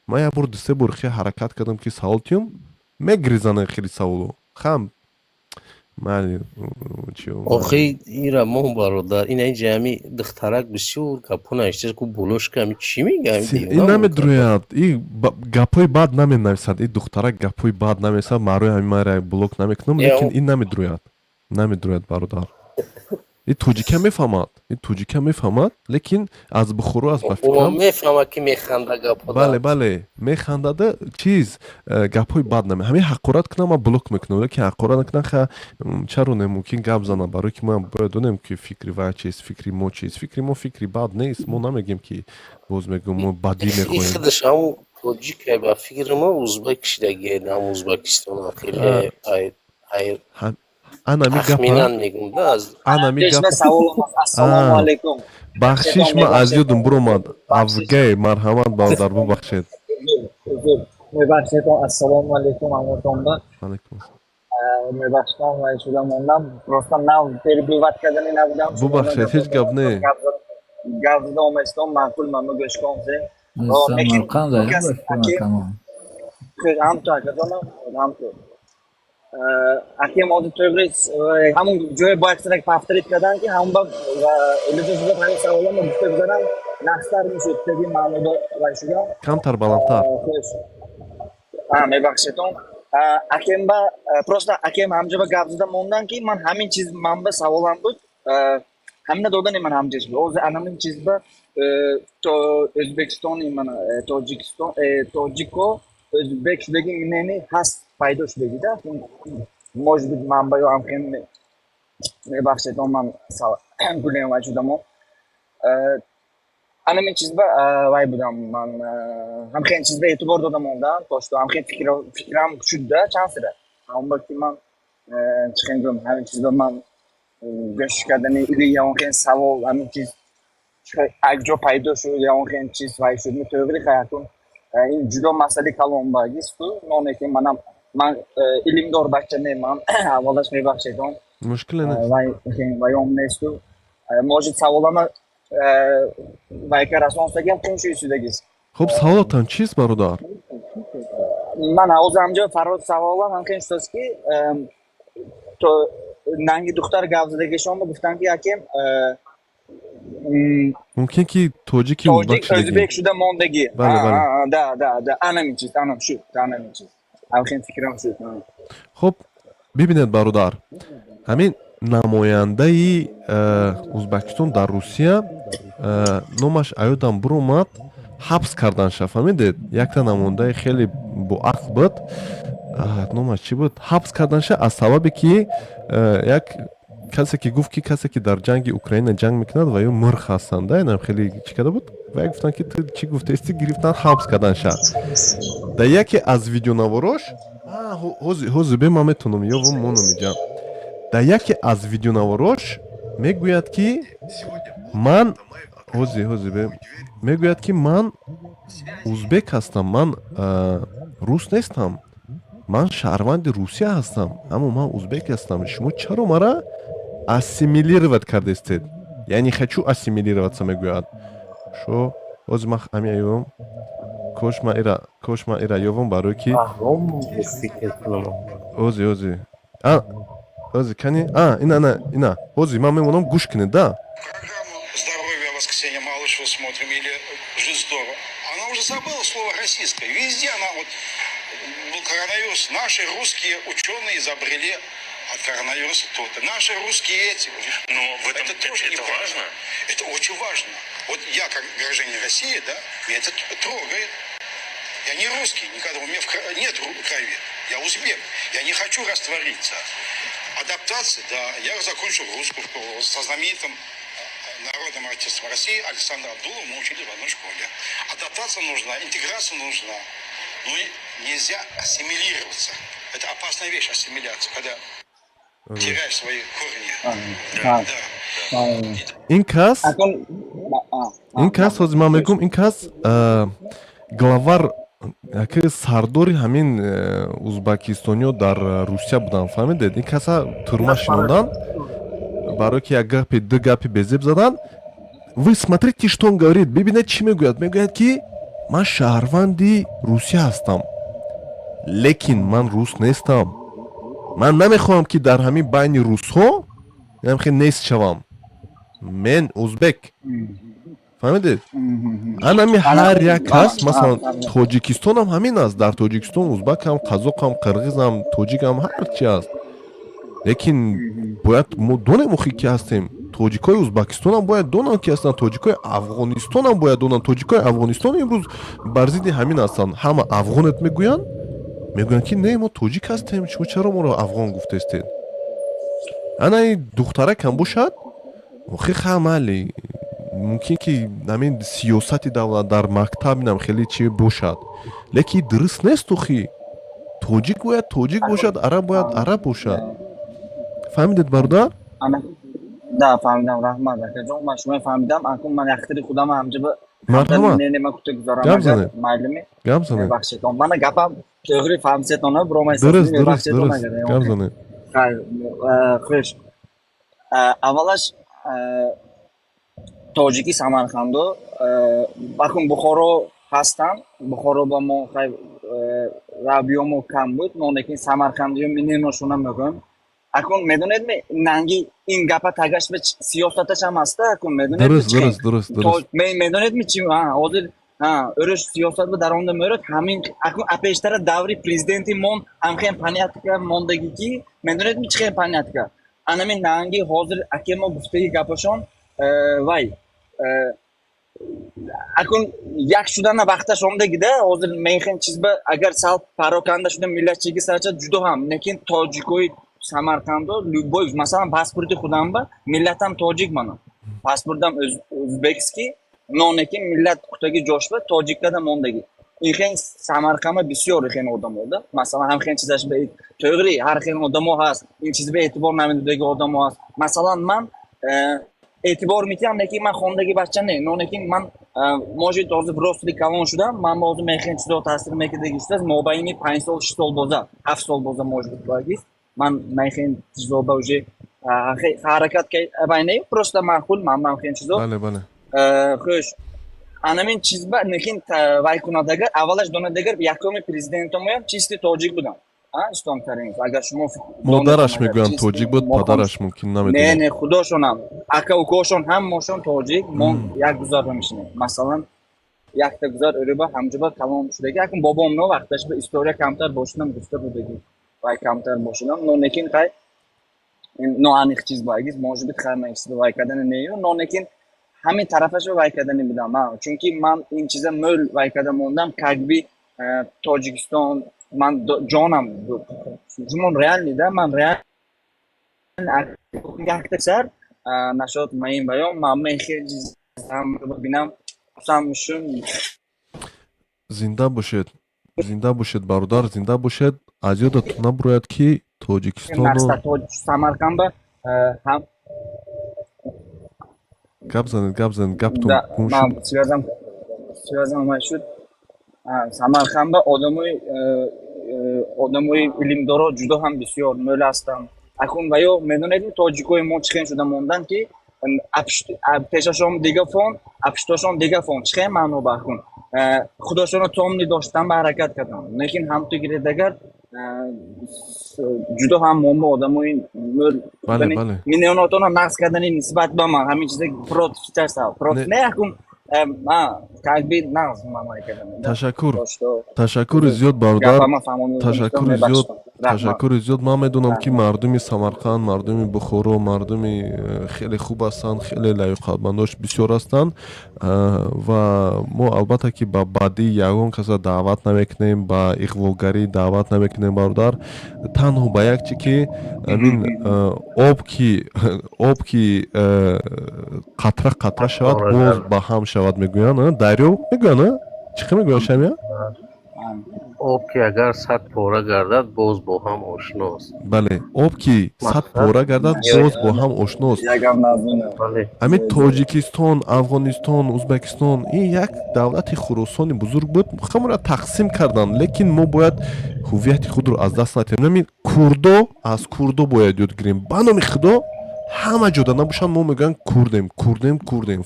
Ман як бор ду-се бор хеле ҳаракат кардам ки савол тиём, мегризанам хеле саволо. Хам майли чӣ охи ира моҳ бародар ин инҷа ҳами духтарак бисёр гапона иштад ку болошка ҳами чӣ мегӯяд? ин намедурӯяд, и гапҳои бад наменависад, и духтарак гапҳои бад намевисад, маърӯи ҳами маро блок намекунам, лекин ин намедурӯяд бародар. И тоҷика мефаҳмад, лекин аз бухоро аз ба фикрам мефаҳмад ки механда гапҳо. Бале, механдада чиз гапҳои бад наме. Ҳамин ҳақорат кунам, ман блок мекунам, лекин ҳақорат накунам, чаро намумкин гап занам, барои ки ман бояд донем ки фикри вай чист, фикри мо чист. Фикри мо фикри бад нест, мо намегем ки боз мегӯм мо бадӣ мехоҳем. Худаш ҳамун тоҷик ба фикри мо узбек шидагиед, ҳам Узбекистон хеле тахминан мегӯм да аз ассалому алайкум. Бахшиш ма аз ёдам буромад. Авгай марҳамат бародар бубахшед. Мебахшед, ассалому алайкум ҳамотонда. Алайкум. Мебахшидам ва шуда мондам. Просто нав перебиват кардани набудам. Бубахшед, ҳеҷ гап не. Гап зада оместон маъқул ман гӯшконзе. Ҳамто акадонам, ҳамто. Аким оди то'g'ri hamon joy boyaq sirk повторить kardan ki ham ba ilojida hamon savolimni bitta bizaram naqslar shu tegi ma'noda va shuga kamtar balandtar mebaxsheton akim ba просто akim hamjaba gapzida mondan ki man hamin chiz manba savolim bud hamna dodan man hamjish o'zi anamin chiz ba to O'zbekiston man Tojikiston Tojiko O'zbek shudagi neni has пайдо шудагида может быть манбаи ҳамхин мебахшед он ман гулем вай шудамо анамин чизба вай будам ман ҳамхин чизба эътибор додам ондам то что ҳамхин фикрам шудда чанд сира ҳамон ки ман чихен гум ҳамин чизба ман гӯш кардани или ягонхин савол ҳамин чиз акҷо пайдо шуд ягонхин чиз вай шуд то'g'ri хаякун ин ҷудо масъалаи калонбагисту ноне ки манам من علمدار بچه نیمم اولش میبخشیدم مشکل نیست وای اون نیستو موجود سوالم وای که رسانه سگم کنشی شدگیست خب سوالتان چیست برادر من از همجا فراد سوالم همکن شدست که تو ننگی دختر گوزدگی شما گفتن که یکیم ممکن که توجیکی ازبک شده موندگی ده انم چیست انم شد انم چیست خب ببینید برادر همین намояндаи Узбекистон дар Русия номаш аёдам буромад ҳабс кардан шаф фаҳмидед якта намояндаи хеле боақл буд номаш чӣ буд ҳабс кардан ша аз сабабе ки як касе ки гуфт ки касе ки дар ҷанги Украина ҷанг мекунад ва ё мурғ ҳастанд инам хеле чӣ карда буд ва гуфтанд ки ту чӣ гуфтаисти гирифтан ҳабс кардан ша дар яке аз видеонаворош ҳозир бе ман метонам ёвам мо намеҷам дар яке аз видеонаворош мегӯяд ки ман мегӯяд ки ман узбек ҳастам ман рус нестам ман шаҳрванди Русия ҳастам аммо ман узбек ҳастам шумо чаро мара ассимилировать кардаистед яъне хочу ассимилироваться мегӯяд шо ҳозир ман ҳамин ёвам кош ман ира ёвам барое ки ҳозир кани ина ҳозир ман мемонам гӯш кунед да Здоровье, воскресенье Малышева смотрим, или Жизнь здорово. Она уже забыла слово российское. Везде она вот был коронавирус. Наши русские ученые изобрели от коронавируса то-то. Наши русские эти. Но в этом это тоже это важно. Это очень важно. Вот я как гражданин России, да, меня это трогает. Я не русский никогда, у меня нет крови. Я узбек. Я не хочу раствориться. Адаптация, да. Я закончил русскую школу со знаменитым народным артистом России Александром Абдуловым мы учились в одной школе. Адаптация нужна, интеграция нужна. Но нельзя ассимилироваться. Это опасная вещь, ассимиляция, когда теряешь свои корни. ин кас ҳозир ман мегӯм ин кас главар яке сардори ҳамин узбекистониё дар русия буданд фаҳмидед ин каса турма шинодан барое ки як гапи ду гапи безеб задан вы смотрите что он говорит бибинед чӣ мегӯяд ки ман шаҳрванди русия ҳастам лекин ман рус нестам ман намехоҳам ки дар ҳамин байни русҳо нест шавам мен узбек фаҳмидед анами ҳар як кас масалан тоҷикистонам ҳамин аст дар тоҷикистон узбакам қазоқам қирғизам тоҷикам ҳарчи аст лекин бояд мо донем охи ки ҳастем тоҷикои узбекистонам бояд донанд ки ҳастанд тоҷикои афғонистонам бояд донанд тоҷикои афғонистон имрӯз бар зидди ҳамин ҳастанд ҳама афғонет мегӯянд ки не мо тоҷик ҳастем шумо чаро моро афғон гуфтестед ана ин духтаракам бошад охи хамали мумкин ки ҳамин сиёсати давлат дар мактаб инам хеле чӣ бошад лекин дуруст нест охи тоҷик бояд тоҷик бошад араб бояд араб бошад фаҳмидед бародар да фаҳмидам раҳмат акаҷон ман шумо фаҳмидам акун ман яхтири худам ҳамҷиба марҳамат гап занед мана гапам то'g'ri фаҳмсетона дуруст гап занед хуш аввалаш тоҷики самарқандо акун бухоро ҳастанд бухоро ба мо равиёмо кам буд нонекин самарқандиё меношона мегӯям акун медонед нанги ин гапа тагаш сиёсаташам аста акун медонед дуруст медонед чи ҳозир өрөш сиёсат дар онда меорад ҳамин акун апештара даври президенти мон ҳамхем понятка мондагӣ ки медонед чи хем понятка анамин нанги ҳозир акемо гуфтаги гапашон вай акун як шудана вақташ омдагида ҳозир мехен чизба агар сал пароканда шуда миллатчиги сарача ҷудо ҳам лекин тоҷикои самарқандо любой масалан паспорти худам ба миллатам тоҷик манам паспортам узбекский нонекин миллат кутаги ҷошба тоҷиккада мондаги инхен самарқама бисёр ихен одамода масалан ҳамхен чизаш ба то'g'ri ҳар хел одамо ҳаст ин чиз ба эътибор намедодаги одамо ҳаст масалан ман эътибор мекунам лекин ман хондаги бача не нонекин ман может ҳозир росли калон шудам ман ҳозир мехен чизо таъсир мекардаги шудааст мобайни 5 сол 6 сол боза 7 сол боза может багист ман мехен чизо ба уже ҳаракат байне просто маъқул ман хен чизо бале хуш анамин чизба некин вай кунадагар аввалаш донадагар якуми президентомоям чисти тоҷик будам истон карем агар шумо модараш мегӯям тоҷик буд падараш мумкин намедонам не худошонам ака укошон ҳаммошон тоҷик мо як гузарда мешинем масалан якта гузар өрӯба ҳамҷоба калом шудаги акун бобомно вақташ ба история камтар бошидам гуфта будаги вай камтар бошидам но некин қай ноаниқ чиз багиз может бит хайма ист вай кардани нею но некин ҳамин тарафашо вай кардани будам чунки ман ин чиза мӯл вай карда мондам какби тоҷикистон ман ҷонам ҷумон реални да ман реал якта сар нашод маин баён ман мехели бинам самшун зинда бошед бародар зинда бошед аз ёдатон набурояд ки тоҷикистону самарқанда гап занед гаптон связам шуд самарқанда одамои илмдоро ҷудо ҳам бисёр мӯл ҳастанд акун ва ё медонед тоҷикои мо чӣ хел шуда монданд ки пешашон дига фон апштошон дига фон чӣ хел маъно ба акун худошоно томни доштан ба ҳаракат кардам лекин ҳамто гиридагар ҷудо ҳам момо одамои мӯл минеонотоно нақз кардани нисбат ба ман ҳамин чиза против не акун ташаккури зиёд бародар ташаккури зиёд ман медонам ки мардуми самарқанд мардуми бухоро мардуми хеле хуб ҳастанд хеле лаёқатмандош бисёр ҳастанд ва мо албатта ки ба бадӣ ягон каса даъват намекунем ба иғвогарӣ даъват намекунем бародар танҳо ба як чӣ ки амин об ки қатра қатра шавад боз ба ҳам шавад мегӯянд дарё мегӯянд чӣ хел мегӯянд шамия об ки агар 100 пора гардад боз бо ҳам ошност. бале об ки 100 пора гардад боз бо ҳам ошност. Ягам мазмуне. бале ҳамин Тоҷикистон, Афғонистон, Ӯзбекистон ин як давлати хуросони бузург буд. Ҳамонро тақсим карданд, лекин мо бояд ҳуввияти худро аз даст надиҳем. Намин курдо аз курдо бояд ёд гирем. Ба номи Худо ҳама ҷода набошанд мо мегӯянд курдем,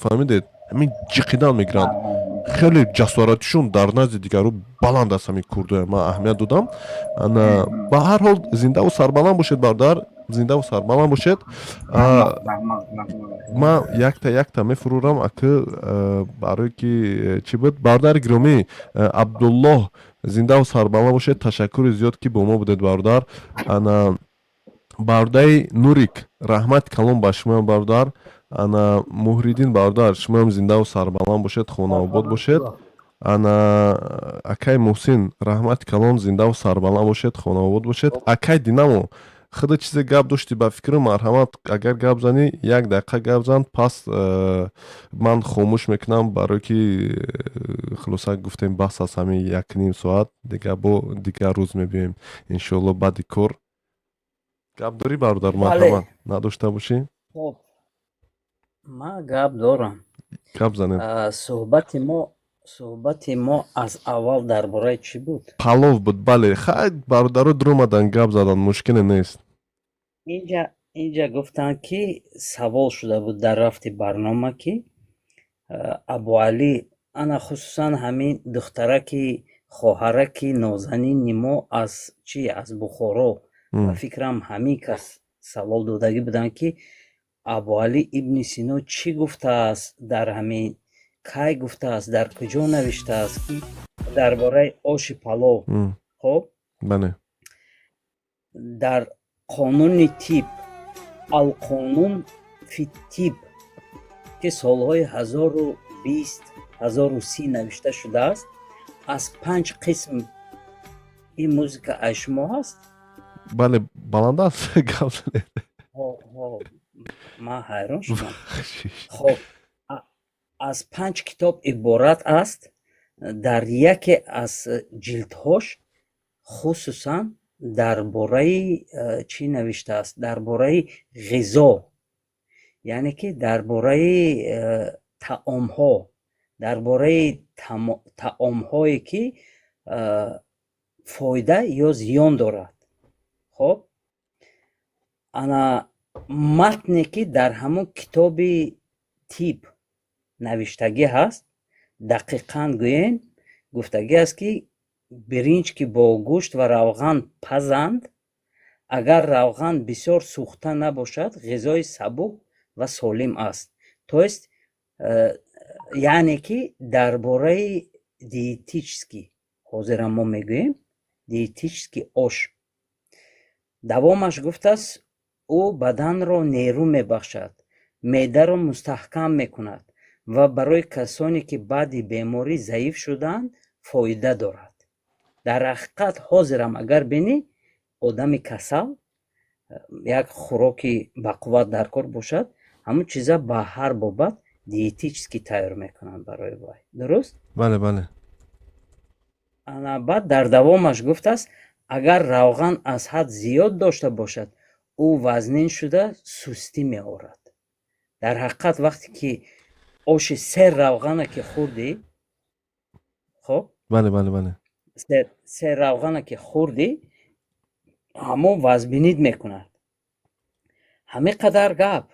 фаҳмидед? Ҳамин ҷиқидан мегиранд. Хеле ҷасоратишон дар назди дигару баланд аст ҳамин курдоя. Ман аҳамият додам. Ба ҳар ҳол зиндаву сарбаланд бошед бардар, зиндаву сарбаланд бошед. Ман якта мефурӯрам ака барои ки чӣ буд? Бародари гиромӣ Абдуллоҳ зиндаву сарбаланд бошед. Ташаккури зиёд ки бо мо будед бардар. Бардаи Нурик раҳмати калон ба шумо бардар. Ана Муҳриддин бардар шумоам зиндаву сарбаланд бошед, хонаобод бошед. Ана акай Муҳсин раҳмати калон зиндаву сарбаланд бошед, хонаобод бошед. Акай Динамо худо чизе гап дошти ба фикру марҳамат, агар гап зани 1 дақиқа гап зан, пас ман хомӯш мекунам барое ки хулоса гуфтем баҳс аст ҳамин 1.5 соат. Дигар рӯз мебиёем иншоалло баъди кор. Гап дорӣ бародар марҳамат? Надошта бошӣ? Хоб, ман гап дорам. Гап занем. Суҳбати мо аз аввал дар бораи чӣ буд? Палов буд, бале. Хай бародаро дуромадан гап задан, мушкиле нест. Инҷа гуфтанд ки савол шуда буд дар рафти барнома ки Абуалӣ ана хусусан ҳамин духтараки хоҳараки нозанини мо аз Бухоро ва фикрам ҳамин кас савол додагӣ буданд ки Абуалӣ ибни Сино чӣ гуфтааст дар ҳамин, кай гуфтааст, дар куҷо навиштааст ки дар бораи оши палов. Хоб бале дар қонуни тиб, алқонун фи тиб ки солҳои 1020-1030 навишта шудааст, аз 5 қисм ин музика аз шумо ҳаст? бале баланд аст гап занед. Ман ҳайрон шудам. Хоб аз 5 китоб иборат аст. Дар яке аз ҷилдҳош хусусан дар бораи чӣ навиштааст? Дар бораи ғизо, яъне ки дар бораи таомҳо, дар бораи таомҳое ки фоида ё зиён дорад. хоб ана матне ки дар ҳамон китоби тиб навиштагӣ ҳаст, дақиқан гӯен гуфтагӣ аст ки биринҷ ки бо гӯшт ва равған пазанд, агар равған бисёр сӯхта набошад, ғизои сабук ва солим аст. Тоест яъне ки дар бораи диетически, ҳозирам мо мегӯем диетически ош, давомаш гуфтааст ӯ баданро нерӯ мебахшад, меъдаро мустаҳкам мекунад ва барои касоне ки баъди беморӣ заиф шуданд фоида дорад. Дар ҳақиқат ҳозирам агар бинӣ одами касал як хӯроки бақувват дар кор бошад, ҳамон чиза ба ҳар бобат диетически тайёр мекунанд барои вай. Дуруст? Бале бале. Ана баъд дар давомаш гуфтааст агар равған аз ҳад зиёд дошта бошад, ӯ вазнин шуда сустӣ меорад. Дар ҳақиқат вақте ки оши 3 равғана ки хӯрдӣ, хоб бале 3 равғана ки хӯрдӣ, ҳамон вазбинид мекунад. ҳамин қадар гап.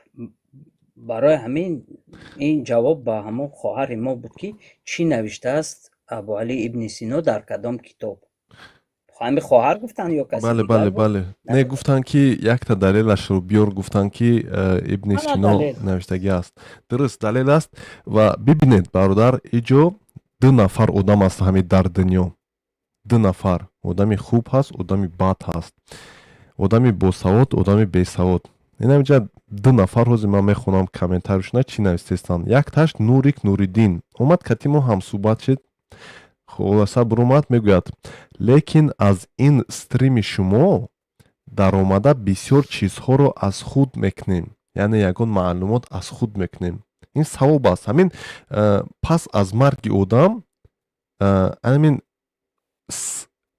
Барои ҳамин ин ҷавоб ба ҳамон хоҳари мо буд ки чӣ навиштааст Абуалӣ ибни Сино дар кадом китоб. ҳамин хоҳар гуфтанд ё каси дигар? Бале. Не гуфтанд ки якта далелашро биёр, гуфтанд ки ибни Сино навиштагӣ аст. Дуруст, далел аст. Ва бибинед бародар, иҷо 2 нафар одам аст ҳамин дар дунё. 2 нафар. Одами хуб ҳаст, одами бад ҳаст. Одами босавод, одами бесавод. Ин ҳаминҷа 2 нафар ҳозир ман мехонам комментаришона чӣ навистестанд. Якташ Нурик Нуриддин омад кати мо ҳамсӯҳбат шед. خلاصه برآمد میگوید لیکن از این استریم شما در آمده بسیار چیزها رو از خود میکنیم، یعنی یگان معلومات از خود میکنیم. این ثواب است. همین پس از مرگ آدم همین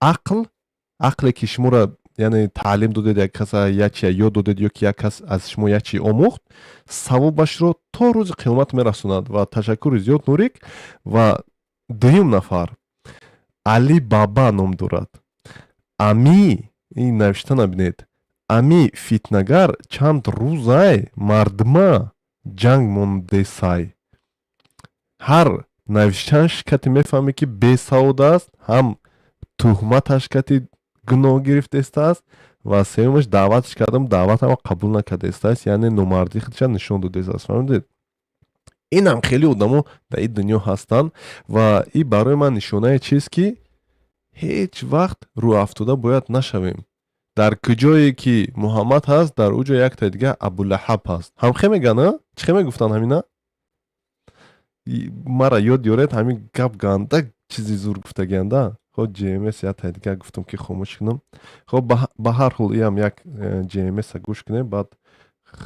ақле ки шуморо яъне таълим додед як кас яче ёд додед ё ки як кас аз шумо ячи омӯхт савобашро то рӯзи қиёмат мерасонад ва ташаккури зиёд нурик. Ва дуюм нафар Али Баба ном дорад. Ами ин навишта набинед. Ами фитнагар чанд рӯзай мардма ҷанг мондесай. ҳар навиштанаш кати мефаҳме ки бесавод аст, ҳам туҳматаш кати гуноҳ гирифтестааст ва сеюмаш даъваташ кардам даъватам қабул накардестааст, яъне номардии худша нишон додестааст. фаҳмидед? инам хеле одамо дар ин дунё ҳастанд ва ин барои ман нишонаи чист ки ҳеҷ вақт рӯафтода бояд нашавем. дар куҷое ки муҳаммад ҳаст, дар ӯ ҷо якта дига Абулаҳаб ҳаст. ҳамхе мегӯянд, чӣ хе мегуфтанд ҳамина? мара ёд ёред ҳамин гап ганда чизи зур гуфтагианда. хоб GMS якта дига гуфтам ки хомӯш кунам. хоб ба ҳар ҳол иам як GMS-а гӯш кунем, баъд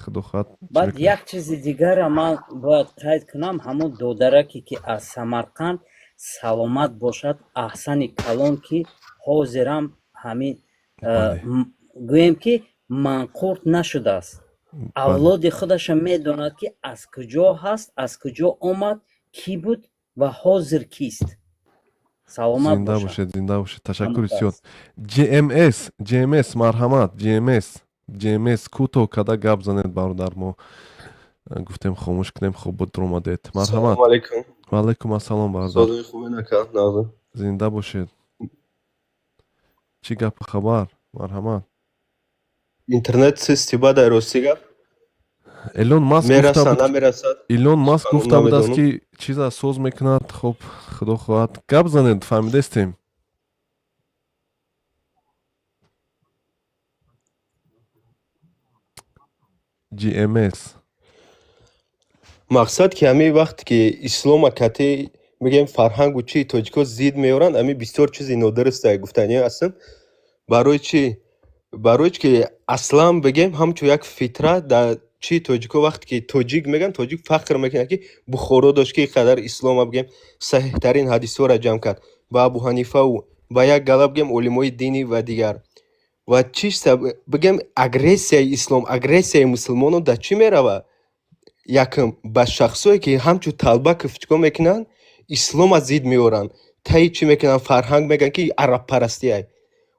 худохоҳад. баъд як чизи дигара ман бояд қайд кунам, ҳамон додараке ки аз Самарқанд саломат бошад, Аҳсани Калон ки ҳозирам ҳамин гӯем ки манқурт нашудааст. авлоди худаша медонад ки аз куҷо ҳаст, аз куҷо омад, кӣ буд ва ҳозир кист. саломат зинда бошед, зинда бошед. Ташаккури зиёд. GMS марҳамат, GMS кӯтоҳ када гап занед бародар, мо гуфтем хомӯш кунем, хоб буд омадед. Марҳамат. Салом алейкум. Ва алейкум ассалом бародар. Содои хубин ака, нағза. Зинда бошед. Чӣ гапу хабар? Марҳамат. Интернет систи бадай рости гап? Илон Маск мераса намерасад? Илон Маск гуфта будааст ки чиза соз мекунад. хоб худо хоҳад гап занед, фаҳмидестем. GMS мақсад ки ҳамин вақте ки ислома кати мегем фарҳангу чи тоҷико зид меёранд, ҳамин бисёр чизи нодуруст гуфтани ҳастам. барои чӣ? барои ки аслан бигем ҳамчун як фитрат дар чи тоҷико вақте ки тоҷик меган, тоҷик фахр мекунад ки Бухоро дошт ки қадар ислома бигем саҳиҳтарин ҳадисҳоро ҷамъ кард, ба Абу Ҳанифаву ба як гала бигем олимои динӣ ва дигар. ва чӣ бигем агрессияи ислом, агрессияи мусулмонон дар чӣ мерава? Якм ба шахсое ки ҳамчун талбаков чикор мекунанд, ислома зид меёранд, таи чӣ мекунанд, фарҳанг мегӯянд ки арабпарастиай.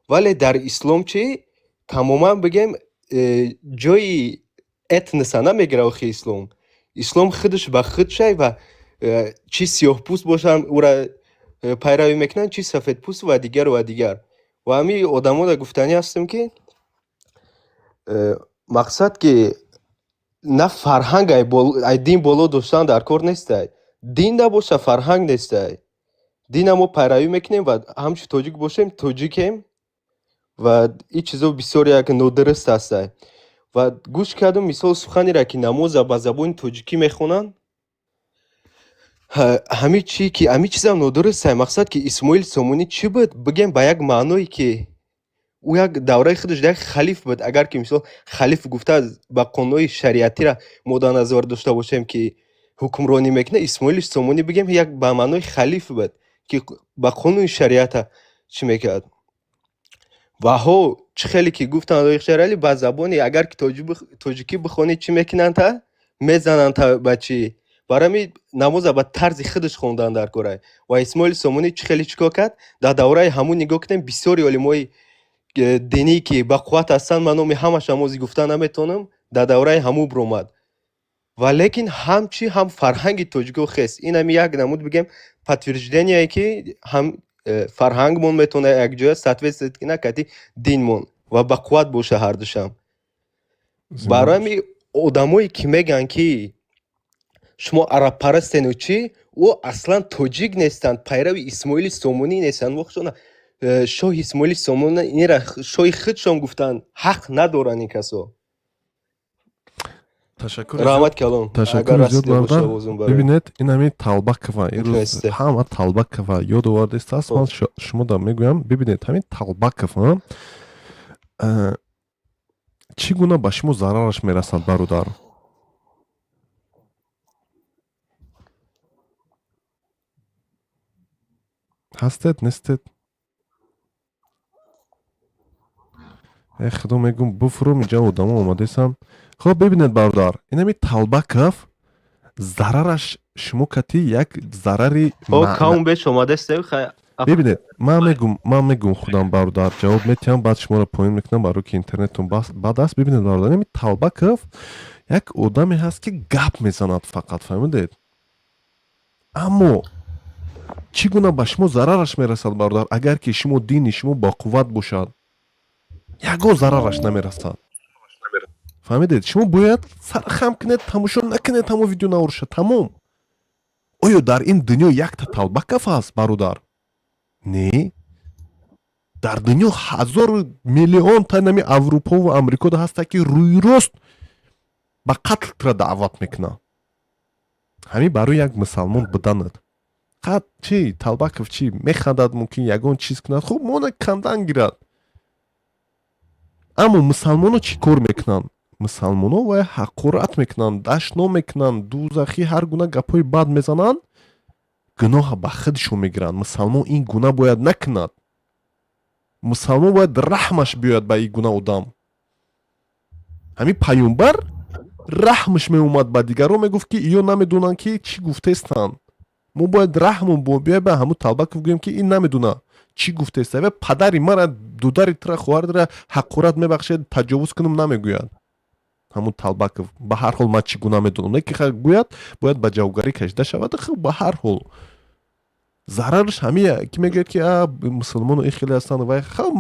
вале дар ислом чӣ? Тамоман бигем ҷои этноса намегира охи ислом. ислом худаш ба худшай ва чӣ сиёҳпӯст бошанд ӯра пайравӣ мекунанд, чӣ сафедпӯст ва дигар ва дигар. ва ҳамин одаморо гуфтани ҳастам ки мақсад ки на фарҳанг ай дин боло доштан дар кор нестай. Дин набоша, фарҳанг нестай. Дина мо пайравӣ мекунем ва ҳамчун тоҷик бошем, тоҷикем ва ин чизо бисёр як нодуруст ҳастай. ва гӯш кардам мисол суханиро ки намоза ба забони тоҷикӣ мехонанд. ҳамин чӣ ки ҳамин чизам нодурустай. мақсад ки Исмоил Сомонӣ чӣ буд? Бигем ба як маъное ки ӯ як давраи худаш як халиф буд. агар ки мисол халиф гуфта ба қонунҳои шариатиро мо дар назар дошта бошем ки ҳукмронӣ мекунад, Исмоил Сомонӣ бигем як ба маънои халиф буд ки ба қонуни шариата чӣ мекард. ва ҳо чӣ хеле ки гуфтанд оиқшарали ба забони агар ки тоҷикӣ бихонӣ чӣ мекунанд? мезананд ба чӣ? барои ҳамин намоза ба тарзи худаш хонданд дар корай. ва Исмоил Сомонӣ чӣ хеле чикор кард? дар давраи ҳамун нигоҳ кунем, бисёри олимои динӣ ки ба қувват ҳастанд, ман номи ҳамаашон ҳозир гуфта наметавонам, дар давраи ҳамун биромад. ва лекин ҳам чӣ ҳам фарҳанги тоҷико хест. ин ҳамин як намуд бигем подтверждение ки ҳам фарҳангмон метавона якҷоя соответствовать кунад кати динмон ва ба қувват боша ҳардушам. барои ҳамин одамое ки мегӯянд ки шумо арабпарастену чӣ, ӯ аслан тоҷик нестанд, пайрави Исмоили Сомонӣ нестанд. вохшона шоҳи Исмоили Сомонӣ инра шоҳи худшон гуфтанд, ҳақ надоранд ин касо. раҳмат калом. Ташаккури зиёд бародар. бибинед ин ҳамин Талбакова ирӯз ҳама Талбакова ёд овардестааст. ман шумо да мегӯям, бибинед ҳамин Талбакова чӣ гуна ба шумо зарараш мерасад бародар? ҳастед, нестед? خدا میگم بفروم اینجا آدم اومده سم. خب ببینید برادر اینمی طلبکف ضررش شما کتی یک ضرری او کام به شما دسته خیلی ببینید من میگم خودم برادر جواب میتونم بعد شما رو پایین میکنم برای که اینترنتتون بعد است. ببینید برادر اینمی طلبکف یک آدمی هست که گپ میزند فقط فهمیدید اما چگونه به شما ضررش میرسد برادر اگر که شما دین شما با قوت باشد یگو ضررش نمیرسد فهمیدید شما باید سر خم کنید تماشا نکنید همو ویدیو نورشه تمام آیا در این دنیا یک تا طلبکف هست برادر نه در دنیا 1000 میلیون تا نمی اروپا و امریکا ده هست که روی راست با قتل را دعوت میکنه همین برای یک مسلمان بداند قد چی طلبکف چی میخندد ممکن یگون چیز کند خب مونه کندن گیرد اما مسلمان چی کار میکنن مسلمان و حقارت میکنن دشنا میکنن دوزخی هر گونه گپای بد میزنن گناه به خودشون میگیرن مسلمان این گونه باید نکند مسلمان باید رحمش بیاد به این گونه آدم همین پیامبر رحمش میومد به دیگران میگفت که ایو نمیدونن که چی گفته استن ما باید رحمون بیای به همون طلبک بگویم که این نمیدونه چی گفته است و پدری مرا دوداری تر خواهر را حقارت میبخشه تجاوز کنم نمیگوید همون طلبک به هر حال ما چی گونه میدونم نه که گوید باید به جوگری کشیده شود خب به هر حال ضررش همیه که میگه که مسلمان این خیلی هستن و خب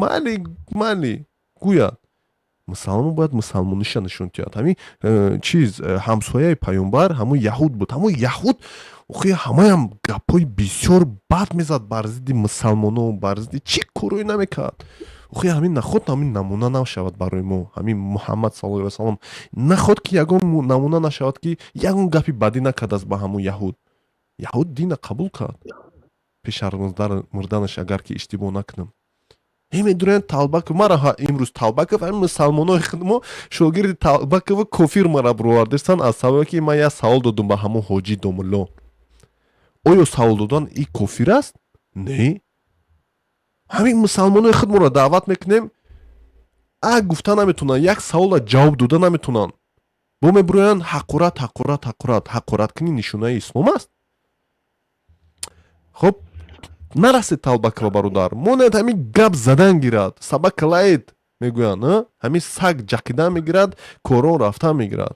مالی گوید مسلمان باید مسلمانیش نشون دهد همین چیز همسایه پیامبر همون یهود بود همون یهود اوخی همه هم گپای بسیار بد میزد بر ضد مسلمانو بر ضد چی کاروی نمیکرد اوخی همین نخود همین نمونه نشود برای ما همین محمد صلی الله علیه و سلم نخود که یگون نمونه نشود که یگون گپی بدی نکرد از با همون یهود دین قبول کرد پیش از مردنش اگر که اشتباه نکنم میدونن طلبک مرا امروز طلبک و مسلمانای خودمو شاگرد طلبک و کافر مرا بروردستان از سبب که من یه سوال دادم به همون حاجی دوملو آیا سوال دادن این کافر است نه همین مسلمانای خودمو را دعوت میکنیم گفتن نمیتونن یک سوال جواب دادن نمیتونن بو میبروین حقارت کنی نشونه اسلام است خب نرسید طلبک و برادر مونید همین گپ زدن گیرد سبک لید میگوین همین سگ جکیدن میگیرد کورون رفتن میگیرد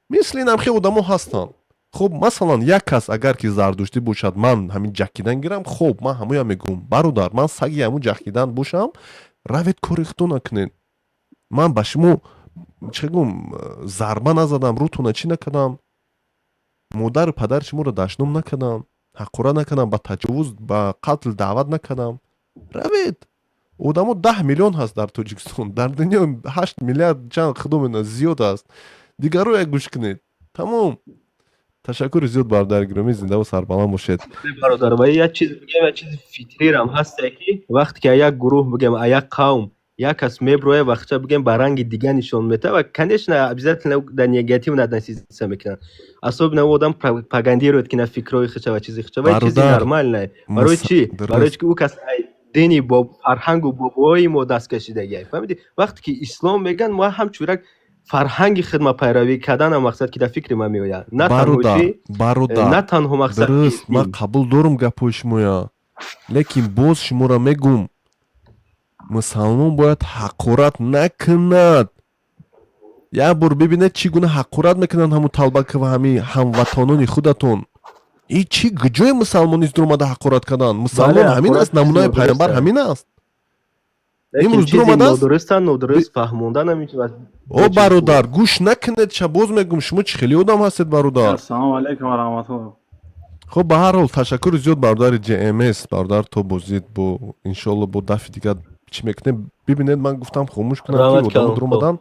مثل این همخی آدمو هستن خب مثلا یک کس اگر که زردشتی باشد من همین جکیدن گیرم خب من همون میگم برادر من سگی همون جکیدن باشم روید کریختو نکنین من به شما چگم ضربه نزدم روتونه چی نکدم مادر پدر شما رو دشنم نکدم حقارت نکردم با تجاوز با قتل دعوت نکردم روید آدمو 10 میلیون هست در تاجیکستان در دنیا 8 میلیارد چند خدوم زیاد است دیگر رو گوش کنید تمام تشکر زیاد برادر گرامی زنده و سربلند باشید برادر و یک چیز بگم یک چیز فطری هم هست که وقتی که یک گروه بگم یک قوم یک کس میبروه وقتا بگم به رنگ دیگه نشون میده و کنیش نه обязательно در نگاتیو относиться میکنن особенно آدم пропагандирует که نه فکرای خچه و چیزی خچه و چیزی نرمال نه برای چی برای که او کس دینی با فرهنگ و بابای ما دست کشیده فهمیدی وقتی که اسلام میگن ما هم چورک فرهنگ خدمت پیروی کردن مقصد که در فکر ما میآید نه برادر نه تنها مقصد درست من قبول دارم گپای شما لیکن باز شما را میگم مسلمان باید حقارت نکند یک بار ببینید چگونه حقارت میکنن همون طلبک و همین هموطنان خودتون این چی گجای مسلمانی در اومده حقارت کردن مسلمان همین است نمونه پیامبر همین است امروز در اومده نادرست فهموندن نمیشه او برادر گوش نکنید چه باز میگم شما چه خیلی آدم هستید برادر السلام علیکم و رحمت الله خب به هر حال تشکر زیاد برادر جی ام اس برادر تو بازید با انشالله با دفعه دیگه چی میکنه ببینید من گفتم خاموش کنم که آدم در اومدن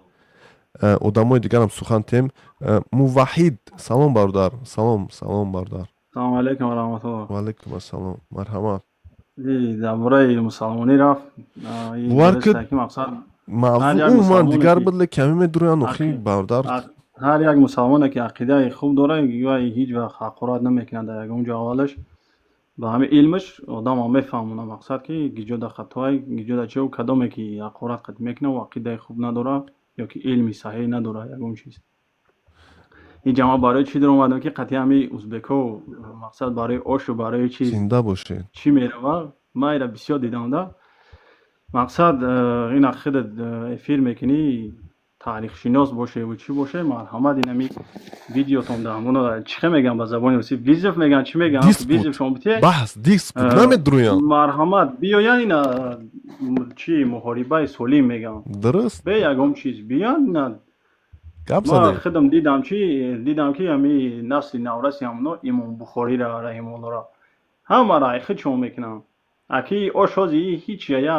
آدمای دیگر هم سخن تیم موحد سلام برادر سلام برادر سلام علیکم و رحمت الله و علیکم السلام مرحبا درباره مسلمانی رفت وقت موضوع من دیگر بدل کمی میدونم نخی برادر هر یک مسلمان که عقیده خوب داره یا هیچ وقت حقارت نمیکنه در اونجا اولش ба ҳамин илмаш одам ҳам мефаҳмона мақсад ки гиҷода хатои гиҷода чиё кадоме ки ақорат қад мекуна ва ақидаи хуб надора ё ки илми саҳеҳ надора ягон чиз. ин ҷамъа барои чӣ дар омадам ки қатъи ҳамин узбеко мақсад барои ошу барои чиз зинда бошед. чӣ мерава ман инро бисёр дидамда. мақсад ин ақидат эфир мекунӣ таърихшинос бошеву чӣ боше марҳамат ин ҳамин видеотон дар ҳамон чӣ хел мегӯям ба забони русӣ визов мегӯям чӣ мегӯям визов шумо битие баҳс диспут намедурӯям. марҳамат биёян ина чӣ муҳорибаи солим мегӯям дуруст бе ягон чиз биёян ина гап ман задем. худам дидам ки ҳамин насли навраси ҳамуно имом бухориро раҳимуллоҳро ҳамаро айхид шумо мекунам аки ошози ҳеҷ я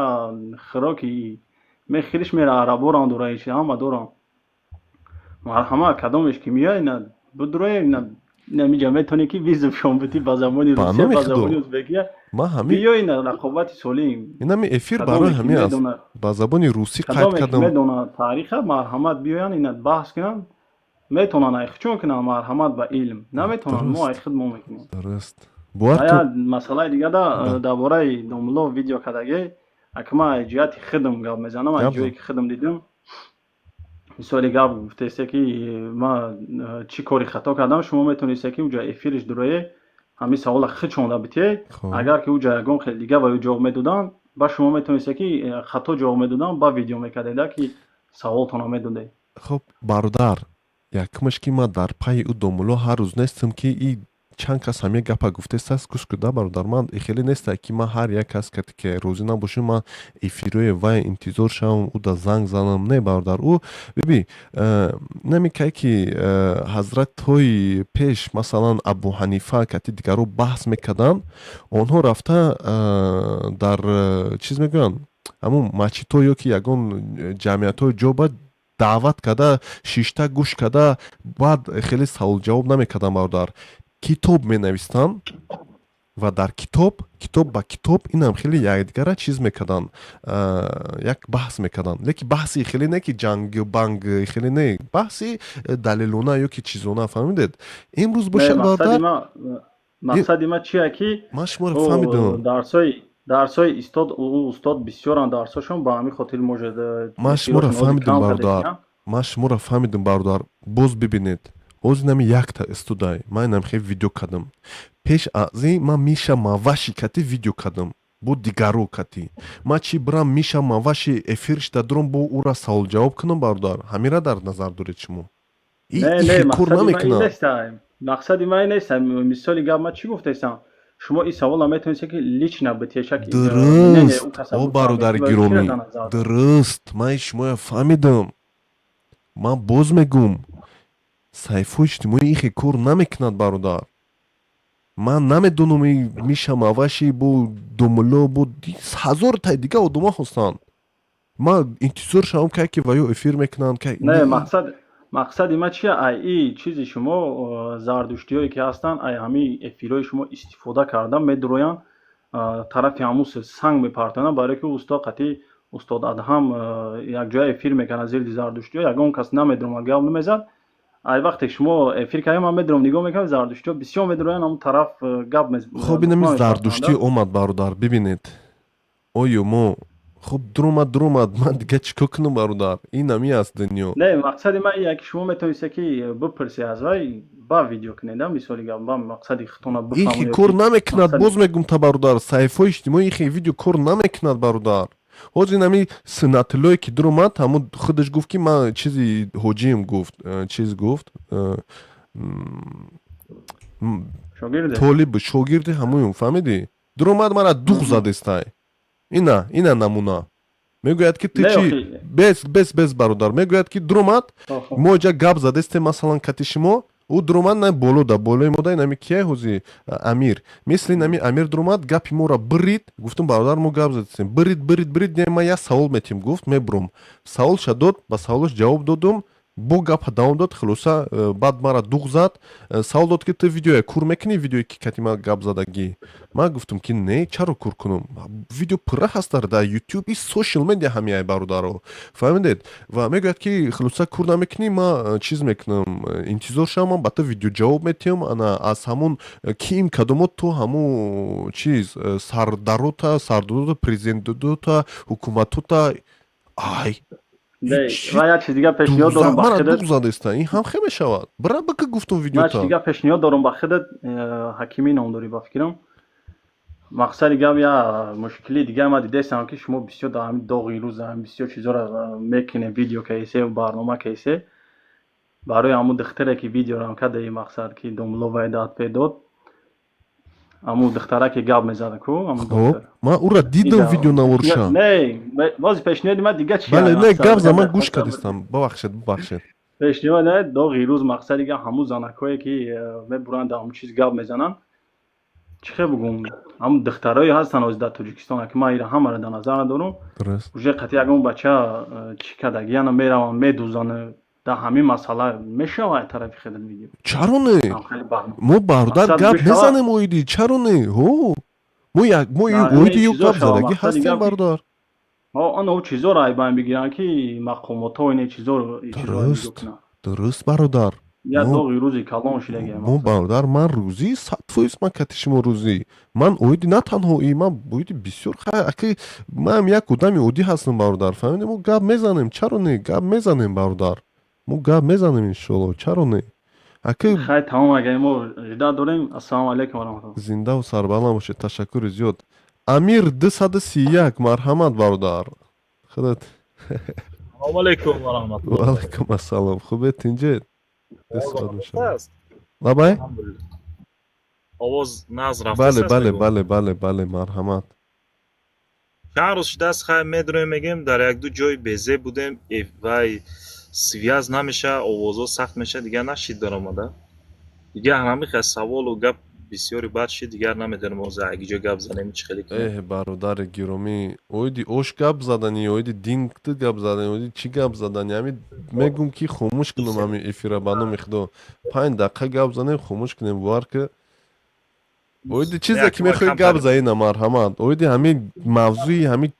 хӯроки мехириш мера араборам дора иш ҳама дорам марҳамат кадомеш ки миёй ина будурӯе ина намиҷа метонӣ ки визов шумо битӣ ба забони русия ба забони узбекия биёй ина рақобати солим инами эфир барои ҳамин аст ба забони русӣ қайд кардам медона таъриха марҳамат биёян ина баҳс кунанд метавонанд айхид чун кунанд марҳамат ба илм наметавонанд мо айхид мо мекунем дуруст ая масъалаи дигада дар бораи домулло видео кардагӣ аки ман аз ҷиҳати худам гап мезанам аз ҷое ки худам дидам мисоли гап гуфтесе ки ман чӣ кори хато кардам шумо метавонисте ки уҷа эфириш дурое ҳамин савола худ шонда битие агар ки уҷа ягон хел дига ва ҷавоб медоданд ба шумо метавонисте ки хато ҷавоб медоданд ба видео мекардеда ки саволтонро медодед. хуб бародар якмаш ки ман дар пайи ӯ домулло ҳар рӯз нестам ки и чанд кас ҳамин гапа гуфтестааст гӯш куда бародар ман хеле неста ки ман ҳар як кас кате ки розӣ набошем ман эфирои вай интизор шавам ӯ да занг занам не бародар ӯ биби намекай ки ҳазратҳои пеш масалан абу ҳанифа кати дигару баҳс мекарданд онҳо рафта дар чиз мегӯянд ҳамун масҷидҳо ё ки ягон ҷамъиятҳои ҷо ба даъват карда шишта гӯш карда баъд хеле саволҷавоб намекарданд бародар китоб менавистанд ва дар китоб ба китоб инам хеле якдигара чиз мекарданд як баҳс мекарданд лекин баҳси хеле не ки ҷангу банг хеле не баҳси далелона ё ки чизона фаҳмидед имрӯз бошад бародар мақсади ман чия ки ман шуморо фаҳмидам дарсои устод бисёранд дарсошон ба ҳамин хотир можед ман шуморо фаҳмидам бародар ман шуморо фаҳмидам бародар боз бибинед ҳозир нами якта истудай ман инам хел видео кардам пеш аз ин ман миша маваши кати видео кардам бо дигаро кати ман чӣ бирам миша маваши эфирш дадурам бо ӯра саволҷавоб кунам бародар ҳамира дар назар доред шумо кор намекунам мақсади ман нест мисоли гап ман чӣ гуфтаистам шумо ин савола метавонистед ки лично битешак дуруст о бародари гиромӣ дуруст ман шуморо фаҳмидам ман боз мегӯм сайфҳои иҷтимоӣ ихе кор намекунад бародар ман намедонам миша маваши бо домулло бо ҳазортай дига одамҳо ҳастанд ман интизор шавам кай ки ваё эфир мекунанд не мақсади ман чия ай и чизи шумо зардуштиҳое ки ҳастанд ай ҳамин эфирҳои шумо истифода карда медуроянд тарафи ҳамун санг мепартонанд барое ки устод қатъи устод адҳам якҷоя эфир мекунад зири зардуштиҳо ягон кас намедонад гап намезад ай вақте шумо эфир кардем ман медурам нигоҳ мекунам зардуштиҳо бисёр медуроянд ҳамун тараф гап хоб инами зардуштӣ омад бародар бибинед оё мо хуб дуромад ман дига чӣ кор кунам бародар ин ами аст дунё не мақсади ман ин ки шумо метавонисте ки бипурсе аз вай ба видео кунеда мисоли гап ба мақсади худтона бифаҳмед ихе кор намекунад боз мегум та бародар сайфҳои иҷтимоӣ ихе видео кор намекунад бародар ҳозир нами синатиллое ки дуромад ҳамун худаш гуфт ки ман чизи ҳоҷием гуфт чиз гуфт толиб шогирди ҳамуюм фаҳмидӣ дуромад мара дуғ задестай ина намуна мегӯяд ки ту чи бес бародар мегӯяд ки дуромад мо ҷа гап задесте масалан кати шумо ӯ дуромад на болода болои мода инами кия ҳози амир мисли нами амир дуромад гапи мора бирид гуфтам бародар мо гап задестем бирид ма як савол метим гуфт мебурам саволша дод ба саволаш ҷавоб додум бо гапа давом дод хулоса баъд мара дуғ зад савол дод ки ту видеое кур мекунӣ видеое ки катима гап задагӣ ман гуфтам ки не чаро кур кунам видео пурра ҳаст дар ютуб и social media ҳамияи бародаро фаҳмидед ва мегӯяд ки хулоса кур намекунӣ ман чиз мекунам интизор шавам ба ту видео ҷавоб метиҳам ана аз ҳамун ким кадомот ту ҳамун чиз сардарота сардодота президентдота ҳукуматота ай ва як чиз дигар пешниҳод дорам ба худат дуғ задаста ин ҳам хеле мешавад бира бака гуфтам видеота чиз дигар пешниҳод дорам ба худат ҳакимӣ ном дорӣ ба фикрам мақсади гап я мушкили дигар ма дидаистам ки шумо бисёр дар ҳамин доғи рӯза бисёр чизҳоро мекунем видео кайсе барнома кайсе барои ҳамун духтаре ки видеорам кадаи мақсад ки думловай дад педод ҳамун духтара ки гап мезада ку ҳамун духтар ман ура дидам видео наворша не бози пешниҳоди ман дигар чи бале не гап за ман гӯш кардистам бабахшед пешниҳод не доғи рӯз мақсади гап ҳамун занакое ки мебуранд ҳамун чиз гап мезананд чӣ хел бугум ҳамун духтарое ҳастанд ҳозир дар тоҷикистон ки ман ира ҳамаро дар назар надорам уже қати ягон бача чӣ кадаги яна мераванд медӯзанд дар ҳамин масъала мешавад тарафи худат видео чаро не мо бародар гап мезанем оиди чаро не ҳо мо оиди ё гап задагӣ ҳастем бародар ано чизоро айбан бигиранд ки мақомотҳо ин чизоро дуруст бародар я доғи рӯзи калон шидаги мо бародар ман рӯзӣ 100% ман кати шумо рӯзӣ ман оиди на танҳо ман оиди бисёр аки ман як одами оддӣ ҳастам бародар фаҳмидем мо гап мезанем чаро не гап мезанем бародар мо гап мезанем иншоалло чаро не аки хай тамом агар мо рида дорем ассалому алайкум ва раҳматуллоҳ зиндаву сарбаланд бошед ташаккури зиёд амир 231 марҳамат бародар худат салому алайкум ва раҳматуллоҳ ва алайкум ассалом хубед тинҷед лабай овоз наз рафта бале марҳамат чанд рӯз шудааст хай медурем мегем дар якду ҷои безеб будем вай связ намеша овозҳо сахт меша дигар нашид даромада дигар ҳамихе саволу гап бисёри бад шид дигар намедонем ҳозир аги ҷо гап занем чӣ хеле кунем бародари гиромӣ оиди ош гап задани оиди динту гап задани оиди чӣ гап задани ҳамин мегум ки хомӯш кунам ҳамин эфира ба номи худо 5 дақиқа гап занем хомӯш кунем бовар ки оиди чизе ки мехоҳӣ гап заина марҳамат оиди ҳамин мавзӯи ҳамин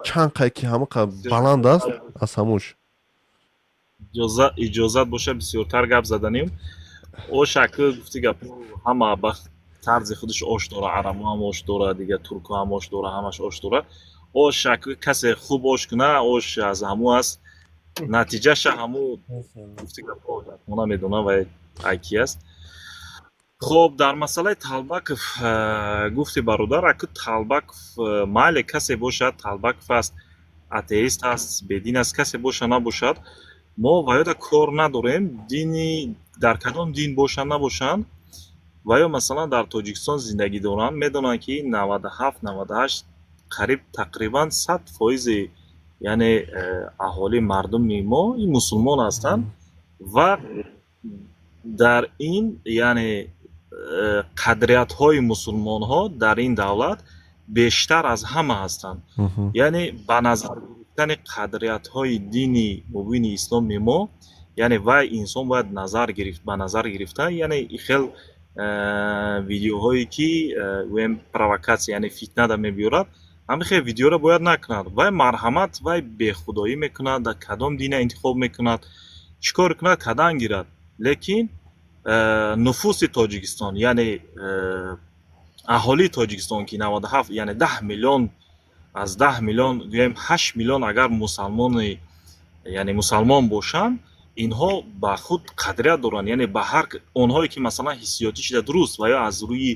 чанд қайки ҳамақа баланд аст аз ҳамуш иҷозат боша бисёртар гап заданем ош акӯ гуфти гап ҳама ба тарзи худаш ош дора арабо ҳам ош дора дигар турко ҳам ош дора ҳамаш ош дора ош акӯ касе хуб ош куна ош аз ҳаму аст натиҷаша ҳаму гуфти гап намедонам вай айки аст хоб дар масъалаи Талбаков гуфти бародар акӯ Талбаков майле касе бошад Талбаков аст атеист аст бедин аст касе боша набошад мо ваёда кор надорем дини дар кадом дин бошанд набошанд ва ё масалан дар Тоҷикистон зиндагӣ доранд медонанд ки 97-98 қариб тақрибан 100% яъне аҳоли мардуми мо ин мусулмон ҳастанд ва дар ин яъне қадриятҳои мусулмонҳо дар ин давлат бештар аз ҳама ҳастанд яъне ба назар гирифтани қадриятҳои дини мубини исломи мо яъне вай инсон бояд ба назар гирифта яъне хел видеоҳое ки гӯем провокатсия яъне фитна да мебиёрад ҳамихел видеоро бояд накунад вай марҳамат вай бехудоӣ мекунад дар кадом дина интихоб мекунад чӣ кор кунад кадан гирад лекин нуфуси Тоҷикистон яъне аҳолии Тоҷикистон ки 97 яъне 10 миллион аз 10 миллион гӯем 8 миллион агар мусалмони яъне мусалмон бошанд инҳо ба худ қадрият доранд яъне ба ҳар онҳое ки масалан ҳиссиётӣ шуда дуруст ва ё аз рӯи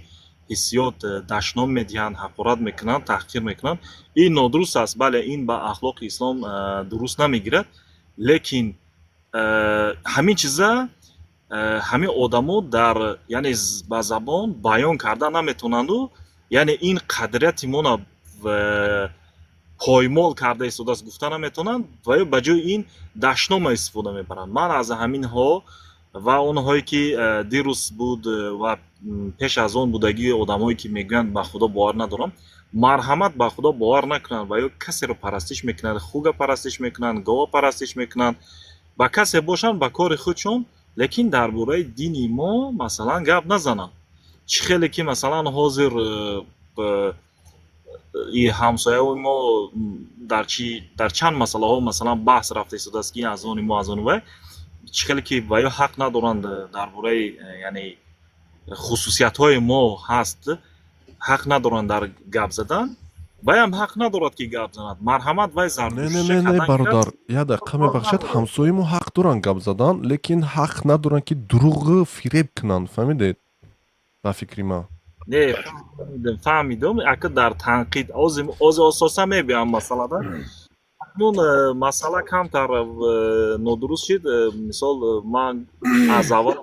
ҳиссиёт дашном медиҳанд ҳақорат мекунанд таҳқир мекунанд ин нодуруст аст бале ин ба ахлоқи ислом дуруст намегирад лекин ҳамин чиза ҳамин одамо дар яъне ба забон баён карда наметавонанду яъне ин қадрияти мона поймол карда истодаст гуфта наметавонанд ва ё ба ҷои ин дашнома истифода мебаранд ман аз ҳаминҳо ва онҳое ки дирӯз буд ва пеш аз он будагии одамое ки мегӯянд ба худо бовар надорам марҳамат ба худо бовар накунанд ва ё касеро парастиш мекунанд хуга парастиш мекунанд гова парастиш мекунанд ба касе бошанд ба кори худшон лекин дар бораи дини мо масалан гап назананд. чӣ хеле ки масалан ҳозир и ҳамсояҳои мо дар чанд масъалаҳо масалан баҳс рафта истодааст ки аз они мо аз они вай чӣ хеле ки ба ё ҳақ надоранд дар бораи яъне хусусиятҳои мо ҳаст ҳақ надоранд дар гап задан вайам ҳақ надорад ки гап занад. Марҳамат вай не бародар як дақиқа мебахшед, ҳамсои мо ҳақ доранд гап задан лекин ҳақ надоранд ки дурӯғ фиреб кунанд. фаҳмидед ба фикри ман? Не фаҳмидам ака дар танқид ози ососа мебиям масъалада акнун масъала камтар нодуруст шид. мисол ман аз аввал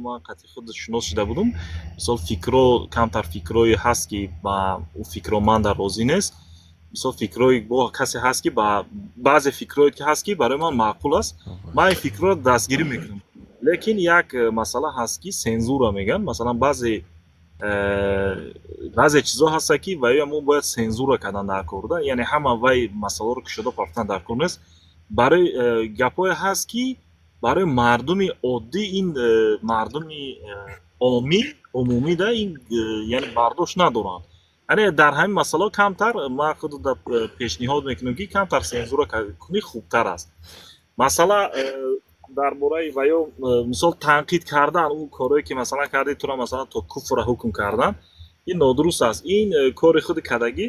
ман қатъи худ шинос шуда будам. мисол фикро камтар фикрое ҳаст ки ба ӯ фикроманда розӣ нест. мисол фикрои бо касе ҳаст ки ба баъзе фикрое ки ҳаст ки барои ман маъқул аст, ман ин фикрро дастгирӣ мекунам. лекин як масъала ҳаст ки сензура мегӯянд. масалан баъзе чизо ҳаста ки ваёмо бояд сензура кардан дар корда, яъне ҳама вай масъаларо кушода пафтан дар кор нест. барои гапое ҳаст ки барои мардуми оддӣ ин мардуми умумӣ да ин яъне бардошт надоранд. яъне дар ҳамин масъалаҳо камтар ман худда пешниҳод мекунам ки камтар сензура кунӣ хубтар аст. масъала дар бораи ваё мисол танқид кардан ӯ корое ки масалан карди тура масалан то куфра ҳукм кардан ин нодуруст аст. ин кори худи кадагӣ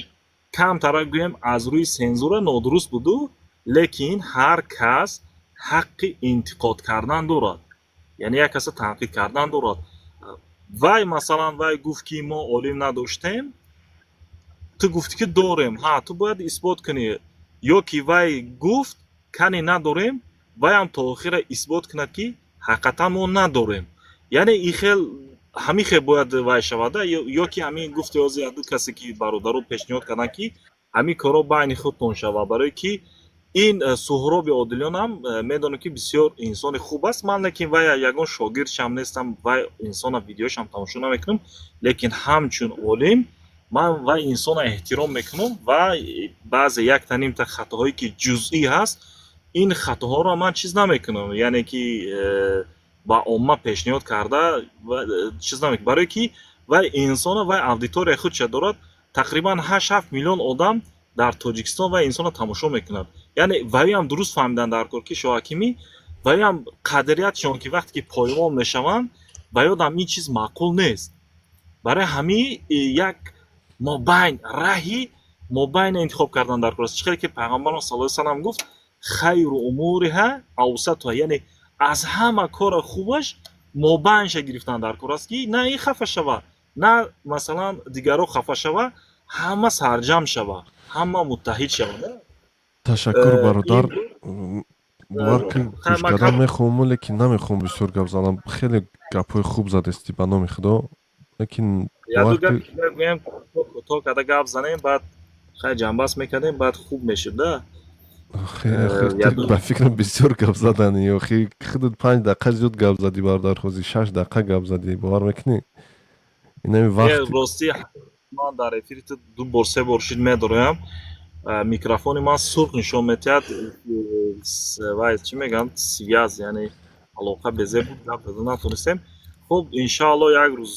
камтара гӯем аз рӯи сензура нодуруст буду, лекин ҳар кас ҳаққи интиқод кардан дорад, яъне як каса танқид кардан дорад. вай масалан вай гуфт ки мо олим надоштем, ту гуфти ки дорем, ту бояд исбот кунӣ, ё ки вай гуфт кани надорем, ваям то охира исбот кунад ки ҳақиқатан мо надорем. яъне ҳамин хел бояд вай шавада, ё ки ҳамин гуфти ҳозир яду касе ки бародаро пешниҳод карданд ки ҳамин корро байни худтон шава, барое ки ин Суҳроби Одилёнам медонам ки бисёр инсони хуб аст. ман лекин вай ягон шогирдшам нестам, вай инсона видеошам тамошо намекунам, лекин ҳамчун олим ман вай инсона эҳтиром мекунам ва баъзе якта нимта хатоҳое ки ҷузъӣ ҳаст ин хатоҳоро ман чиз намекунам, яъне ки ба омма пешниҳод карда чиз намекунам, барое ки вай инсона вай аудиторияи худша дорад. тақрибан 8-7 миллион одам дар Тоҷикистон вай инсона тамошо мекунад. яъне ваям дуруст фаҳмидан дар кор ки Шоҳакимӣ ваям қадриятшон ки вақте ки пойвон мешаванд ваёдам ин чиз маъқул нест. барои ҳамин як мобайн раҳи мобайна интихоб кардан дар кор аст. чӣ хеле ки пайғамбарон саллаллоҳу алайҳи ва саллам гуфт хайру умуриҳа авсатуҳа, яъне аз ҳама кора хубаш мобайнша гирифтан дар кор аст ки на ин хафа шава, на масалан дигаро хафа шава, ҳама сарҷам шава, ҳама муттаҳид шава. ташаккур бародар. бовар ки гӯш кардан мехоҳам, лекин намехоҳам бисёр гап занам. хеле гапҳои хуб задести ба номи худо, лекин яду гап гӯям кӯтоҳ карда гап занем, баъд хай ҷанбаст мекардем, баъд хуб мешуд да. ба фикрам бисёр гап задани, охи худут 5 дақиқа зиёд гап задӣ бародар, ҳозир 6 дақиқа гап задӣ, бовар мекунӣ? инами вақт рости ман дар эфири ту 2 бор 3 бор шид медороям, микрофони ман сурх нишон метиҳад, вай чӣ мегӯянд связ, яъне алоқа безе буд, гап зада натонистем. хуб иншоалло як рӯз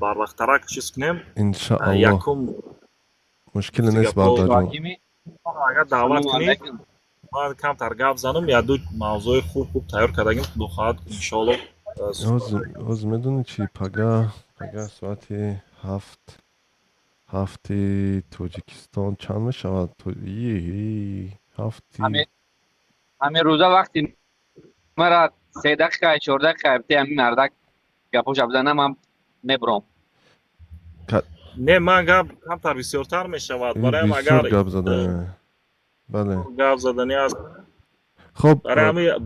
барвақтарак чиз кунем. иншоалло мушкиле нест бародарҷон. агар даъват кунед ман камтар гап занам, яду мавзӯи хуб тайёр кардагим, худо хоҳад иншоалло. ҳозир медонӣ чӣ пага соати 7 Тоҷикистон чанд мешавад? ҳамин рӯза вақти мара 3 дақиқа 4 дақиқа ибти ҳамин мардак гапоша бизанам, ман мебурам. не ман гап камтар бисёртар мешавад, бароям агар гап задани аст. хуб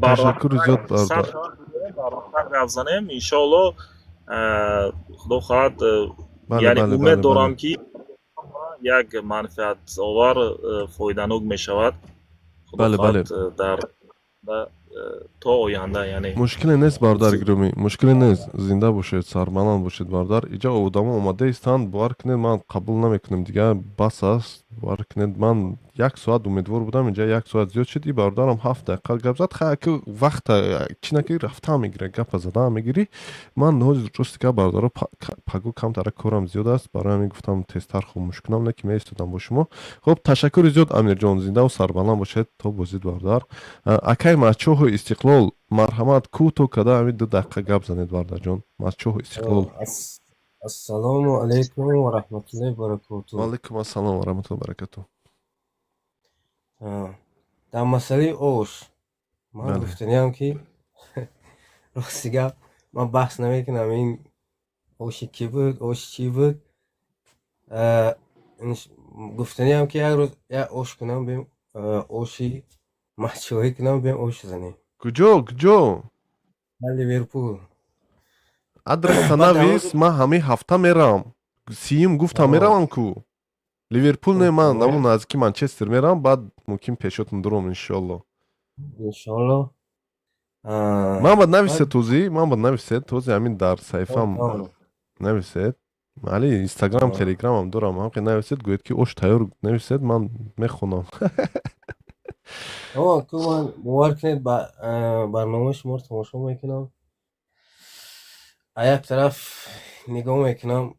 ташаккури зиёд бародар. гап занем иншоалло, худо хоҳад. яъне умед дорам ки як манфиатовар фоиданок мешавад. бале дар то оянда, яъне мушкиле нест бародар гиромӣ, мушкиле нест. зинда бошед, сарбаланд бошед бародар. иҷа одамо омада истанд, бовар кунед ман қабул намекунам дигар, бас аст, باور کنید من 1 ساعت امیدوار بودم اینجا 1 ساعت زیاد شد. این بردارم 7 دقیقه گپ زد. خیلی که وقت چی نکی رفتم میگیره گپ زدم میگیری. من روز روز که بردارم پگو کم تر کارم زیاد است. برای همین گفتم تستر خاموش کنم نکی میستودم با شما. خب تشکر زیاد امیر جان، زنده و سربلند باشید تا بازید بردار. اکای مچوه استقلال مرحمت کوتو کده همین 2 دقیقه گپ زنید بردار جان. مچوه استقلال. السلام علیکم و رحمت الله و برکاته. و علیکم السلام و رحمت الله و برکاته. در مسئله اوش من بله. گفتنیم که راستی گپ من بحث نمیکنم این اوشی کی بود اوش چی بود. گفتنیم که یک روز یک اوش کنم بیم اوشی مچوهی کنم بیم اوش زنیم. کجا لیورپول. آدرس نویس. من همین هفته میرم. سیم گفتم میرم کو. لیورپول نه، من همون نزدیکی منچستر میرم. بعد ممکن پیشتون درم انشالله. انشالله. من باید نویسید توضیح همین در صحیفم نویسید. ولی اینستاگرام تلگرام هم دارم. هم که نویسید گوید که اوش تیار نویسید من میخونم. آه که من باور کنید برنامه شما رو تماشا میکنم. یک طرف نگاه میکنم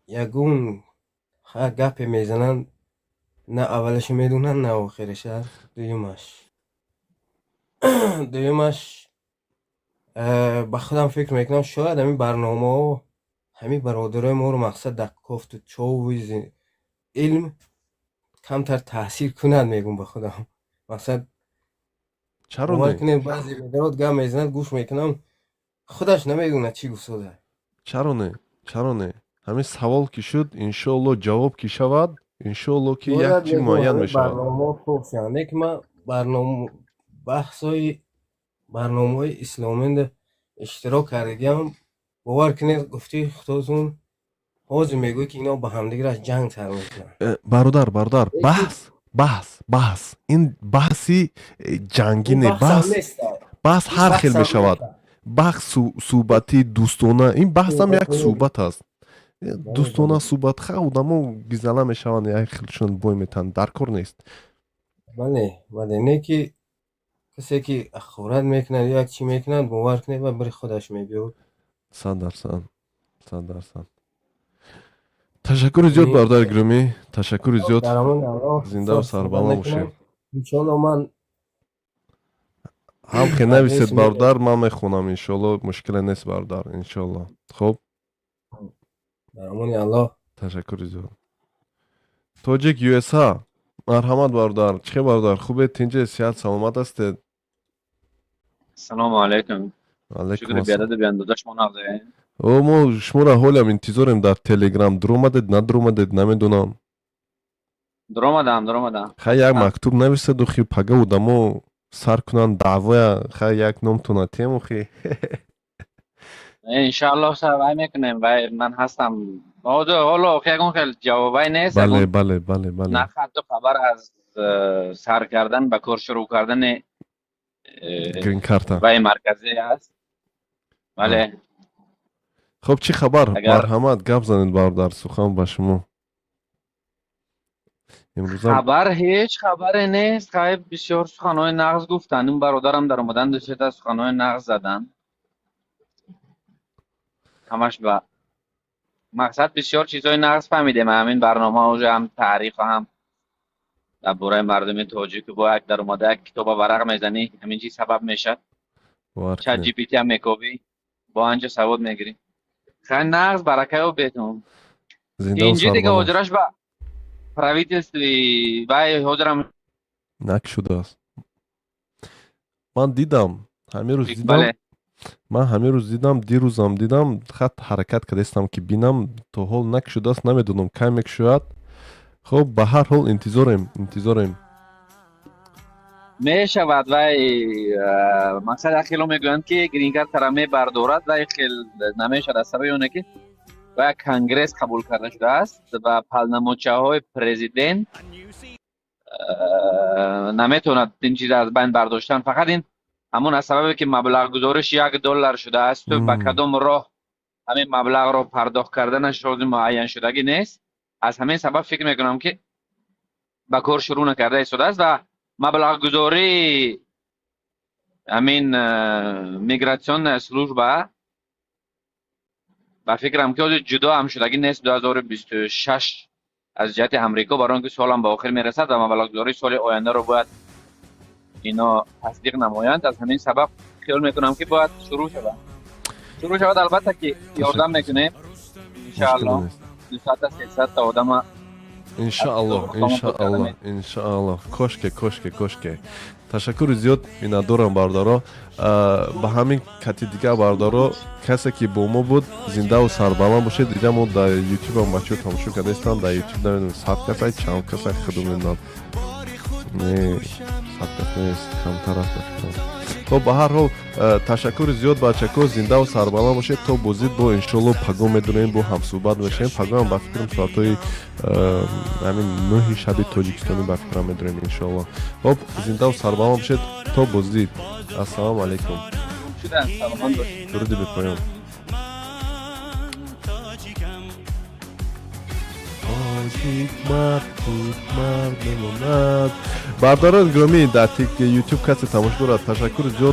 یگون گپ میزنن، نه اولش میدونن نه آخرش. دویمش با خودم فکر میکنم شاید همین برنامه ها همین برادرای ما رو مقصد در کافت و چاویز علم کمتر تاثیر کنند میگم با خودم. مقصد چرا نه؟ بعضی مدرات گپ میزنن گوش میکنم خودش نمیدونه چی گفته. چرا نه همین سوال که شد انشالله جواب که شود انشالله که یک چی معین می شود. برنامه خوب شد که من برنامه برنامه اسلامی اشتراک کردیم. باور کنید گفتی خودتون حاضر میگوی که اینا با همدیگر از جنگ سر میکنن. برادر بحث این بحثی جنگی نه. بحث هر خیل بشود. بحث صحبتی دوستانه. این بحث هم یک صحبت است. دوستانه صحبت خود اما گیزله میشوند یک خیلشون بوی میتن در کار نیست. بله نه که کسی که اخورت میکنن یا یک چی میکنن باور کنید و بری خودش میبید. 100%. تشکر زیاد برادر گرامی. تشکر زیاد. زنده و سربلند باشید. انشالله من هم که نویسید برادر من میخونم انشالله مشکل نیست برادر انشالله. خب در امان الله. تشکر زیاد. تاجیک یو اس ها مرحمت برادر. چه برادر خوبه؟ تینجا صحت سلامت هستید؟ سلام علیکم. علیکم شکر بیادت بیاندازه شما نازه. ما شما را حالم انتظاریم در تلگرام. درومدید ندرومدید نمیدونم. درومدم. خیلی یک مکتوب نویسید و خیلی پگه و دمو سر کنن دعوه خیلی یک نام تونتیم و خیلی انشاءالله سوای میکنیم و من هستم. حالا خیلی جوابای نیست. بله نه خط و خبر از سر کردن به کار شروع کردن گرین کارت وای مرکزی هست. بله. خب چی خبر؟ مرحمت گپ زنید برادر سخن با شما. خبر هیچ خبری نیست. خیلی بسیار سخنهای نغز گفتن. اون برادرم در اومدن دوشت از سخنهای نغز زدن. همش با مقصد بسیار چیزهای نغز فهمیدیم. همین برنامه هم تاریخ هم در برای مردم تاجیک که با یک در اومده یک کتاب ورق میزنی همین چیز سبب میشد. چت جی پی تی هم میکوبی با انجا سواد میگیری. خیلی نغز برکه و بیتون اینجا دیگه حجرش با پرویت است و حجرم نک شده است. من دیدم همین روز دیدم. من همین روز دیدم دیروزم دیدم خط حرکت کردستم که بینم تو حال نک شده است. نمیدونم کمک شد. خب به هر حال انتظاریم می شود و مقصد اخیلو میگویند که گرین کارت ترامه بردارد و خیل نمیشد از سبب اونه که و کنگرس قبول کرده شده است و پلنموچه های پرزیدنت نمیتوند این چیز از بین برداشتن. فقط این همون از سبب که مبلغ گذارش $1 شده است و به کدام راه همین مبلغ رو پرداخت کردنش روز معین شدگی نیست. از همین سبب فکر میکنم که به کار شروع نکرده شده است و مبلغ گذاری همین میگراسیون سلوژبا با فکرم که جدا هم شدگی نیست 2026 از جهت امریکا برای آنکه سال هم به آخر میرسد و مبلغ گذاری سال آینده رو باید اینا تصدیق نمایند. از همین سبب خیال میکنم که باید شروع شود البته که یادم میکنه انشاءالله 200 تا 300 تا آدم иншаалло кошке ташаккури зиёд миннатдорам бардоро ба ҳамин кати дига бардоро касе ки бо мо буд зиндаву сарбаланд бошед диҷа мо дар ютубам бачаҳо тамошо карда истанд дар ютуб намедонам 100 касай чанд касай худум меонад не 100 кас нест камтар аст хоб ба ҳар ҳол ташаккури зиёд бачаҳо зиндаву сарбаланд бошед то бозид бо иншоалло пагом медонем бо ҳамсӯҳбат мешавем пагоам ба фикрам соатҳои ҳамин 9 шаби тоҷикистонӣ ба фикрам медонем иншоалло. хоб зиндаву сарбаланд бошед то бозид. ассалому алайкум. дуруди бепоён. бардорон гиромӣ дар ютуб касе тамошо дорад ташаккури зиёд